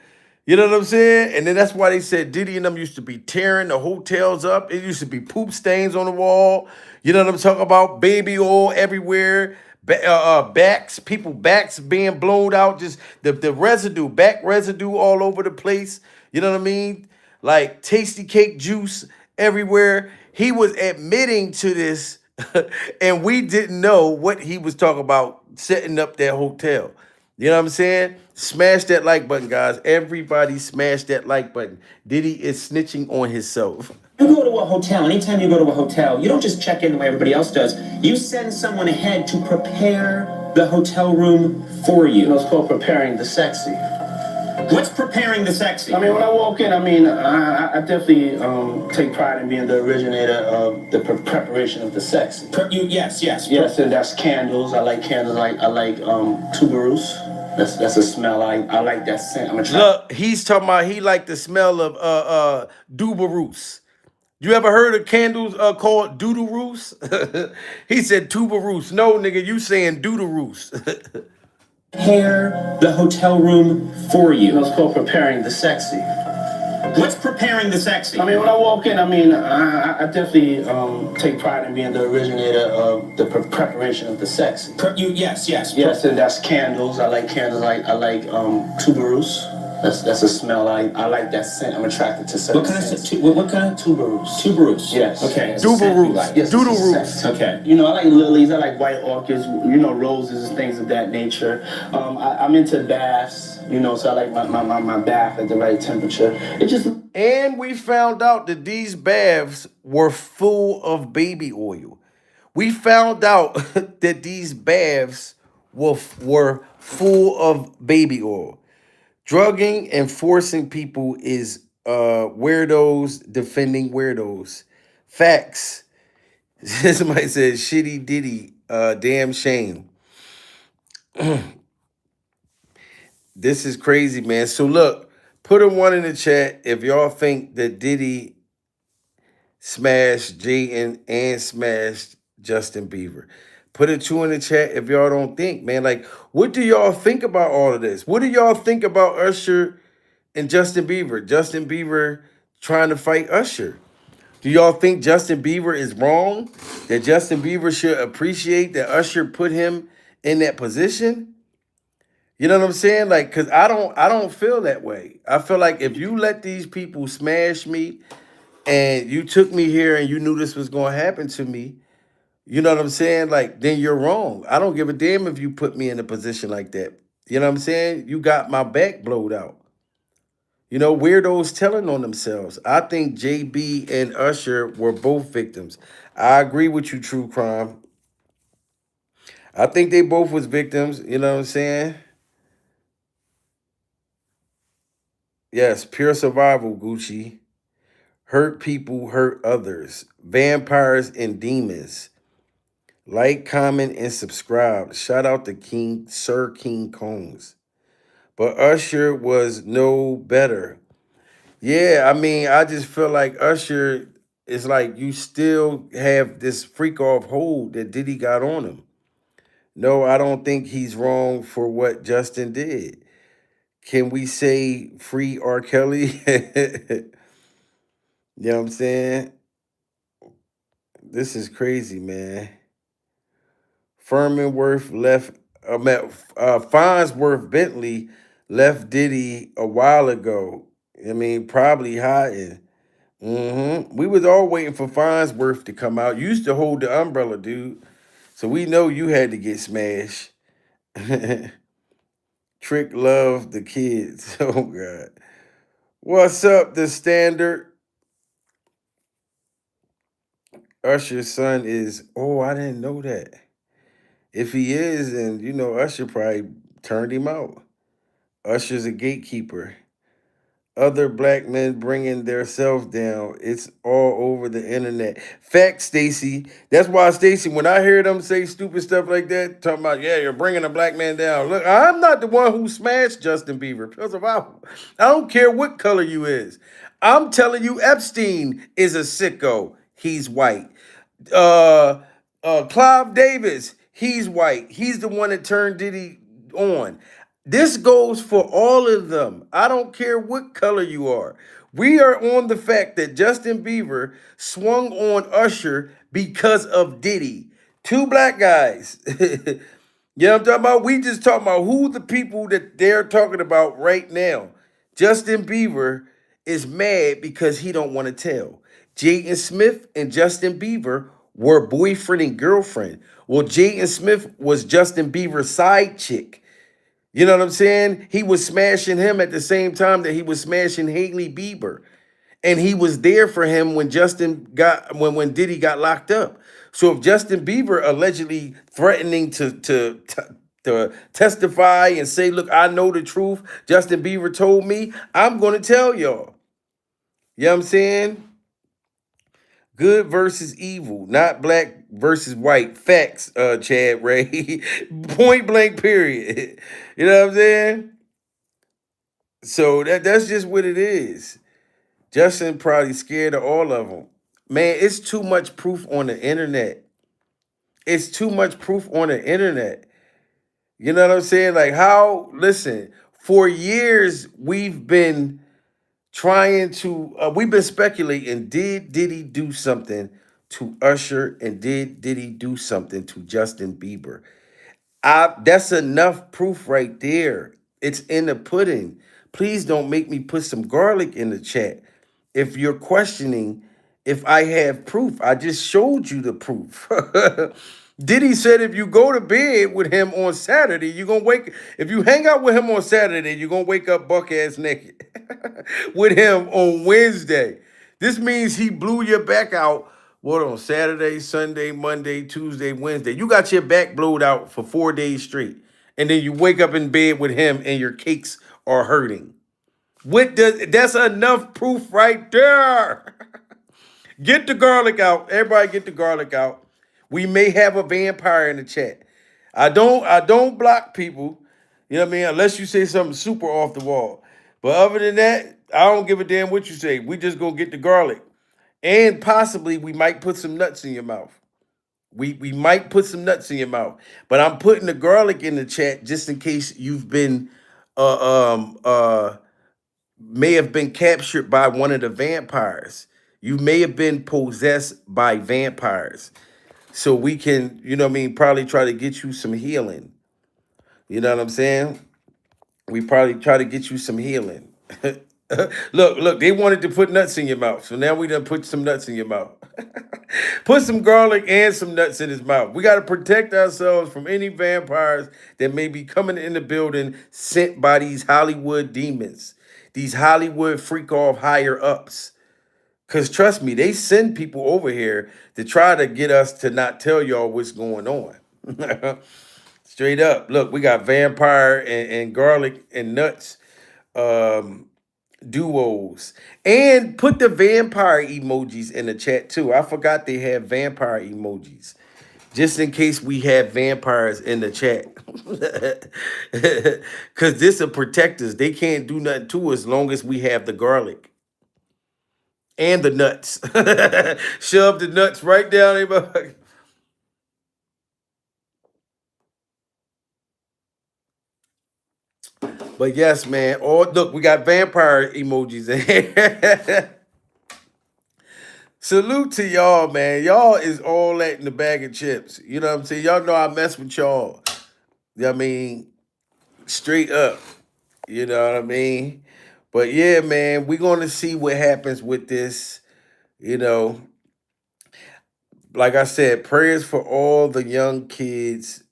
You know what I'm saying? And then that's why they said Diddy and them used to be tearing the hotels up. It used to be poop stains on the wall. You know what I'm talking about? Baby oil everywhere. Backs, people backs being blown out. Just the residue, back residue all over the place. You know what I mean? Like tasty cake juice everywhere. He was admitting to this, and we didn't know what he was talking about setting up that hotel. You know what I'm saying? Smash that like button, guys. Everybody smash that like button. Diddy is snitching on himself. You go to a hotel, anytime you go to a hotel, you don't just check in the way everybody else does. You send someone ahead to prepare the hotel room for you. It's called preparing the sexy. What's preparing the sexy? I mean, when I walk in, I definitely take pride in being the originator of the preparation of the sexy. Yes. Yes, and that's candles. I like candles. I like tuberose. That's a smell. I like that scent. I'm attracted. Look, he's talking about he like the smell of tuberose. You ever heard of candles called doodle-roos? He said tuberose. No, nigga, you saying doodle-roos. Prepare the hotel room for you. It's called preparing the sexy. What's preparing the sexy? I mean, when I walk in, I definitely take pride in being the originator of the preparation of the sexy. Yes. Yes, and that's candles. I like candles. I like tuberose. That's a smell. I like that scent. I'm attracted to certain scents. What kind of tuberose? Tuberose. Yes. Okay. Doodle-roos. Yes, Doodle-roos. Okay. You know, I like lilies. I like white orchids. You know, roses and things of that nature. I'm into baths. You know, so I like my bath at the right temperature. And we found out that these baths were full of baby oil. We found out that these baths were full of baby oil. Drugging and forcing people is weirdos defending weirdos. Facts. Somebody said shitty Diddy, damn shame. This is crazy, man. So look, put a 1 in the chat if y'all think that Diddy smashed Jaden and smashed Justin Bieber. Put a 2 in the chat if y'all don't think, man. Like, what do y'all think about all of this? What do y'all think about Usher and Justin Bieber? Justin Bieber trying to fight Usher. Do y'all think Justin Bieber is wrong? That Justin Bieber should appreciate that Usher put him in that position? You know what I'm saying? Like, cause I don't feel that way. I feel like if you let these people smash me and you took me here and you knew this was gonna happen to me, you know what I'm saying? Like, then you're wrong. I don't give a damn if you put me in a position like that. You know what I'm saying? You got my back blowed out. You know, weirdos telling on themselves. I think JB and Usher were both victims. I agree with you, True Crime. I think they both was victims. You know what I'm saying? Yes, pure survival, Gucci. Hurt people, hurt others. Vampires and demons. Like, comment, and subscribe. Shout out to King Sir King Combs. But Usher was no better. Yeah, I mean, I just feel like Usher is like you still have this freak off hold that Diddy got on him. No, I don't think he's wrong for what Justin did. Can we say free R. Kelly? You know what I'm saying? This is crazy, man. Furmanworth left, Farnsworth Bentley left Diddy a while ago. I mean, probably hiding. We was all waiting for Farnsworth to come out. You used to hold the umbrella, dude. So we know you had to get smashed. Trick love the kids. Oh, God. What's up, the standard? Usher's son is, oh, I didn't know that. If he is, then, you know, Usher probably turned him out. Usher's a gatekeeper. Other black men bringing their self down. It's all over the internet. Fact, Stacy. That's why, Stacy, when I hear them say stupid stuff like that, talking about, yeah, you're bringing a black man down. Look, I'm not the one who smashed Justin Bieber. Because of I don't care what color you is. I'm telling you, Epstein is a sicko. He's white. uh Clive Davis, he's white. He's the one that turned Diddy on. This goes for all of them. I don't care what color you are. We are on the fact that Justin Bieber swung on Usher because of Diddy. Two black guys. You know what I'm talking about? We just talking about who the people that they're talking about right now. Justin Bieber is mad because he don't want to tell. Jaden Smith and Justin Bieber were boyfriend and girlfriend. Well, Jaden Smith was Justin Bieber's side chick. You know what I'm saying? He was smashing him at the same time that he was smashing Haley Bieber. And he was there for him when when Diddy got locked up. So if Justin Bieber allegedly threatening to testify and say, look, I know the truth, Justin Bieber told me, I'm gonna tell y'all. You know what I'm saying? Good versus evil, not black versus white. Facts, Chad Ray. Point blank, period. You know what I'm saying? So that's just what it is. Justin probably scared of all of them. Man, it's too much proof on the internet. It's too much proof on the internet. You know what I'm saying? Like listen, for years we've been we've been speculating, did Diddy do something to Usher and did Diddy do something to Justin Bieber? That's enough proof right there. It's in the pudding. Please don't make me put some garlic in the chat. If you're questioning if I have proof, I just showed you the proof. Diddy said if you go to bed with him on Saturday, if you hang out with him on Saturday, you're gonna wake up buck ass naked with him on Wednesday. This means he blew your back out. What, on Saturday, Sunday, Monday, Tuesday, Wednesday? You got your back blowed out for 4 days straight. And then you wake up in bed with him and your cakes are hurting. That's enough proof right there. Get the garlic out. Everybody get the garlic out. We may have a vampire in the chat. I don't block people, you know what I mean, unless you say something super off the wall. But other than that, I don't give a damn what you say. We just gonna get the garlic. And possibly we might put some nuts in your mouth. We might put some nuts in your mouth. But I'm putting the garlic in the chat just in case you've been may have been captured by one of the vampires. You may have been possessed by vampires. So we can, you know what I mean, probably try to get you some healing. You know what I'm saying? We probably try to get you some healing. Look, they wanted to put nuts in your mouth. So now we done put some nuts in your mouth. Put some garlic and some nuts in his mouth. We got to protect ourselves from any vampires that may be coming in the building sent by these Hollywood demons, these Hollywood freak off higher ups. Because trust me, they send people over here to try to get us to not tell y'all what's going on. Straight up. Look, we got vampire and garlic and nuts duos. And put the vampire emojis in the chat too. I forgot they have vampire emojis. Just in case we have vampires in the chat. Because this will protect us. They can't do nothing to us as long as we have the garlic. And the nuts. Shove the nuts right down there. But yes, man. Oh, look, we got vampire emojis in here. Salute to y'all, man. Y'all is all that in the bag of chips. You know what I'm saying? Y'all know I mess with y'all. You know what I mean? Straight up. You know what I mean? But yeah, man, we're going to see what happens with this. You know, like I said, prayers for all the young kids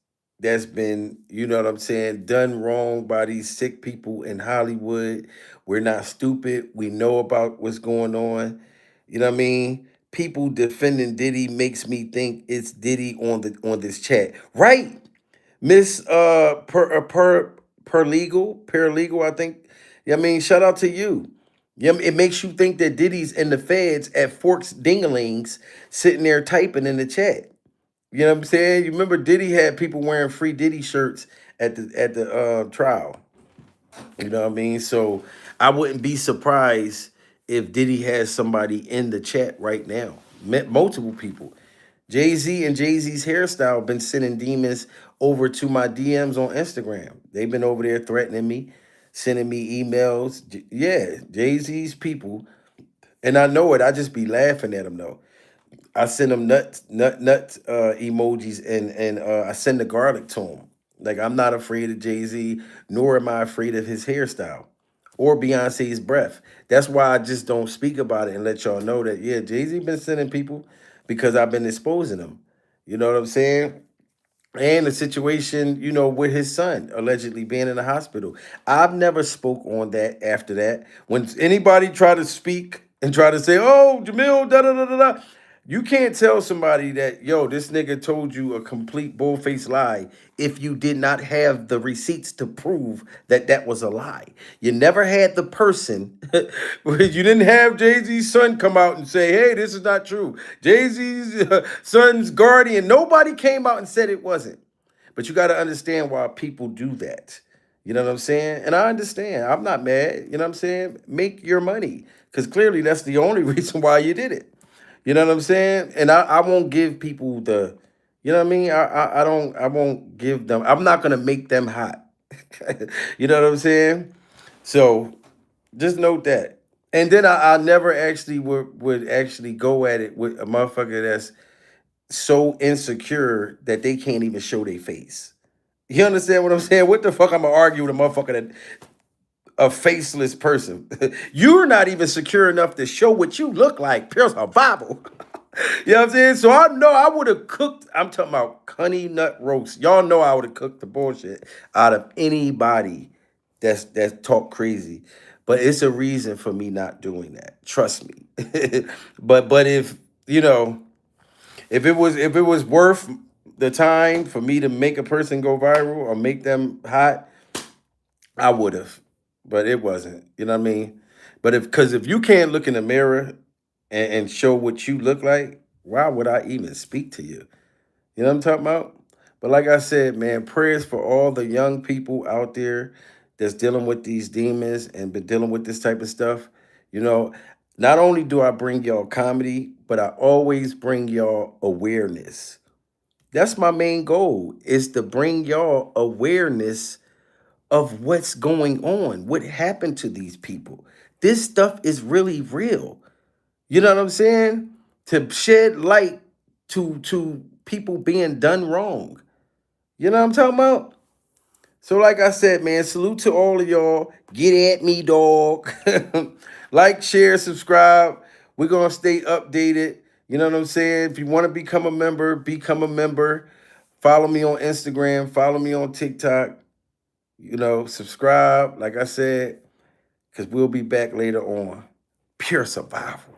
that's been, you know what I'm saying, done wrong by these sick people in Hollywood. We're not stupid. We know about what's going on. You know what I mean? People defending Diddy makes me think it's Diddy on this chat. Right? Miss paralegal, I think. Yeah, I mean, shout out to you. Yeah, it makes you think that Diddy's in the feds at Forks Dinglings sitting there typing in the chat. You know what I'm saying? You remember Diddy had people wearing free Diddy shirts at the trial. You know what I mean? So I wouldn't be surprised if Diddy has somebody in the chat right now. Multiple people. Jay-Z and Jay-Z's hairstyle been sending demons over to my DMs on Instagram. They've been over there threatening me, sending me emails. Yeah, Jay-Z's people. And I know it. I just be laughing at them though. I send them nut emojis and I send the garlic to him. Like I'm not afraid of Jay-Z, nor am I afraid of his hairstyle or Beyonce's breath. That's why I just don't speak about it and let y'all know that, yeah, Jay-Z been sending people because I've been exposing them. You know what I'm saying? And the situation, you know, with his son allegedly being in the hospital. I've never spoke on that after that. When anybody try to speak and try to say, oh, Jamil, da-da-da-da-da, you can't tell somebody that, yo, this nigga told you a complete bull-faced lie if you did not have the receipts to prove that that was a lie. You never had the person, you didn't have Jay-Z's son come out and say, hey, this is not true. Jay-Z's son's guardian, nobody came out and said it wasn't. But you got to understand why people do that. You know what I'm saying? And I understand. I'm not mad. You know what I'm saying? Make your money. Because clearly that's the only reason why you did it. You know what I'm saying? And I won't give people the, you know what I mean? I won't give them, I'm not gonna make them hot. You know what I'm saying? So just note that. And then I never actually would actually go at it with a motherfucker that's so insecure that they can't even show their face. You understand what I'm saying? What the fuck I'm gonna argue with a motherfucker that a faceless person? You're not even secure enough to show what you look like. Pure survival. You know what I'm saying? So I know I would have cooked. I'm talking about honey nut roast. Y'all know I would have cooked the bullshit out of anybody that's talk crazy. But it's a reason for me not doing that. Trust me. but if you know, if it was worth the time for me to make a person go viral or make them hot, I would have. But it wasn't. You know what I mean? But if you can't look in the mirror and show what you look like, why would I even speak to you? You know what I'm talking about? But like I said, man, prayers for all the young people out there that's dealing with these demons and been dealing with this type of stuff. You know, not only do I bring y'all comedy, but I always bring y'all awareness. That's my main goal, is to bring y'all awareness of what's going on, what happened to these people. This stuff is really real. You know what I'm saying? To shed light to people being done wrong. You know what I'm talking about? So like I said, man, salute to all of y'all. Get at me, dog. Like, share, subscribe. We're going to stay updated. You know what I'm saying? If you want to become a member, become a member. Follow me on Instagram. Follow me on TikTok. You know, subscribe, like I said, because we'll be back later on. Pure survival.